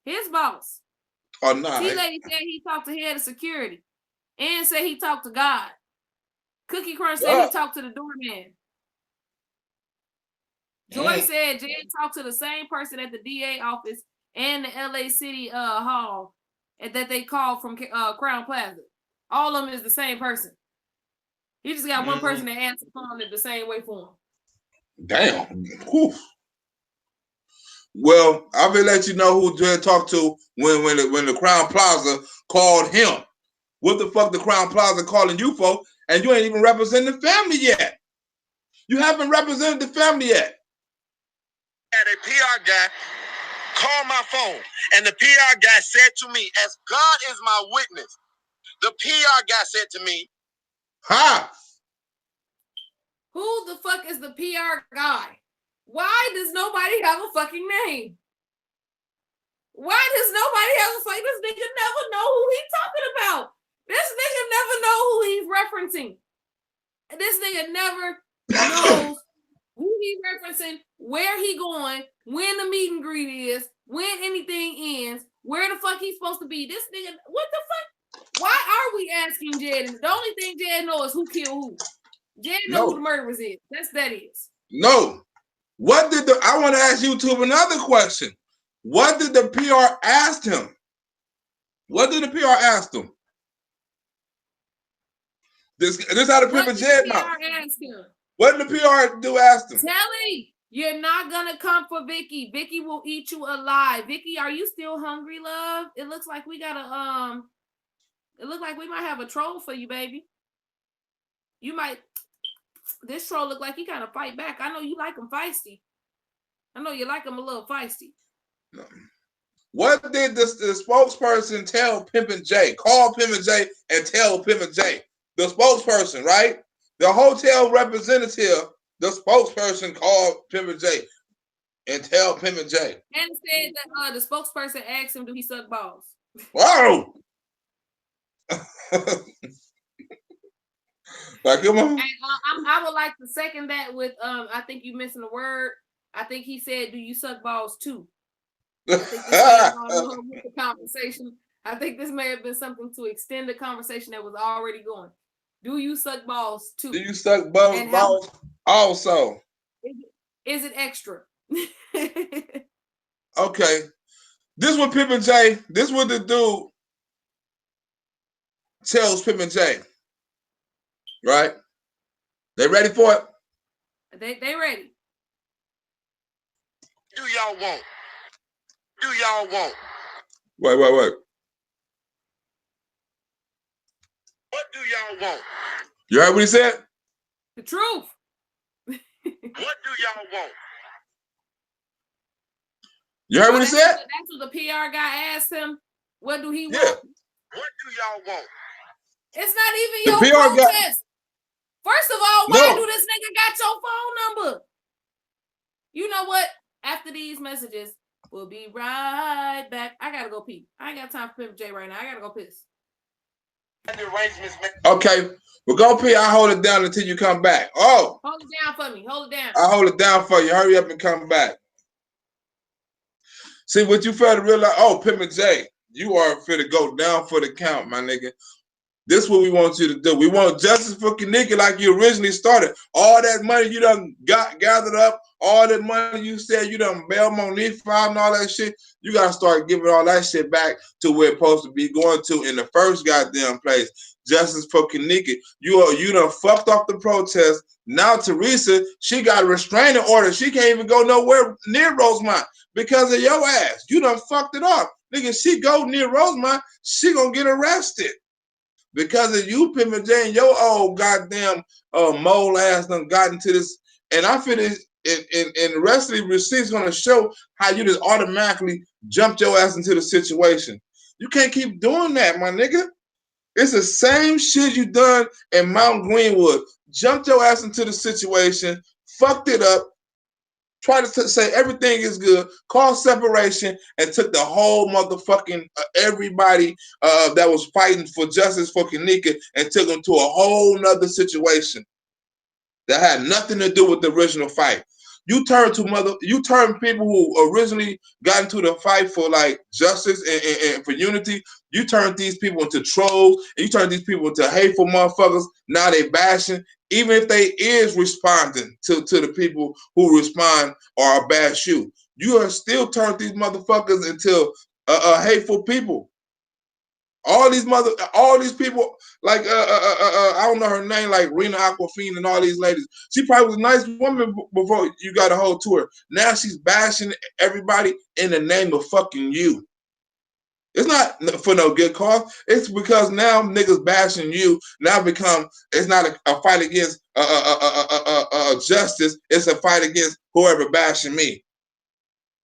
His boss. Oh, no. T-Lady said he talked to head of security. And said he talked to God. Cookie Crunch said he talked to the doorman. Joy said Jay talked to the same person at the DA office and the LA City Hall. and that they called from Crown Plaza. All of them is the same person. He just got one person that answered the phone the same way for him. Damn. Whew. Well, I will let you know who Jay talked to when the Crown Plaza called him. What the fuck the Crown Plaza calling you for? And you ain't even representing the family yet. You haven't represented the family yet. Had a PR guy call my phone, and the PR guy said to me, as God is my witness, the PR guy said to me, "Ha! Who the fuck is the PR guy? Why does nobody have a fucking name? Why does nobody have a fucking? This nigga never know who he's talking about. This nigga never know who he's referencing. This nigga never knows who he referencing, where he going, when the meet and greet is, when anything ends, where the fuck he's supposed to be. This nigga, what the fuck? Why are we asking Jed? The only thing Jed knows is who killed who. Jed know who the murderers is. That is. No. What did the? I want to ask YouTube another question. What did the PR ask him? What did the PR ask him? This how the people Jed now. What did the PR do ask him? Telly, you're not gonna come for Vicky. Vicky will eat you alive. Vicky, are you still hungry, love? It looks like we gotta it looks like we might have a troll for you, baby. You might. This troll look like he kind of fight back. I know you like him feisty. I know you like him a little feisty. What did the spokesperson tell Pimpin' J? Call Pimpin' J and tell Pimpin' J. The spokesperson, right? The hotel representative, the spokesperson called Pimpin' J and tell Pimpin' J. And said that the spokesperson asked him, do he suck balls? Whoa! Like, come on. And, I would like to second that with I think you missing a word. I think he said, do you suck balls too? I think this the conversation. I think this may have been something to extend the conversation that was already going. Do you suck balls too? Do you suck balls also? Is it extra? Okay. This what Pimpin' J, this what the dude tells Pimpin' J. Right? They ready for it? They ready. Do y'all want? Do y'all want? Wait. What do y'all want? You heard what he said? The truth. What do y'all want? You heard what he said? That's what the PR guy asked him. What do he want? What do y'all want? It's not even your protest. First of all, why do this nigga got your phone number? You know what? After these messages, we'll be right back. I gotta go pee. I ain't got time for Pimp J right now. I gotta go piss. Okay, we'll go pee. I'll hold it down until you come back. Oh. Hold it down for me. Hold it down. I'll hold it down for you. Hurry up and come back. See what you fail to realize. Oh, Pimp J, you are fit to go down for the count, my nigga. This is what we want you to do. We want justice for Kanika like you originally started. All that money you done gathered up, all that money you said you done bail Monique filed and all that shit, you got to start giving all that shit back to where it's supposed to be going to in the first goddamn place. Justice for Kanika. You done fucked off the protest. Now Teresa, she got a restraining order. She can't even go nowhere near Rosemont because of your ass. You done fucked it up. Nigga, she go near Rosemont, she gonna get arrested. Because of you, Pimpin' J, and your old goddamn mole ass done got into this. And I feel it, and the rest of the receipts gonna show how you just automatically jumped your ass into the situation. You can't keep doing that, my nigga. It's the same shit you done in Mount Greenwood. Jumped your ass into the situation, fucked it up, tried to say everything is good, caused separation, and took the whole motherfucking everybody that was fighting for justice for Kanika and took them to a whole nother situation that had nothing to do with the original fight. You turn people who originally got into the fight for like justice and for unity. You turn these people into trolls, and you turn these people into hateful motherfuckers. Now they bashing, even if they is responding to the people who respond or bash you. You are still turning these motherfuckers into hateful people. All these people, like I don't know her name, like Rena Aquafina and all these ladies. She probably was a nice woman before you got a hold to her. Now she's bashing everybody in the name of fucking you. It's not for no good cause. It's because now niggas bashing you now it's not a fight against justice. It's a fight against whoever bashing me.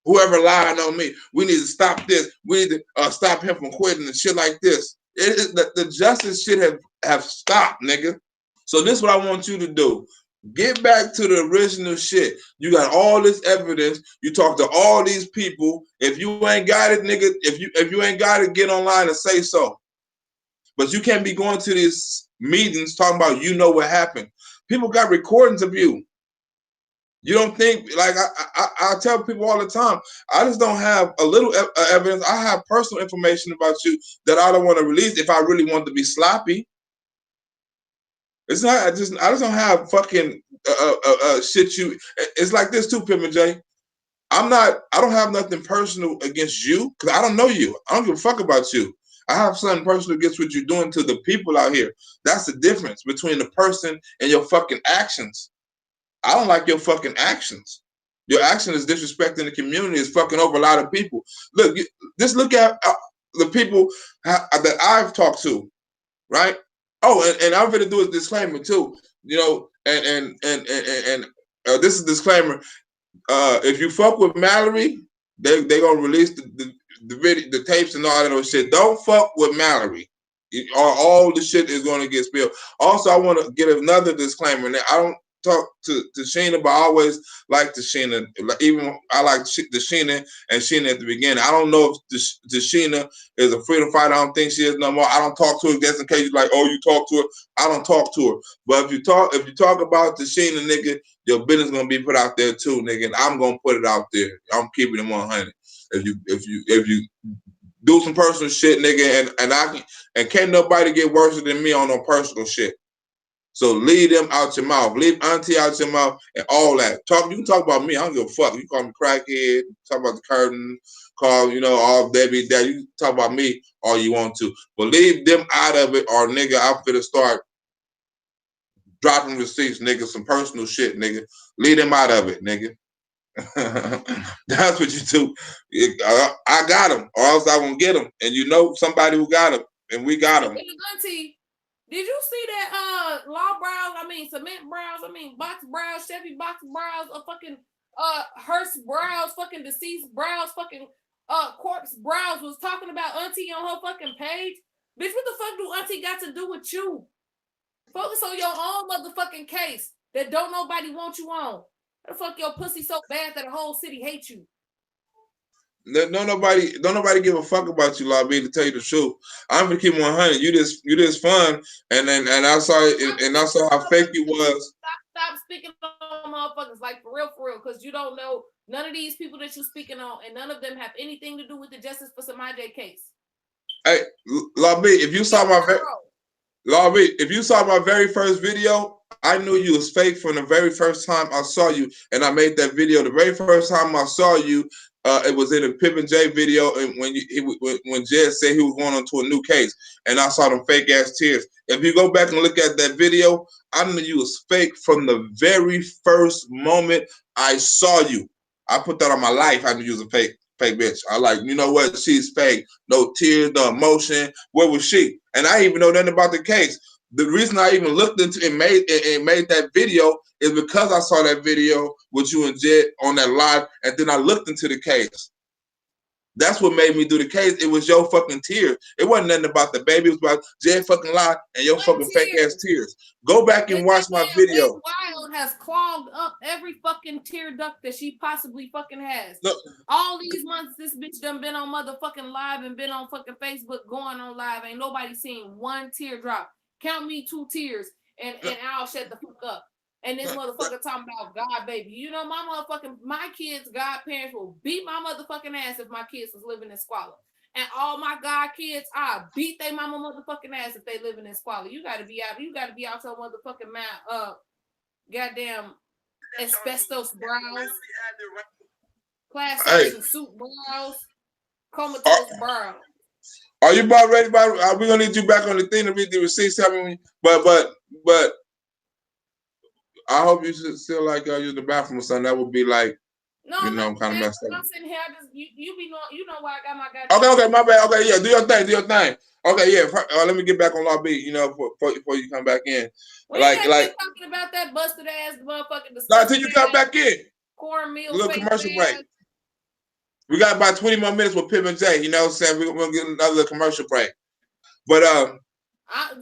Whoever lied on me, we need to stop this. We need to stop him from quitting and shit like this. The justice shit have stopped, nigga. So this is what I want you to do. Get back to the original shit. You got all this evidence. You talk to all these people. If you ain't got it, nigga, if you ain't got it, get online and say so. But you can't be going to these meetings talking about you know what happened. People got recordings of you. You don't think, like I tell people all the time, I just don't have a little evidence. I have personal information about you that I don't want to release if I really want to be sloppy. It's not, I just don't have fucking shit you. It's like this too, Pimp and J. I don't have nothing personal against you because I don't know you. I don't give a fuck about you. I have something personal against what you're doing to the people out here. That's the difference between the person and your fucking actions. I don't like your fucking actions. Your action is disrespecting the community. It's fucking over a lot of people. Look, just look at the people that I've talked to, right? Oh, and I'm going to do a disclaimer too. You know, and this is a disclaimer. If you fuck with Mallory, they gonna release the video, the tapes and all that other shit. Don't fuck with Mallory, or all the shit is gonna get spilled. Also, I want to get another disclaimer. Now, I don't talk to Sheena, but I always like Sheena. Even I like Sheena and Sheena at the beginning. I don't know if the Sheena is a freedom fighter. I don't think she is no more. I don't talk to her just in case you're like, oh, you talk to her. I don't talk to her. But if you talk about the Sheena, nigga, your business gonna be put out there too, nigga, and I'm gonna put it out there. I'm keeping it 100. If you do some personal shit, nigga, and can't nobody get worse than me on no personal shit. So leave them out your mouth. Leave auntie out your mouth and all that. You can talk about me. I don't give a fuck. You call me crackhead, talk about the curtain, call, all Debbie Dad. You can talk about me all you want to. But leave them out of it or nigga, I'm finna start dropping receipts, nigga, some personal shit, nigga. Leave them out of it, nigga. That's what you do. I got them, or else I won't get them. And you know somebody who got them, and we got them. Auntie, did you see that cement brows, box brows, Chevy box brows, fucking Hearst brows, fucking deceased brows, fucking corpse brows was talking about Auntie on her fucking page? Bitch, what the fuck do Auntie got to do with you? Focus on your own motherfucking case that don't nobody want you on. The fuck your pussy so bad that the whole city hates you. Don't nobody give a fuck about you, Lobby. To tell you the truth, I'm gonna keep 100. You just fun, and I saw it, and I saw how fake you was. Stop speaking on motherfuckers like for real, because you don't know none of these people that you're speaking on, and none of them have anything to do with the Justice for Samaj case. Hey, Lobby, if you saw my very first video, I knew you was fake from the very first time I saw you, and I made that video. The very first time I saw you, it was in a Pip and J video, and when Jed said he was going on to a new case, and I saw them fake ass tears. If you go back and look at that video, I knew you was fake from the very first moment I saw you. I put that on my life. I knew you was a fake bitch. I like, you know what? She's fake. No tears, no emotion. Where was she? And I didn't even know nothing about the case. The reason I even looked into and made that video is because I saw that video with you and Jed on that live, and then I looked into the case. That's what made me do the case. It was your fucking tears. It wasn't nothing about the baby. It was about Jed fucking lie and your fucking fake ass tears. Go back and watch my video. Wild has clogged up every fucking tear duct that she possibly fucking has. Look, all these months this bitch done been on motherfucking live and been on fucking Facebook going on live. Ain't nobody seen one teardrop. Count me 2 tears and I'll shut the fuck up. And this motherfucker talking about God, baby. You know, my kids' godparents will beat my motherfucking ass if my kids was living in squalor. And all my God kids, I beat they mama motherfucking ass if they living in squalor. You gotta be out your motherfucking mouth, goddamn asbestos brows, class action suit brows, comatose brows. Are you about ready? Are we gonna need you back on the thing to read the receipts? But I hope you still like you're in the bathroom or something. That would be like, no, you know, I'm kind of messed up. I'm sitting here. You be knowing, you know why I got my goddamn. Okay, my bad. Okay, yeah, do your thing. Okay, yeah. Let me get back on Law B. You know, before you come back in. We ain't talking about that busted ass motherfucking. Not until you come back in. Cornmeal. Little commercial break. We got about 20 more minutes with Pip and J. You know what I'm saying? We're gonna get another commercial break. But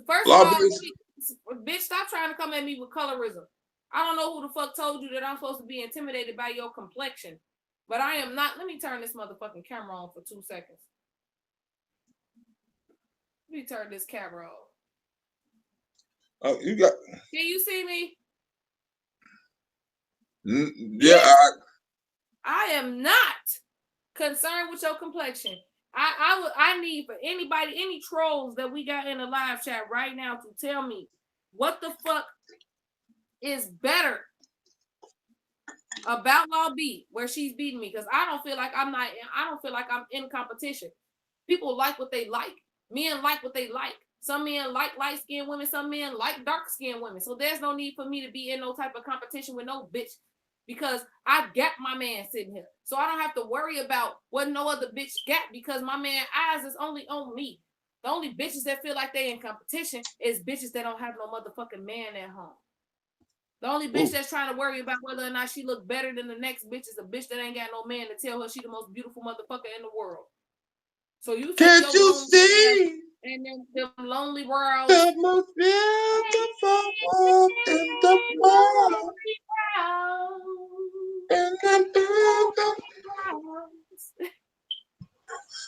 first of all, bitch, stop trying to come at me with colorism. I don't know who the fuck told you that I'm supposed to be intimidated by your complexion, but I am not. Let me turn this motherfucking camera on for 2 seconds. Let me turn this camera on. Oh, you got. Can you see me? Yeah. I am not concerned with your complexion. I need for anybody, any trolls that we got in the live chat right now to tell me what the fuck is better about Law B where she's beating me, because I don't feel like I'm in competition. People like what they like. Men like what they like. Some men like light-skinned women, some men like dark-skinned women. So there's no need for me to be in no type of competition with no bitch, because I got my man sitting here. So I don't have to worry about what no other bitch got, because my man eyes is only on me. The only bitches that feel like they in competition is bitches that don't have no motherfucking man at home. The only bitch that's trying to worry about whether or not she look better than the next bitch is a bitch that ain't got no man to tell her she the most beautiful motherfucker in the world. So you can't you see? And then them lonely world. The most beautiful in the world.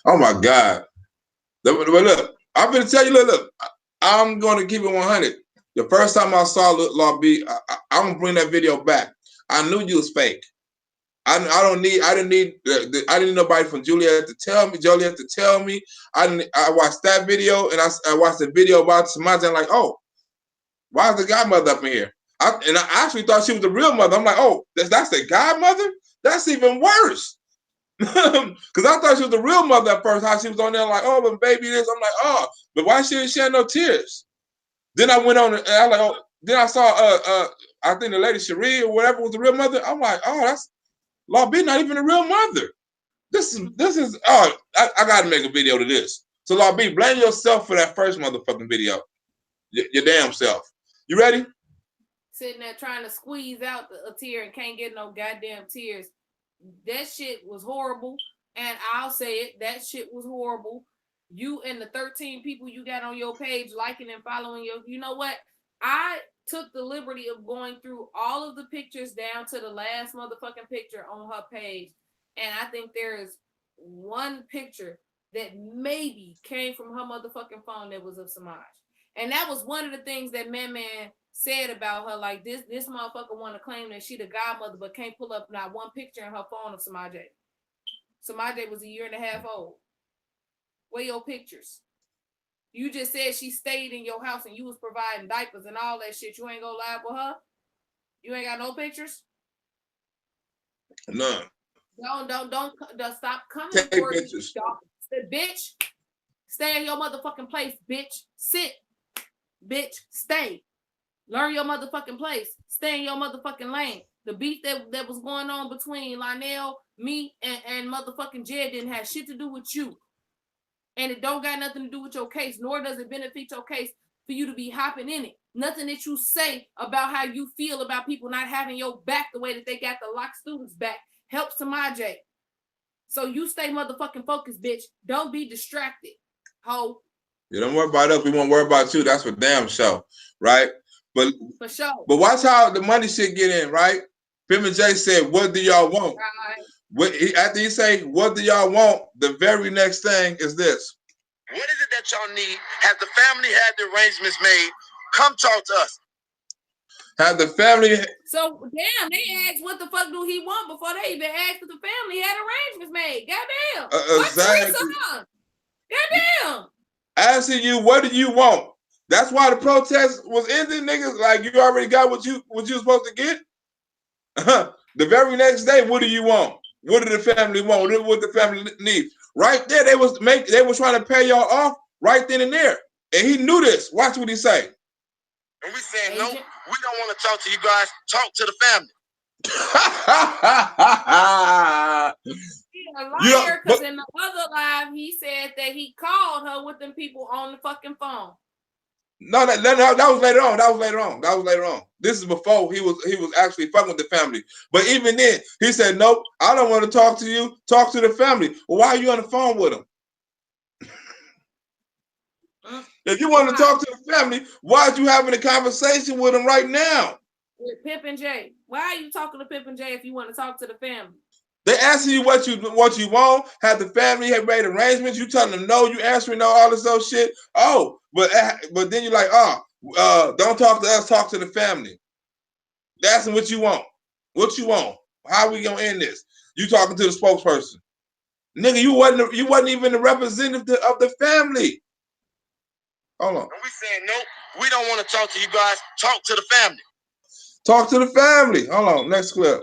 Oh my God. But look, I'm gonna tell you, look, I'm gonna keep it 100. The first time I saw Law B, I'm gonna bring that video back. I knew you was fake. I didn't need nobody from Joliet to tell me. I watched that video, and I watched the video about Samantha, and like, oh, why is the godmother up in here? I actually thought she was the real mother. I'm like, oh, that's the godmother? That's even worse. Because I thought she was the real mother at first, how she was on there like, oh, but baby this. I'm like, oh, but why she didn't shed no tears? Then I went on and I like, oh, then I saw I think the lady Cherie or whatever was the real mother. I'm like, oh, that's Law B, not even a real mother. This is oh, I gotta make a video to this. So Law B, blame yourself for that first motherfucking video. Your damn self. You ready? Sitting there trying to squeeze out a tear and can't get no goddamn tears. That shit was horrible. And I'll say it, that shit was horrible. You and the 13 people you got on your page liking and following you know what? I took the liberty of going through all of the pictures down to the last motherfucking picture on her page. And I think there is one picture that maybe came from her motherfucking phone that was of Samaj. And that was one of the things that Man said about her. Like, this motherfucker want to claim that she the godmother, but can't pull up not one picture in her phone of Samaj. Samaj was 1.5 years old. Where your pictures? You just said she stayed in your house and you was providing diapers and all that shit. You ain't gonna lie with her? You ain't got no pictures? None. Don't stop coming Take for pictures. Me. Bitch, stay in your motherfucking place, bitch. Sit. Bitch, stay. Learn your motherfucking place. Stay in your motherfucking lane. The beef that was going on between Lionel, me, and motherfucking Jed didn't have shit to do with you. And it don't got nothing to do with your case, nor does it benefit your case for you to be hopping in it. Nothing that you say about how you feel about people not having your back the way that they got the lock students back helps Samaj. So you stay motherfucking focused, bitch. Don't be distracted, ho. You don't worry about us. We won't worry about you. That's for damn sure, right? But for sure. But watch how the money shit get in, right? Pim and J said, "What do y'all want?" Right. After he say, "What do y'all want?" The very next thing is this. What is it that y'all need? Have the family had the arrangements made? Come talk to us. Have the family? So damn, they asked what the fuck do he want before they even asked if the family had arrangements made. Goddamn. Exactly. Goddamn. Asking you, what do you want? That's why the protest was ending, niggas. Like, you already got what you were supposed to get. The very next day, what do you want? What do the family want? What do the family need? right there. They was trying to pay y'all off right then and there. And he knew this. Watch what he say. And we saying, no, we don't want to talk to you guys. Talk to the family. He's a liar, because in the other live, he said that he called her with them people on the fucking phone. No, that was later on. That was later on. This is before he was actually fucking with the family. But even then, he said, nope, I don't want to talk to you. Talk to the family. Well, why are you on the phone with him? If you want to talk to the family, why are you having a conversation with him right now? With Pip and Jay. Why are you talking to Pip and Jay if you want to talk to the family? They asking you what you want. Have the family have made arrangements? You telling them no. You answering no. All this other shit. Oh, but then you're like, don't talk to us. Talk to the family. That's what you want. What you want? How we gonna end this? You talking to the spokesperson, nigga? You wasn't even the representative of the family. Hold on. And we saying no. We don't want to talk to you guys. Talk to the family. Talk to the family. Hold on. Next clip.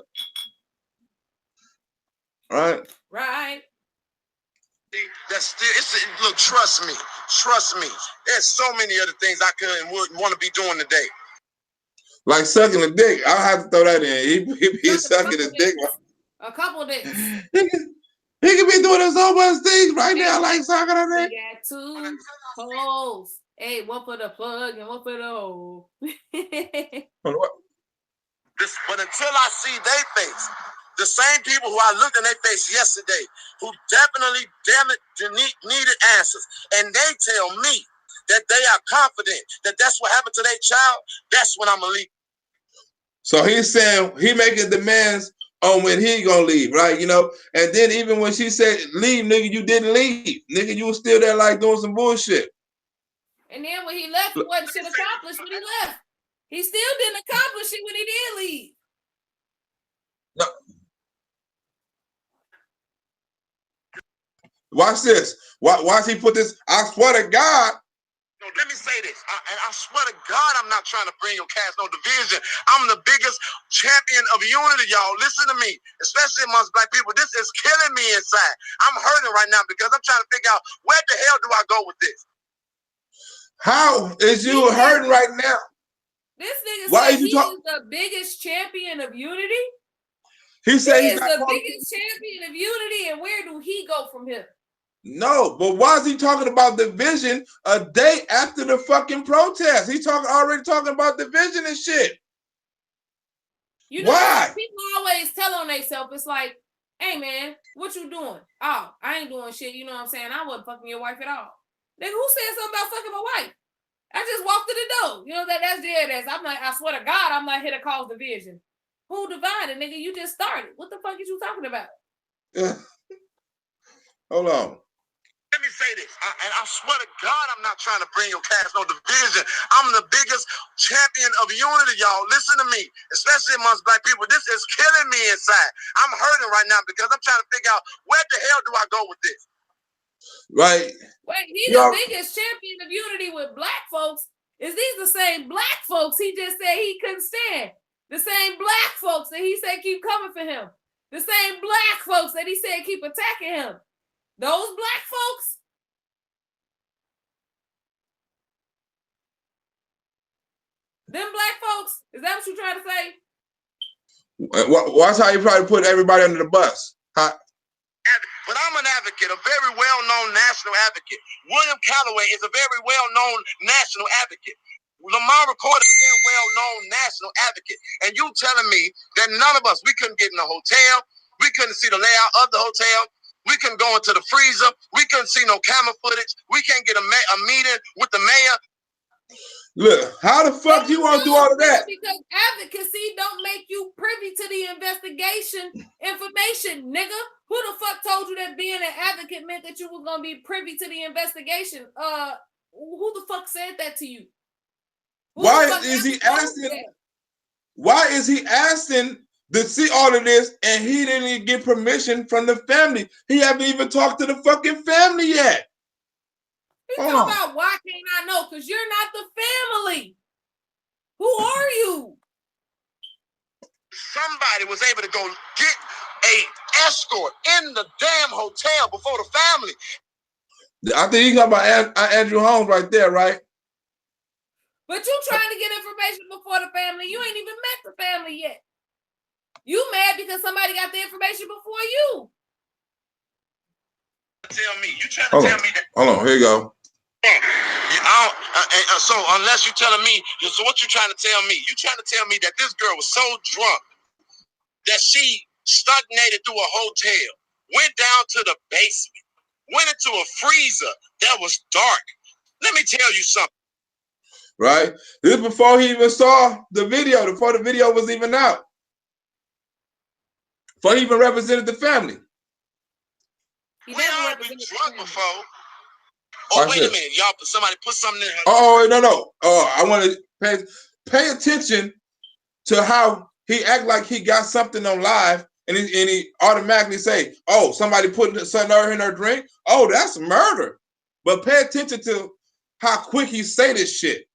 Right. That's still. Look, trust me. There's so many other things I could and would want to be doing today. Like sucking a dick. I'll have to throw that in. He be sucking his dick. A couple days. He could be doing so much things right now, like sucking a dick. We got 2 holes. Hey, one for the plug and one for the hole. But until I see their face, the same people who I looked in their face yesterday, who definitely, needed answers, and they tell me that they are confident that that's what happened to their child, that's when I'm gonna leave. So he's saying he making demands on when he gonna leave, right? You know, and then even when she said leave, nigga, you didn't leave, nigga, you was still there like doing some bullshit. And then when he left, what shit accomplished when he left? He still didn't accomplish it when he did leave. No. Watch this. Watch he put this. I swear to God. No, let me say this. I swear to God, I'm not trying to bring your cast no division. I'm the biggest champion of unity, y'all. Listen to me, especially amongst black people. This is killing me inside. I'm hurting right now because I'm trying to figure out where the hell do I go with this? How is you hurting right now? This nigga said he is the biggest champion of unity. He said he's the biggest champion of unity, and where do he go from here? No, but why is he talking about division a day after the fucking protest? He already talking about division and shit. You know, why? People always tell on themselves, it's like, hey man, what you doing? Oh, I ain't doing shit, you know what I'm saying? I wasn't fucking your wife at all. Nigga, who said something about fucking my wife? I just walked to the door. You know, that's dead ass. I'm like, I swear to God, I'm not here to cause division. Who divided, nigga? You just started. What the fuck is you talking about? Hold on. Let me say this, and I swear to God, I'm not trying to bring your cast no division. I'm the biggest champion of unity, y'all. Listen to me, especially amongst black people. This is killing me inside. I'm hurting right now because I'm trying to figure out where the hell do I go with this? Right. Wait, he's the biggest champion of unity with black folks. Is these the same black folks he just said he couldn't stand? The same black folks that he said keep coming for him. The same black folks that he said keep attacking him. Those black folks? Them black folks? Is that what you're trying to say? Watch how you probably put everybody under the bus. Huh? But I'm an advocate, a very well-known national advocate. William Calloway is a very well-known national advocate. Lamar Record is a very well-known national advocate. And you telling me that none of us, we couldn't get in a hotel, we couldn't see the layout of the hotel, we couldn't go into the freezer, we couldn't see no camera footage, we can't get a meeting with the mayor. Look, how the fuck you want to do all of that? Because advocacy don't make you privy to the investigation information, nigga. Who the fuck told you that being an advocate meant that you were gonna be privy to the investigation? Who the fuck said that to you? Why is he asking to see all of this and he didn't even get permission from the family? He haven't even talked to the fucking family yet. You talking about why can't I know? Because you're not the family. Who are you? Somebody was able to go get a escort in the damn hotel before the family. I think you got about Andrew Holmes right there, right? But you trying to get information before the family. You ain't even met the family yet. You mad because somebody got the information before you. Tell me, you trying to tell me that? Hold on, here you go. So unless you're telling me, so what you trying to tell me? You trying to tell me that this girl was so drunk that she stagnated through a hotel, went down to the basement, went into a freezer that was dark. Let me tell you something. Right? This is before he even saw the video, before the video was even out. Before he even represented the family. We all been drunk before. Oh, wait a minute, y'all. Somebody put something in her. Oh, no. Oh, I want to pay attention to how he act like he got something on live, and he automatically say, "Oh, somebody put something in her drink. Oh, that's murder." But pay attention to how quick he say this shit.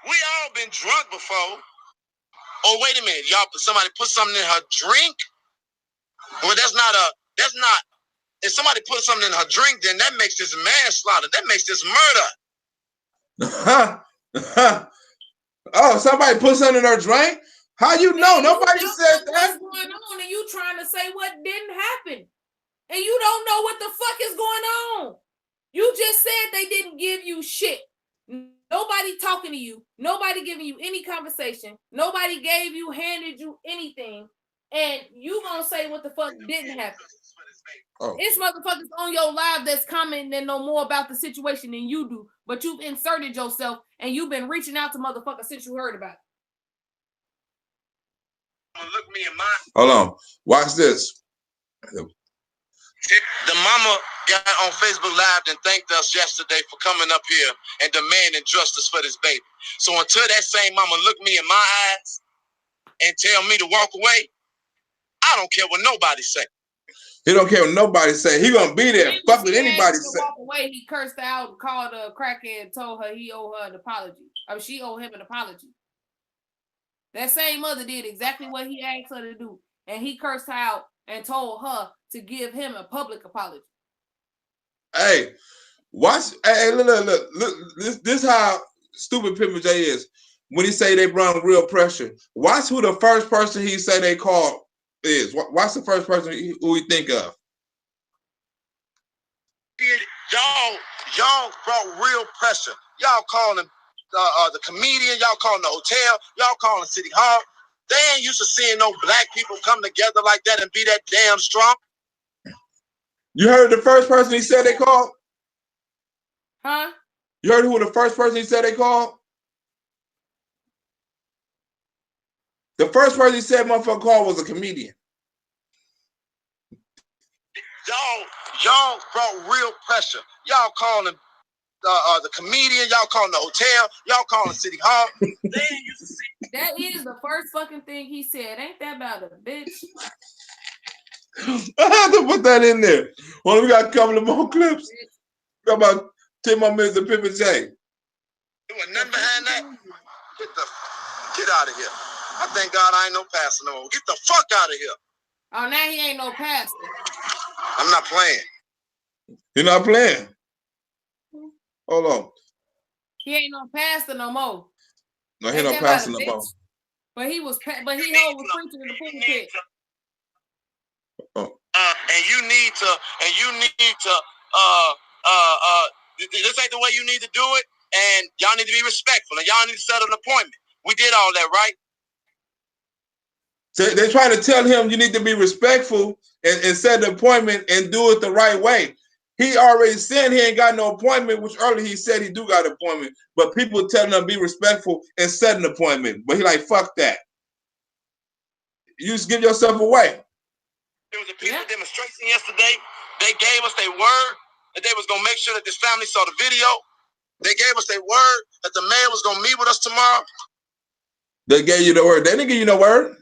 We all been drunk before. Oh, wait a minute, y'all. Somebody put something in her drink. Well, that's not. If somebody put something in her drink, then that makes this manslaughter. That makes this murder. Oh, somebody put something in her drink? How you know? Nobody said that. What's going on? And you trying to say what didn't happen. And you don't know what the fuck is going on. You just said they didn't give you shit. Nobody talking to you. Nobody giving you any conversation. Nobody handed you anything. And you gonna say what the fuck didn't happen. Oh. It's motherfuckers on your live that's commenting and know more about the situation than you do. But you've inserted yourself and you've been reaching out to motherfuckers since you heard about it. Look me in my. Hold on. Watch this. The mama got on Facebook Live and thanked us yesterday for coming up here and demanding justice for this baby. So until that same mama look me in my eyes and tell me to walk away, I don't care what nobody say. He don't care what nobody say. He gonna be there. Fuck what anybody say. Walk away. He cursed her out, called her a crackhead, told her he owed her an apology. I mean, she owed him an apology. That same mother did exactly what he asked her to do, and he cursed her out and told her to give him a public apology. Hey, watch. Hey, look. This how stupid Pimple J is. When he say they brought real pressure, watch who the first person he say they called is. Watch the first person who he think of. Y'all brought real pressure. Y'all calling the comedian. Y'all calling the hotel. Y'all calling City Hall. They ain't used to seeing no black people come together like that and be that damn strong. You heard the first person he said they called? Huh? You heard who the first person he said they called? The first person he said motherfucker called was a comedian. Y'all brought real pressure. Y'all calling the comedian. Y'all calling the hotel. Y'all calling City Hall. They ain't used to see. That is the first fucking thing he said. Ain't that about a bitch? I have to put that in there. Well, we got a couple of more clips. We got about 10 more minutes of Pimpin' J. There was nothing behind that. Get out of here. I thank God I ain't no pastor no more. Get the fuck out of here. Oh, now he ain't no pastor. I'm not playing. You're not playing? Hold on. He ain't no pastor no more. No, he ain't no pastor no more. But he was preaching in the pulpit. And you need to, this ain't the way you need to do it, and y'all need to be respectful, and y'all need to set an appointment. We did all that, right? So they're trying to tell him you need to be respectful and set an appointment and do it the right way. He already said he ain't got no appointment, which earlier he said he do got an appointment, but people telling him be respectful and set an appointment. But he like, fuck that. You just give yourself away. There was a peaceful demonstration yesterday. They gave us their word that they was going to make sure that this family saw the video. They gave us their word that the man was going to meet with us tomorrow. They gave you the word. They didn't give you no word.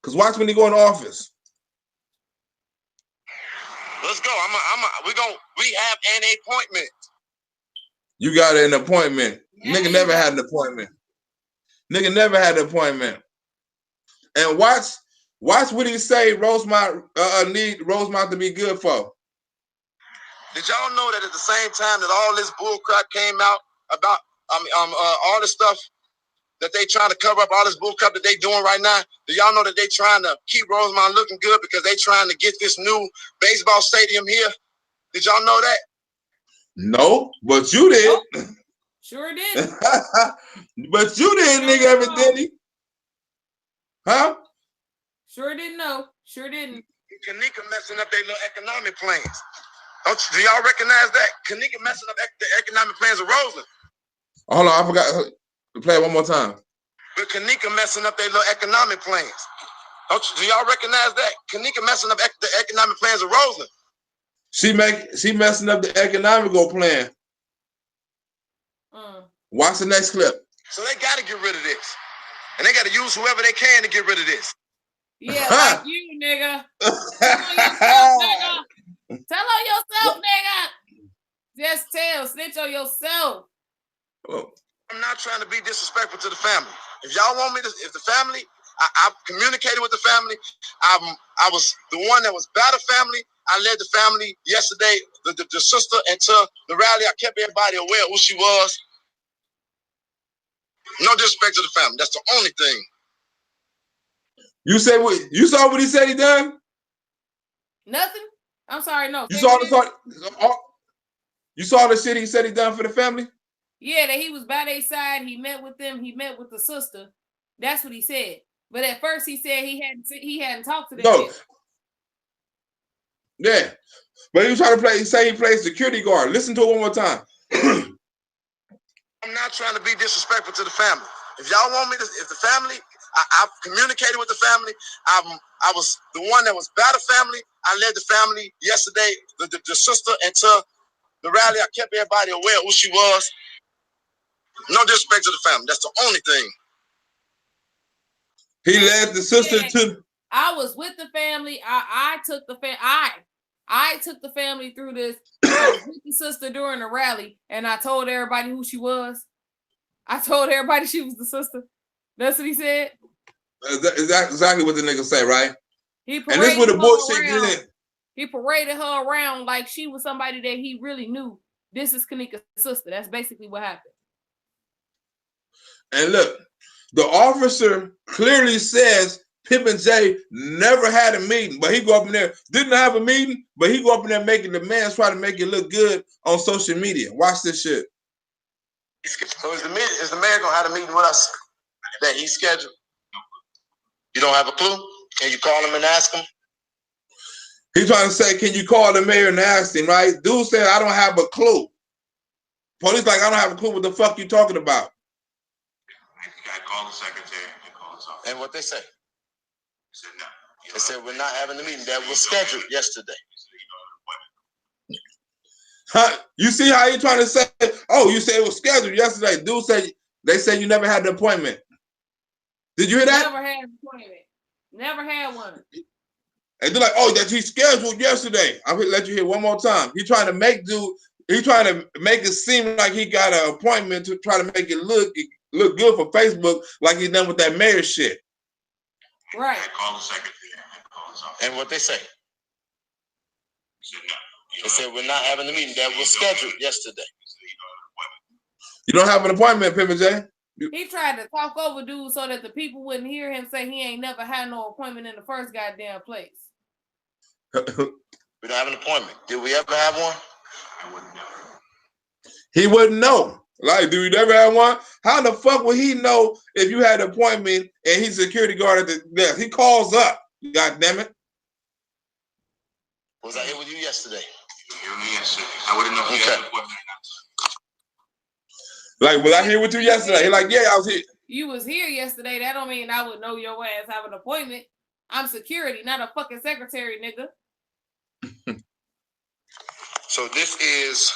Because watch when he go in the office. Let's go. We have an appointment. You got an appointment. Nigga never had an appointment. Nigga never had an appointment. And watch what he say Rosemont need Rosemont to be good for. Did y'all know that at the same time that all this bull crap came out about all the stuff that they trying to cover up, all this bull crap that they doing right now, do y'all know that they trying to keep Rosemont looking good because they trying to get this new baseball stadium here? Did y'all know that? No, but you did. Nope. Sure did. But you did, nigga, evidently. Huh? Sure didn't know. Sure didn't. Kanika messing up their little economic plans. Do y'all recognize that? Kanika messing up the economic plans of Roseland. Hold on, I forgot. Play it one more time. But Kanika messing up their little economic plans. Do y'all recognize that? Kanika messing up the economic plans of Roseland. She messing up the economical plan. Watch the next clip. So they got to get rid of this. And they got to use whoever they can to get rid of this. Yeah, like you, nigga. Tell on yourself, nigga. Tell on yourself, nigga. Just tell. Snitch on yourself. Oh. I'm not trying to be disrespectful to the family. If y'all want me to, if the family, I've communicated with the family. I was the one that was by the family. I led the family yesterday, the sister, into the rally. I kept everybody aware of who she was. No disrespect to the family. That's the only thing. You said what? You saw what he said he done? Nothing. I'm sorry. No. You saw the shit he said he done for the family? Yeah, that he was by their side. He met with them. He met with the sister. That's what he said. But at first he said he hadn't talked to them yet. Yeah, but he was trying to play. He said he played security guard. Listen to it one more time. I'm not trying to be disrespectful to the family. If y'all want me to, if the family, I've communicated with the family. I was the one that was by the family. I led the family yesterday, the sister, into the rally. I kept everybody aware of who she was. No disrespect to the family. That's the only thing. He led the sister to. I was with the family. I took the I took the family through this. I was with the sister during the rally, and I told everybody who she was. I told everybody she was the sister. That's what he said. Exactly what the nigga say, right? And this is where the bullshit get in. He paraded her around like she was somebody that he really knew. This is Kanika's sister. That's basically what happened. And look, the officer clearly says Pip and Jay never had a meeting, but he go up in there, didn't have a meeting, but he go up in there making the man try to make it look good on social media. Watch this shit. So is the mayor gonna have a meeting with us that he scheduled? You don't have a clue? Can you call him and ask him? He's trying to say, can you call the mayor and ask him, right? Dude said, I don't have a clue. Police like, I don't have a clue what the fuck you talking about. I called the secretary and called his office. And what they say? They said no. They said we're not having the meeting that was scheduled yesterday. Huh? You see how he trying to say, oh, you say it was scheduled yesterday. Dude said, they said you never had the appointment. Did you hear that? Never had an appointment. Never had one. And they're like, oh, that he scheduled yesterday. I'll let you hear one more time. He trying to make it seem like he got an appointment to try to make it look good for Facebook, like he done with that mayor shit. Right. I called the secretary and called his office. And what they say? They said no. They said we're not having the meeting that was scheduled yesterday. You don't have an appointment, Pip and J? He tried to talk over dude so that the people wouldn't hear him say he ain't never had no appointment in the first goddamn place. We don't have an appointment. Did we ever have one? I wouldn't know. He wouldn't know. Like, do you never have one? How the fuck would he know if you had an appointment and he's a security guard at the desk? He calls up. God damn it. Was I here with you yesterday? You were here yesterday. I wouldn't know if you had an appointment or not. Like, was I here with you yesterday? He like, yeah, I was here. You was here yesterday. That don't mean I would know your ass have an appointment. I'm security, not a fucking secretary, nigga. So this is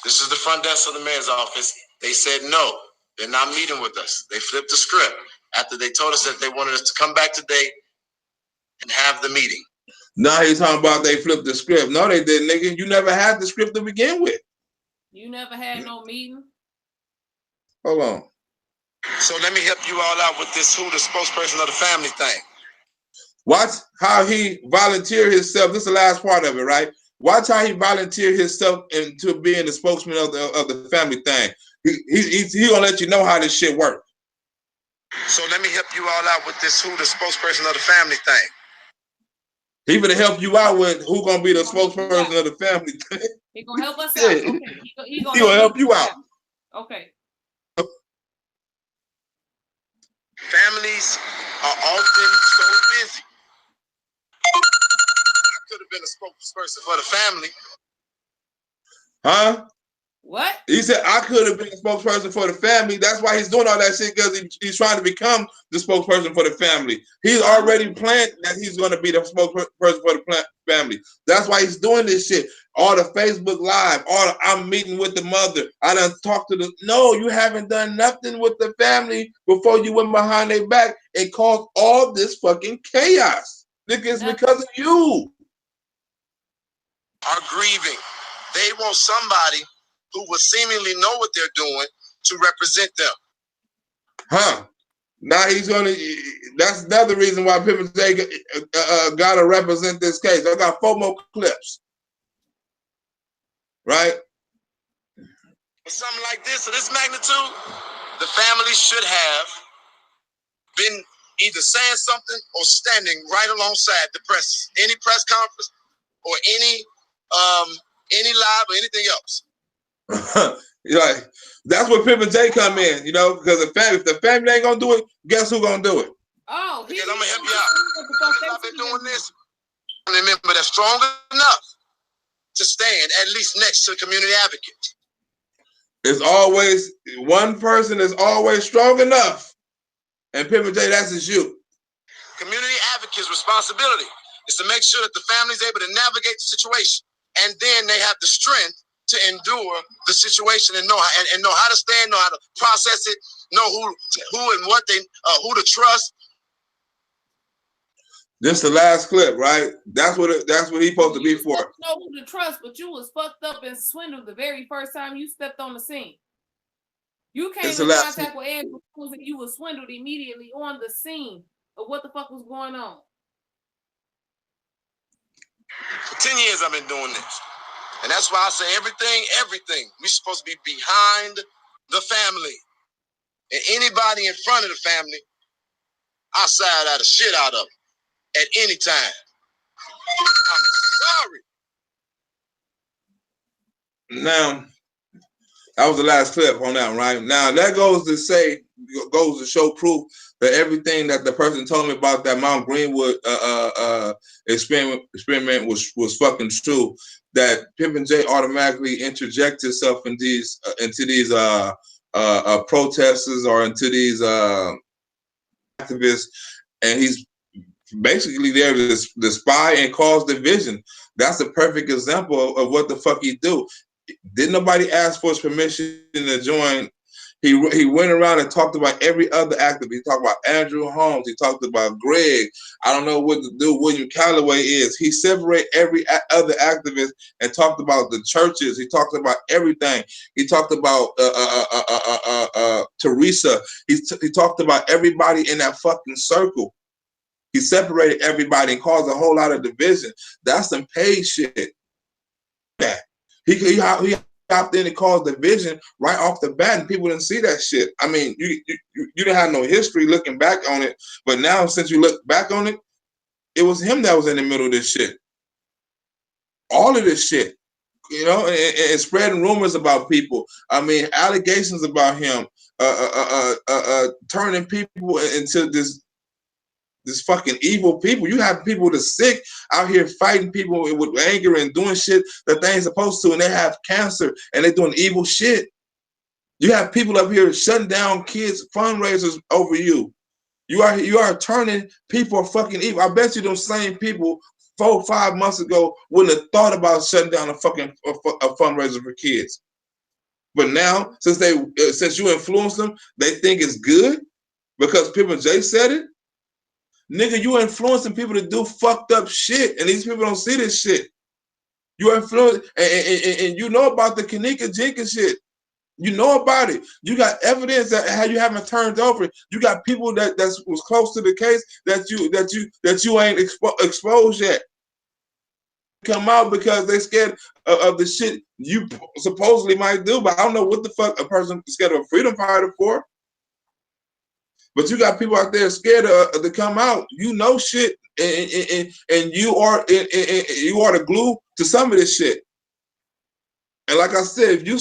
the front desk of the mayor's office. They said no, they're not meeting with us. They flipped the script after they told us that they wanted us to come back today and have the meeting. Now he's talking about they flipped the script. No, they didn't, nigga. You never had the script to begin with. You never had no meeting. Hold on. So let me help you all out with this who the spokesperson of the family thing. Watch how he volunteered himself. This is the last part of it, right? Watch how he volunteered himself into being the spokesman of the family thing. He gonna let you know how this shit works. So let me help you all out with this who the spokesperson of the family thing. He gonna help you out with who gonna be the spokesperson of the family thing. He gonna help us out. Okay. He gonna help you out. Okay. Families are often so busy. I could have been a spokesperson for the family. Huh? What? He said I could have been a spokesperson for the family. That's why he's doing all that shit, because he's trying to become the spokesperson for the family. He's already planned that he's going to be the spokesperson for the family. That's why he's doing this shit. All the Facebook Live, I'm meeting with the mother. I done talked to the. No, you haven't done nothing with the family before you went behind their back and caused all this fucking chaos. It's because of you. Are grieving. They want somebody who will seemingly know what they're doing to represent them. Huh. Now he's gonna. That's another reason why Pimpin' J gotta represent this case. I got 4 more clips. Right? For something like this, of this magnitude, the family should have been either saying something or standing right alongside the press. Any press conference or any live or anything else. Like, that's where Pimpin' J come in, you know, because if the family ain't gonna do it, guess who gonna do it? Oh, because I'm gonna help you out. I've been doing this. Remember, they're strong enough to stand at least next to the community advocate. It's always one person is always strong enough, and Pimpin' J, that's just you. Community advocate's responsibility is to make sure that the family's able to navigate the situation, and then they have the strength to endure the situation and know how to stand, know how to process it, know who and what they who to trust. This the last clip, right? That's what he's supposed to be for. Know who to trust, but you was fucked up and swindled the very first time you stepped on the scene. You came in contact with Andrew and you was swindled immediately on the scene of what the fuck was going on. For 10 years I've been doing this. And that's why I say everything. We're supposed to be behind the family. And anybody in front of the family, I side out the shit out of them at any time. I'm sorry. Now, that was the last clip on that, right? Now, that goes to show proof that everything that the person told me about that Mount Greenwood experiment was fucking true. That Pimpin' J automatically interjects himself into these protesters or into these activists, and he's basically there to spy and cause division. That's a perfect example of what the fuck he do. Didn't nobody ask for his permission to join? He went around and talked about every other activist. He talked about Andrew Holmes. He talked about Greg. I don't know what the dude William Calloway is. He separated every other activist and talked about the churches. He talked about everything. He talked about Teresa. He talked about everybody in that fucking circle. He separated everybody and caused a whole lot of division. That's some paid shit. He hopped in and caused division right off the bat, and people didn't see that shit. I mean, you didn't have no history looking back on it, but now since you look back on it, it was him that was in the middle of this shit. All of this shit, you know, and spreading rumors about people. I mean, allegations about him, turning people into this fucking evil people. You have people that's sick out here fighting people with anger and doing shit that they ain't supposed to, and they have cancer and they're doing evil shit. You have people up here shutting down kids' fundraisers over you. You are turning people fucking evil. I bet you those same people 4 or 5 months ago wouldn't have thought about shutting down a fundraiser for kids. But now, since you influence them, they think it's good because Pimpin' J said it. Nigga, you influencing people to do fucked up shit, and these people don't see this shit. You influence, and you know about the Kanika Jenkins shit. You know about it. You got evidence that how you haven't turned over. You got people that was close to the case that you ain't exposed yet. Come out because they scared of the shit you supposedly might do, but I don't know what the fuck a person scared of a freedom fighter for. But you got people out there scared to come out. You know shit, and you are the glue to some of this shit. And like I said, if you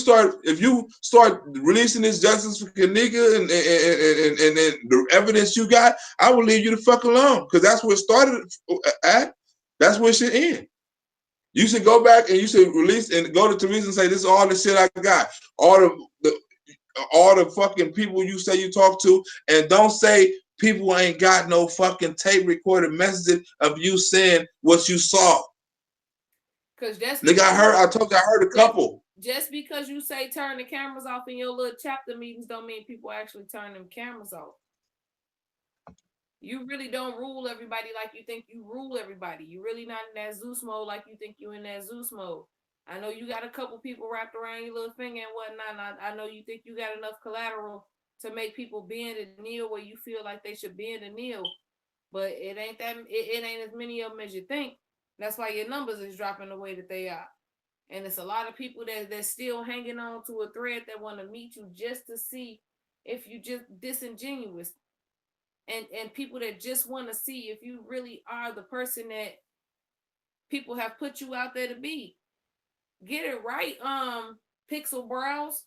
start releasing this justice for Kanika and the evidence you got, I will leave you the fuck alone because that's where it started at. That's where it should end. You should go back and you should release and go to Teresa and say, "This is all the shit I got, all the fucking people you say you talk to," and don't say people ain't got no fucking tape recorded messages of you saying what you saw. Cause just nigga, I told you I heard a couple. Just because you say turn the cameras off in your little chapter meetings don't mean people actually turn them cameras off. You really don't rule everybody like you think you rule everybody. You really not in that Zeus mode like you think you in that Zeus mode. I know you got a couple people wrapped around your little finger and whatnot. I know you think you got enough collateral to make people bend and kneel where you feel like they should bend and kneel. But it ain't as many of them as you think. That's why your numbers is dropping the way that they are. And it's a lot of people that's still hanging on to a thread that want to meet you just to see if you just disingenuous. And people that just want to see if you really are the person that people have put you out there to be. Get it right, Pixel Brows.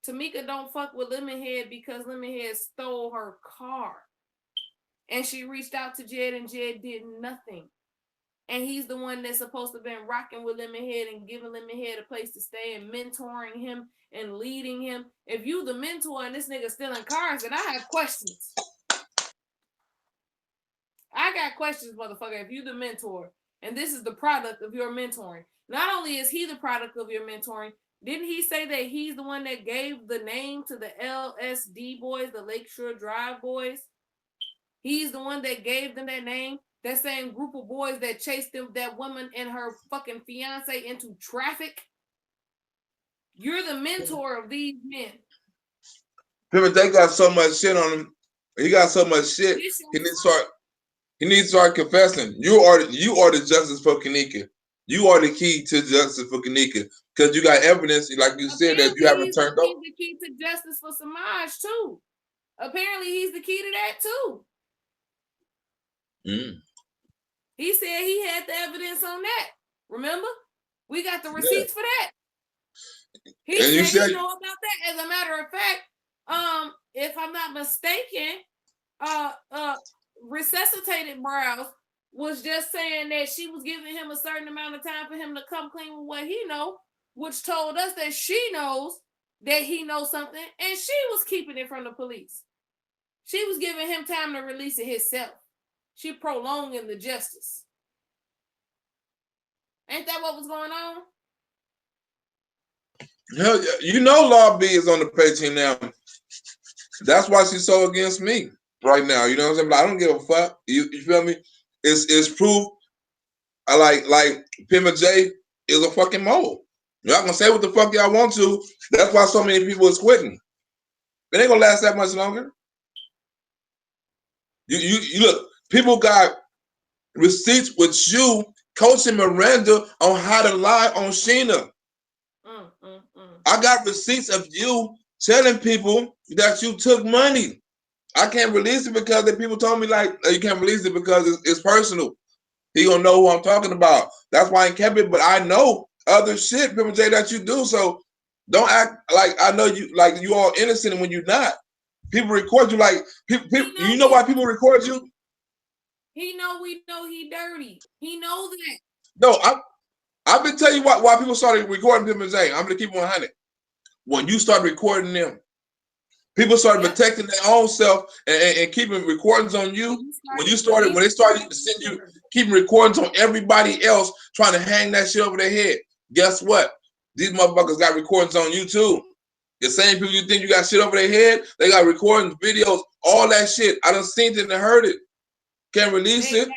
Tamika don't fuck with Lemonhead because Lemonhead stole her car. And she reached out to Jed and Jed did nothing. And he's the one that's supposed to have been rocking with Lemonhead and giving Lemonhead a place to stay and mentoring him and leading him. If you the mentor and this nigga stealing cars, then I have questions. I got questions, motherfucker. If you the mentor and this is the product of your mentoring, not only is he the product of your mentoring, didn't he say that he's the one that gave the name to the LSD boys, the Lakeshore Drive boys? He's the one that gave them that name. That same group of boys that chased them, that woman and her fucking fiance into traffic. You're the mentor of these men. People, they got so much shit on him. He got so much shit. He needs to start confessing. You are the justice for Kanika. You are the key to justice for Kanika because you got evidence, like you said, that you haven't turned over. He's the key to justice for Samaj too. Apparently, he's the key to that too. He said he had the evidence on that. Remember? We got the receipts for that. He said he know about that. As a matter of fact, if I'm not mistaken, Resuscitated Brows was just saying that she was giving him a certain amount of time for him to come clean with what he know, which told us that she knows that he knows something, and she was keeping it from the police. She was giving him time to release it himself. She prolonging the justice. Ain't that what was going on? Hell, you know Law B is on the pay team now. That's why she's so against me right now. You know what I'm saying? But I don't give a fuck. You feel me? It's proof. I like Pimp J is a fucking mole. Y'all gonna say what the fuck y'all want to. That's why so many people is quitting. It ain't gonna last that much longer. You look, people got receipts with you coaching Miranda on how to lie on Sheena. I got receipts of you telling people that you took money. I can't release it because the people told me like you can't release it because it's personal. He gonna know who I'm talking about. That's why I ain't kept it. But I know other shit, Pimp J, that you do. So don't act like I know you like you all innocent when you're not. People record you like people. You know why people record you? We know he dirty. He knows that. No, I've been telling you why people started recording Pimp J. I'm gonna keep 100. When you start recording them, people started protecting their own self and keeping recordings on you. When they started sending you keeping recordings on everybody else, trying to hang that shit over their head. Guess what? These motherfuckers got recordings on you too. The same people you think you got shit over their head, they got recordings, videos, all that shit. I done seen it and heard it. Can't release it.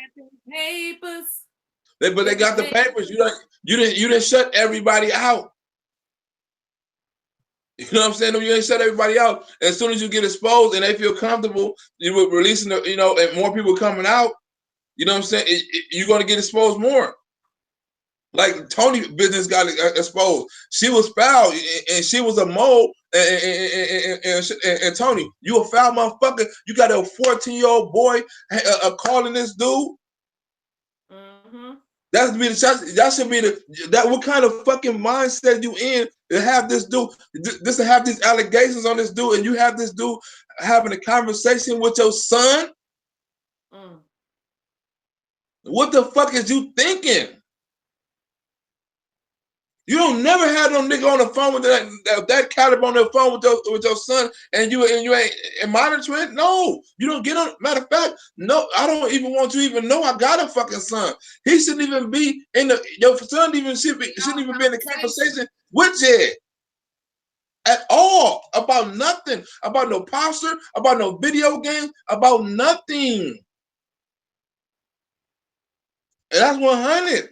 Papers. But they got the papers. You didn't shut everybody out. You know what I'm saying? You ain't shut everybody out. As soon as you get exposed and they feel comfortable, you were releasing the, and more people coming out. You know what I'm saying? You're gonna get exposed more. Like Tony business got exposed. She was foul and she was a mole. And Tony, you a foul motherfucker. You got a 14-year-old boy calling this dude. Mm-hmm. That should be that. What kind of fucking mindset you in to have this dude? This to have these allegations on this dude, and you have this dude having a conversation with your son. What the fuck is you thinking? You don't never have no nigga on the phone with that caliber on the phone with your son, and you ain't monitoring. No, you don't get on. Matter of fact, no, I don't even want you to even know I got a fucking son. He shouldn't even be in the. Your son shouldn't even be in the conversation with Jed at all about nothing, about no poster, about no video game, about nothing. And that's 100.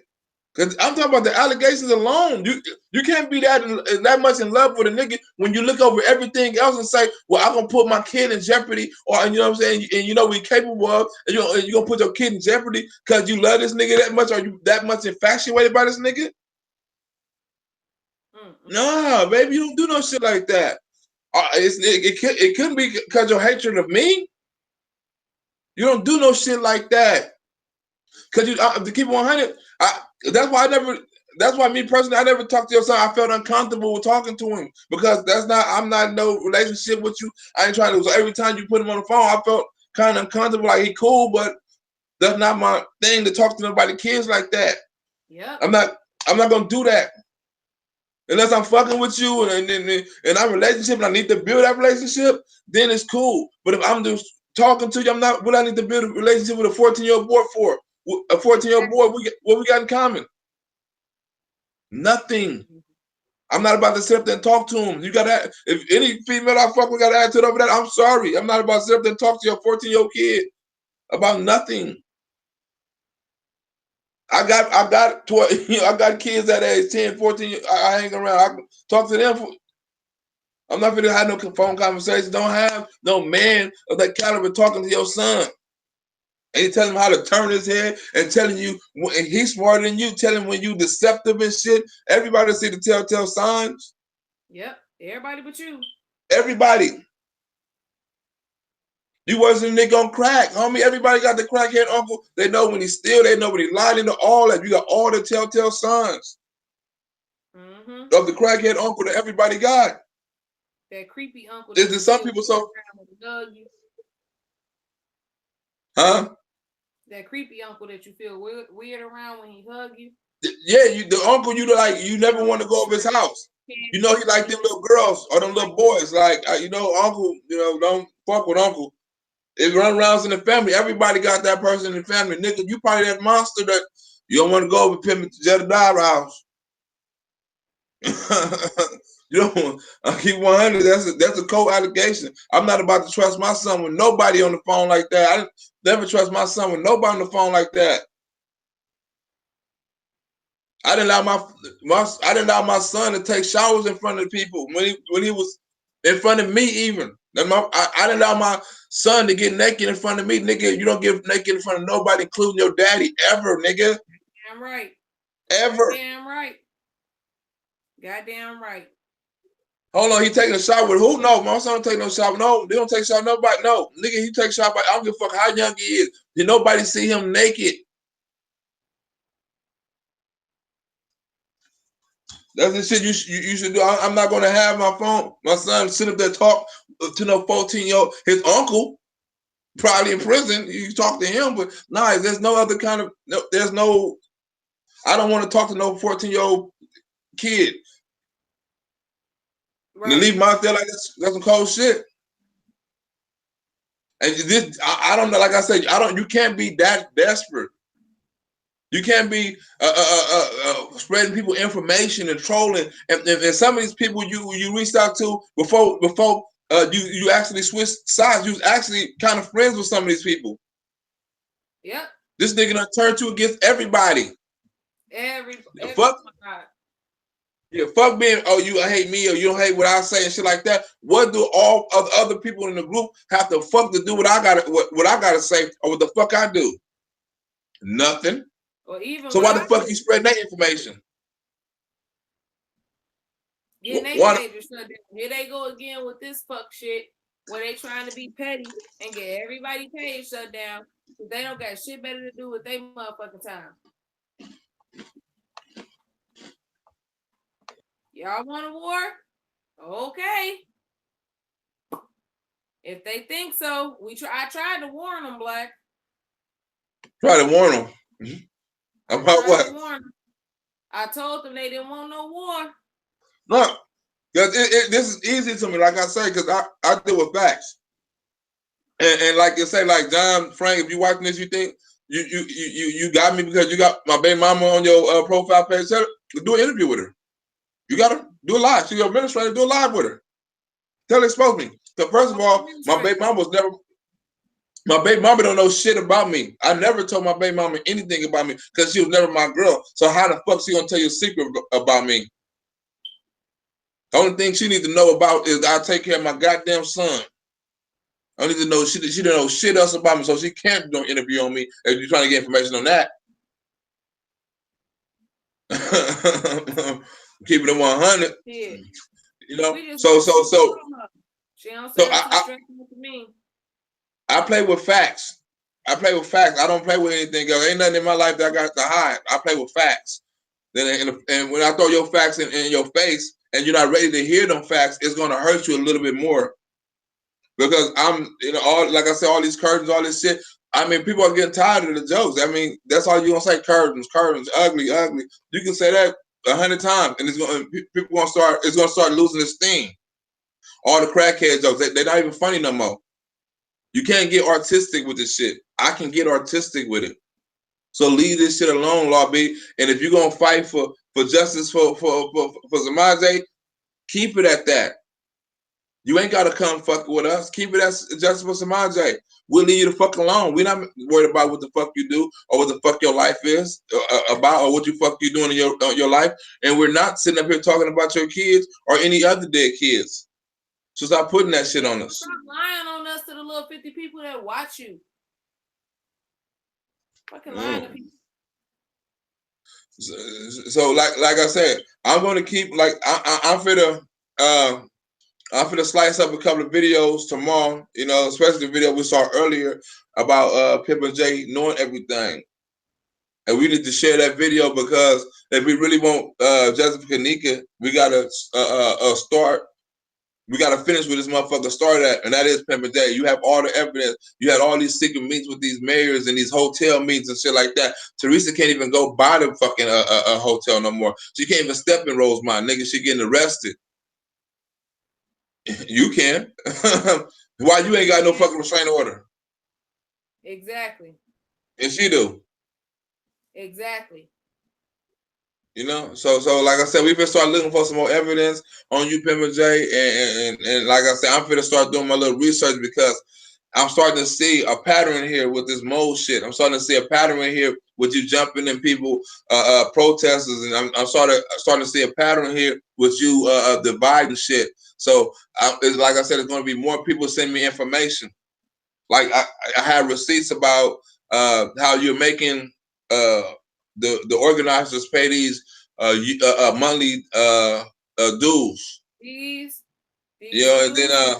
Cause I'm talking about the allegations alone. You can't be that much in love with a nigga when you look over everything else and say, well, I'm gonna put my kid in jeopardy, or you know what I'm saying, and you know what you're capable of, and you're gonna put your kid in jeopardy because you love this nigga that much, or you that much infatuated by this nigga? No, baby, you don't do no shit like that. It couldn't be because your hatred of me. You don't do no shit like that. Cause to keep 100, that's why me personally, I never talked to your son. I felt uncomfortable with talking to him because I'm not in no relationship with you. I ain't trying to. So every time you put him on the phone, I felt kind of uncomfortable. Like he cool, but that's not my thing to talk to nobody kids like that. Yeah. I'm not gonna do that unless I'm fucking with you and I'm in a relationship and I need to build that relationship. Then it's cool. But if I'm just talking to you, I'm not. What I need to build a relationship with a 14-year-old boy for? A 14-year-old boy, what we got in common? Nothing. I'm not about to sit up there and talk to him. You gotta, if any female I fuck with got attitude over that, I'm sorry. I'm not about to sit up there and talk to your 14-year-old kid about nothing. I got kids that age 10, 14. I hang around. I talk to them. I'm not gonna have no phone conversation. Don't have no man of that caliber talking to your son. And he telling him how to turn his head and telling you, and he's smarter than you, telling him when you deceptive and shit. Everybody see the telltale signs. Yep, everybody but you. Everybody. You wasn't a nigga on crack, homie. Everybody got the crackhead uncle. They know when he's still, they know when he's lying into all that. You got all the telltale signs of the crackhead uncle that everybody got. That creepy uncle. There's some people so. Huh? That creepy uncle that you feel weird around when he hug you. Yeah, the uncle you never want to go over his house. You know he like them little girls or them little boys. Like uncle, don't fuck with uncle. It run around in the family. Everybody got that person in the family. Nigga, you probably that monster that you don't want to go over Pimp Jedediah house. You know, I keep 100. That's a cold allegation. I'm not about to trust my son with nobody on the phone like that. I never trust my son with nobody on the phone like that. I didn't allow my son to take showers in front of people when he was in front of me even. I didn't allow my son to get naked in front of me, nigga. You don't get naked in front of nobody, including your daddy, ever, nigga. Damn right. Ever. Damn right. Goddamn right. Hold on, he taking a shower with who? No, my son don't take no shower. No, they don't take a shower. Nobody. No, nigga, he take a shower. I don't give a fuck how young he is. Did nobody see him naked? That's the shit you should do. I'm not gonna have my son sit up there talk to no 14-year-old. His uncle, probably in prison. You talk to him, but there's no other kind of. There's no. I don't want to talk to no 14-year-old kid. Right. To leave him out there like that's some cold shit. And this, I don't know. Like I said, You can't be that desperate. You can't be spreading people information and trolling. And some of these people you reached out to before you actually switched sides. You was actually kind of friends with some of these people. Yep. This nigga done turned you against everybody. Everybody. Fuck. Yeah, fuck being, oh, you hate me or you don't hate what I say and shit like that. What do all of the other people in the group have to fuck to do what I gotta what I gotta say or what the fuck I do? Nothing. Or even So what why the I fuck do. you spread that information? Getting their One, page shut down. Here they go again with this fuck shit where they trying to be petty and get everybody page shut down because they don't got shit better to do with their motherfucking time. Y'all want a war? Okay. If they think so, I tried to warn them, BLAQ. try to warn them. About what? I told them they didn't want no war. No, because this is easy to me, like I say, because I deal with facts. And like you say, like John Frank, if you watching this, you think you got me because you got my baby mama on your profile page. Do an interview with her. You got to do a live. She's your administrator. Do a live with her. Tell her expose me. So first of all, my baby mama was never. My baby mama don't know shit about me. I never told my baby mama anything about me because she was never my girl. So how the fuck she gonna tell you a secret about me? The only thing she needs to know about is I take care of my goddamn son. I need to know she don't know shit else about me, so she can't do an interview on me if you're trying to get information on that. Keeping it 100. Yeah. You know, so she don't say too straight to me. I play with facts. I play with facts. I don't play with anything else. Ain't nothing in my life that I got to hide. I play with facts. And when I throw your facts in your face and you're not ready to hear them facts, it's going to hurt you a little bit more. Because I'm, all like I said, all these curtains, all this shit. I mean, people are getting tired of the jokes. I mean, that's all you're going to say, curtains, ugly, ugly. You can say that 100 times and it's going to start losing its steam. All the crackhead jokes, they're not even funny no more. You can't get artistic with this shit. I can get artistic with it. So leave this shit alone, Law B. And if you're gonna fight for justice for Zamaje, keep it at that. You ain't gotta come fuck with us. Keep it as justice for Zamaje. We'll leave you the fuck alone. We're not worried about what the fuck you do or what the fuck your life is about or what you fuck you doing in your life. And we're not sitting up here talking about your kids or any other dead kids. So stop putting that shit on us. Stop lying on us to the little 50 people that watch you. Fucking lying to people. So like I said, I'm gonna keep I'm finna slice up a couple of videos tomorrow. Especially the video we saw earlier about Pip and J knowing everything, and we need to share that video because if we really want Jessica Kanika, we gotta start. We gotta finish with this motherfucker start at, and that is Pimp and J. You have all the evidence. You had all these secret meetings with these mayors and these hotel meetings and shit like that. Teresa can't even go buy the fucking a hotel no more. She can't even step in Rosemont. Nigga, she getting arrested. You can. Why you ain't got no fucking restraining order? Exactly. And she do. Exactly. So like I said, we've been start looking for some more evidence on you, Pimp and J, and like I said, I'm finna start doing my little research because I'm starting to see a pattern here with this mole shit. I'm starting to see a pattern here with you jumping in people, protesters, and I'm starting to see a pattern here with you dividing shit. So it's like I said, it's going to be more people sending me information. Like I have receipts about how you're making the organizers pay these monthly dues. These And then a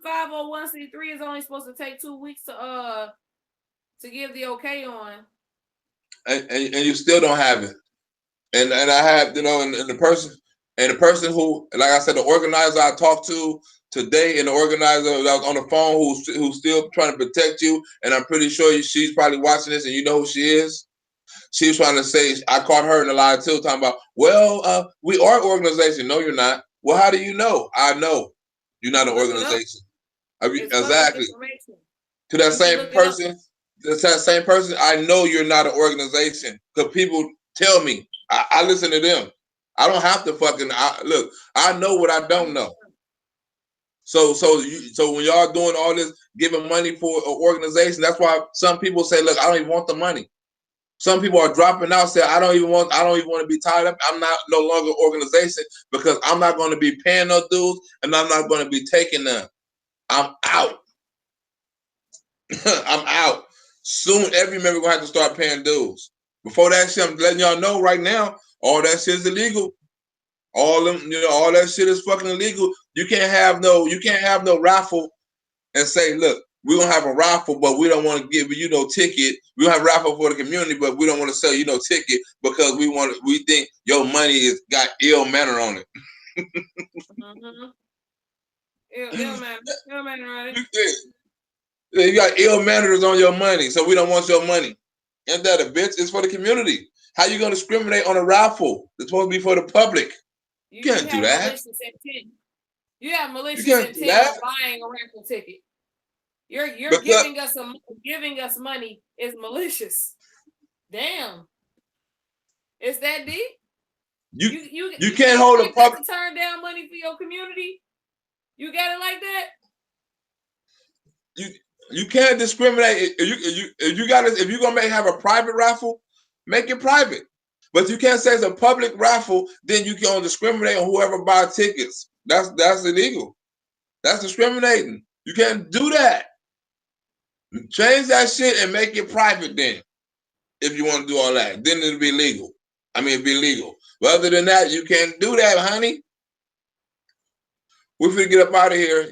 501c3 is only supposed to take 2 weeks to give the okay on. And you still don't have it. And I have, and the person who, like I said, the organizer I talked to today, and the organizer that was on the phone who's still trying to protect you, and I'm pretty sure she's probably watching this and you know who she is. She was trying to say, I caught her in the lie too, talking about, well, we are an organization. No, you're not. Well, how do you know? I know you're not an organization. Exactly. To that same person, I know you're not an organization because people tell me. I listen to them. I don't have to look. I know what I don't know. So when y'all doing all this, giving money for an organization, that's why some people say, look, I don't even want the money. Some people are dropping out, say, I don't even want to be tied up. I'm not no longer organization because I'm not going to be paying no dues and I'm not going to be taking them. I'm out. I'm out. Soon every member gonna have to start paying dues. Before that shit, I'm letting y'all know right now, all that shit is illegal. All them, all that shit is fucking illegal. You can't have no raffle and say, look, we're gonna have a raffle, but we don't want to give you no ticket. We don't have a raffle for the community, but we don't want to sell you no ticket because we think your money is got ill manner on it. Mm-hmm. Ill manner on it. You got ill manners on your money, so we don't want your money. Ain't that a bitch? It's for the community. How you gonna discriminate on a raffle? It's supposed to be for the public. You can't do that. Malicious intent. You have malicious intent on buying a raffle ticket. You're giving us money is malicious. Damn. It's that deep? You can't hold a public to turn down money for your community. You got it like that? You can't discriminate. If you're gonna have a private raffle, make it private. But you can't say it's a public raffle, then you can discriminate on whoever buys tickets. That's illegal. That's discriminating. You can't do that. Change that shit and make it private then. If you want to do all that, then it'll be legal. It'd be legal. But other than that, you can't do that, honey. We're gonna get up out of here.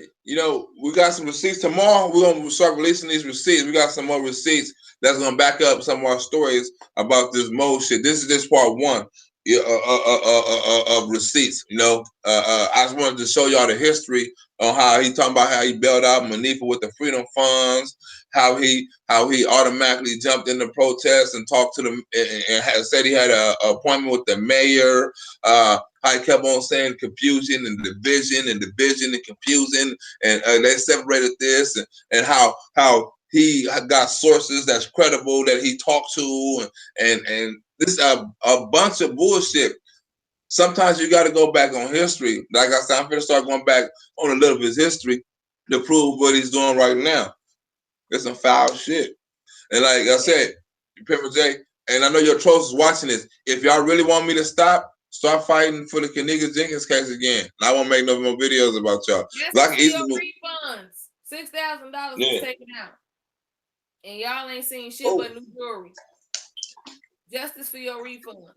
We got some receipts tomorrow. We're gonna start releasing these receipts. We got some more receipts that's gonna back up some of our stories about this mode shit. This is just part one of receipts. I just wanted to show y'all the history on how he talking about how he bailed out Manifa with the freedom funds, how he automatically jumped in the protest and talked to them and said he had an appointment with the mayor. How he kept on saying confusion and division and confusing, and they separated this and how he got sources that's credible that he talked to and this a bunch of bullshit. Sometimes you got to go back on history. Like I said, I'm going to start going back on a little of his history to prove what he's doing right now. It's some foul shit. And like I said, Pepper J, and I know your trolls is watching this. If y'all really want me to start fighting for the Kaniga Jenkins case again. I won't make no more videos about y'all. Like your refunds. $6,000 was taken out. And y'all ain't seen shit but new jewelry. Justice for your refunds.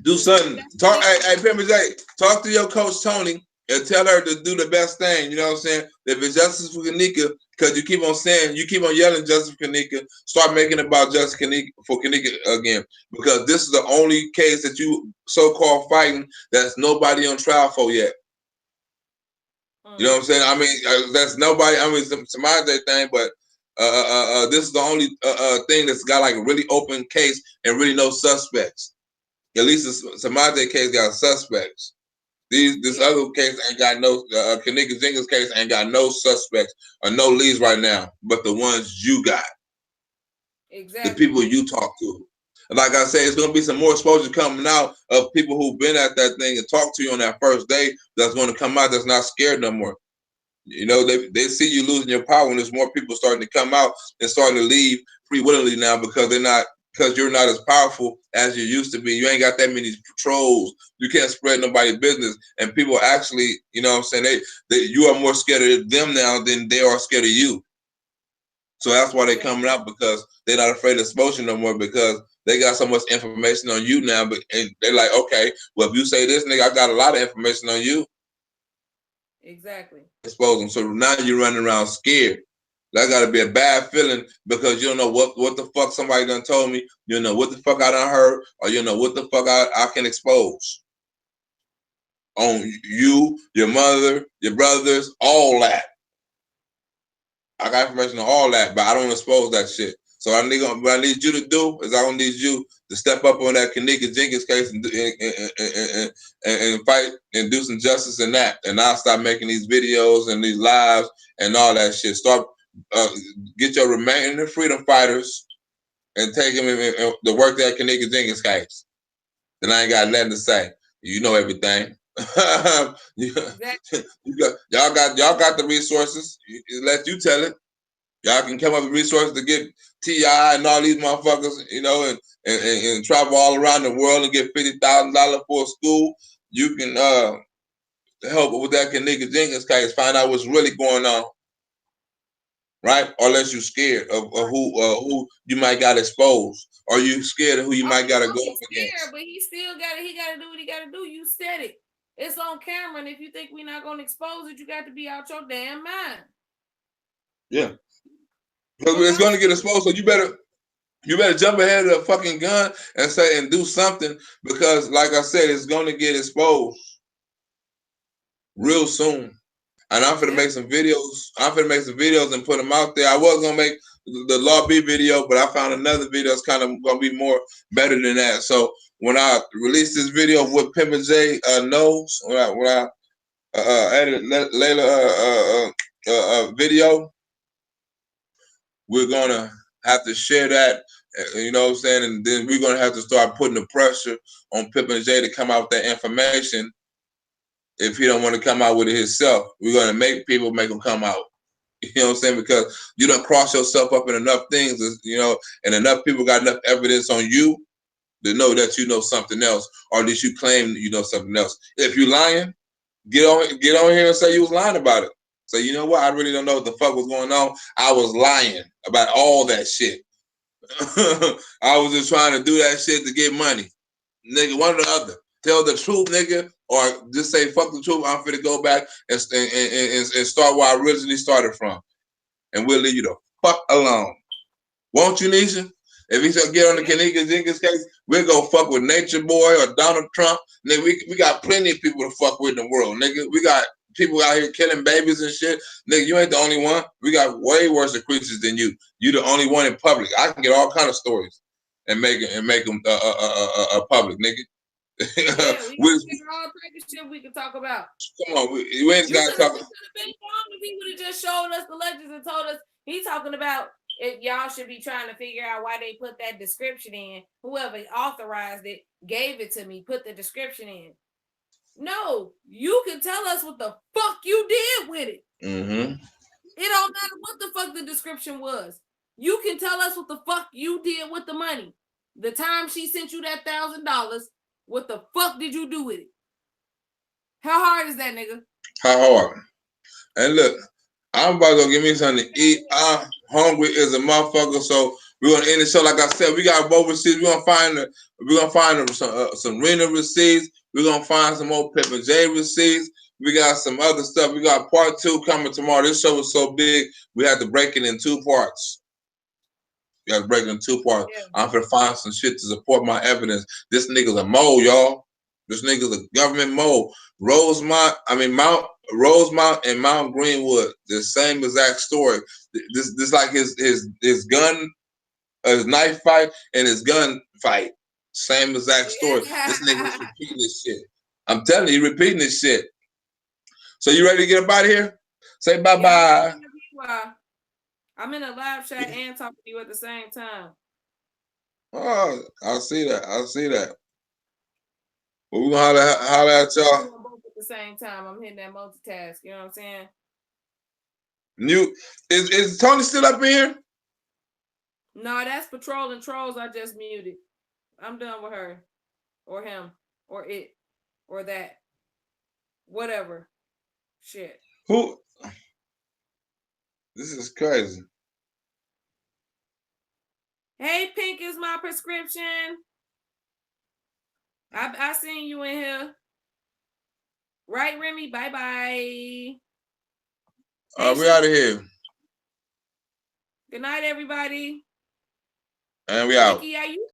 Do something. Talk, hey, Pimper J, talk to your coach Tony and tell her to do the best thing. You know what I'm saying? If it's justice for Kanika, because you keep on yelling justice for Kanika, start making it about justice for Kanika again. Because this is the only case that you so-called fighting that's nobody on trial for yet. You know what I'm saying? That's nobody. It's a Samaj thing, but this is the only thing that's got like a really open case and really no suspects. At least the Samaj case got suspects. This other case ain't got no Kanika Jenkins case ain't got no suspects or no leads right now, but the ones you got. Exactly. The people you talk to. And like I said, it's gonna be some more exposure coming out of people who've been at that thing and talked to you on that first day that's gonna come out that's not scared no more. They see you losing your power when there's more people starting to come out and starting to leave free willingly now because you're not as powerful as you used to be. You ain't got that many patrols. You can't spread nobody's business. And people actually, you know what I'm saying, you are more scared of them now than they are scared of you. So that's why they're coming out, because they're not afraid of exposure no more, because they got so much information on you now. And they're like, okay, well, if you say this, nigga, I got a lot of information on you. Exactly. Expose them. So now you're running around scared. That got to be a bad feeling, because you don't know what the fuck somebody done told me. You know what the fuck I done heard, or you know what the fuck I can expose on you, your mother, your brothers, all that. I got information on all that, but I don't expose that shit. So what I need you to do is I don't need you to step up on that Kanika Jenkins case and fight and do some justice in that. And I'll stop making these videos and these lives and all that shit. Start get your remaining freedom fighters and take them to work that Kanika Jenkins case. Then I ain't got nothing to say. You know everything. Y'all got the resources. Let you tell it. Y'all can come up with resources to get T.I. and all these motherfuckers, you know, and travel all around the world and get $50,000 for a school. You can help with that Kenneka Jenkins case, find out what's really going on, right? Or unless you're scared of who you might got exposed, or you scared of who you might got to go up against. But he still got to do what he got to do. You said it. It's on camera, and if you think we're not gonna expose it, you got to be out your damn mind. Yeah, because it's gonna get exposed. So you better jump ahead of the fucking gun and say and do something, because, like I said, it's gonna get exposed real soon. And I'm finna make some videos. I'm finna make some videos and put them out there. I was gonna make the Law B video, but I found another video that's kind of gonna be more better than that. So when I release this video of what Pimpin' J knows, when I edit Layla video, we're gonna have to share that. You know what I'm saying? And then we're gonna have to start putting the pressure on Pimpin' J to come out with that information. If he don't want to come out with it himself, we're gonna make people make him come out. You know what I'm saying? Because you don't cross yourself up in enough things, you know, and enough people got enough evidence on you to know that you know something else, or at least you claim you know something else. If you're lying, get on here and say you was lying about it. Say, you know what? I really don't know what the fuck was going on. I was lying about all that shit. I was just trying to do that shit to get money. Nigga, one or the other. Tell the truth, nigga, or just say fuck the truth. I'm finna go back and start where I originally started from, and we'll leave you the fuck alone. Won't you, Nisha? If he should get on the Kenneka Jenkins case, we'll go fuck with Nature Boy or Donald Trump. Nigga, we got plenty of people to fuck with in the world, nigga. We got people out here killing babies and shit. Nigga, you ain't the only one. We got way worse creatures than you. You the only one in public. I can get all kind of stories and make them public, nigga. Yeah, we all type of shit we can talk about. Come on, we ain't got to talk. It would have been wrong if he would have just showed us the legends and told us he's talking about if y'all should be trying to figure out why they put that description in. Whoever authorized it gave it to me, put the description in. No, you can tell us what the fuck you did with it. Mm-hmm. It don't matter what the fuck the description was. You can tell us what the fuck you did with the money. The time she sent you that $1,000, what the fuck did you do with it? How hard is that, nigga? How hard? And look, I'm about to go get me something to eat. I'm hungry as a motherfucker, so we're gonna end the show. Like I said, we got both receipts. We're gonna find some Rena receipts. We're gonna find some more Pimpin' J receipts. We got some other stuff. We got part 2 coming tomorrow. This show was so big, we had to break it in 2 parts. We got to break it in 2 parts. Yeah. I'm gonna find some shit to support my evidence. This nigga's a mole, y'all. This nigga's a government mole. Mount Rosemount and Mount Greenwood, the same exact story. This like his gun, his knife fight and his gun fight. Same exact story. Yeah. This nigga's repeating this shit. I'm telling you, he's repeating this shit. So you ready to get up out of here? Say bye-bye. I'm in a live chat and talking to you at the same time. Oh, I see that. Well, we're gonna holler at y'all. Both at the same time. I'm hitting that multitask. You know what I'm saying? Is Tony still up in here? No, that's Patrol and Trolls I just muted. I'm done with her. Or him. Or it. Or that. Whatever. Shit. Who? This is crazy. Hey, Pink is my prescription. I seen you in here. Right, Remy? Bye-bye. All right, we out of here. Good night, everybody. And we out. Vicky, are you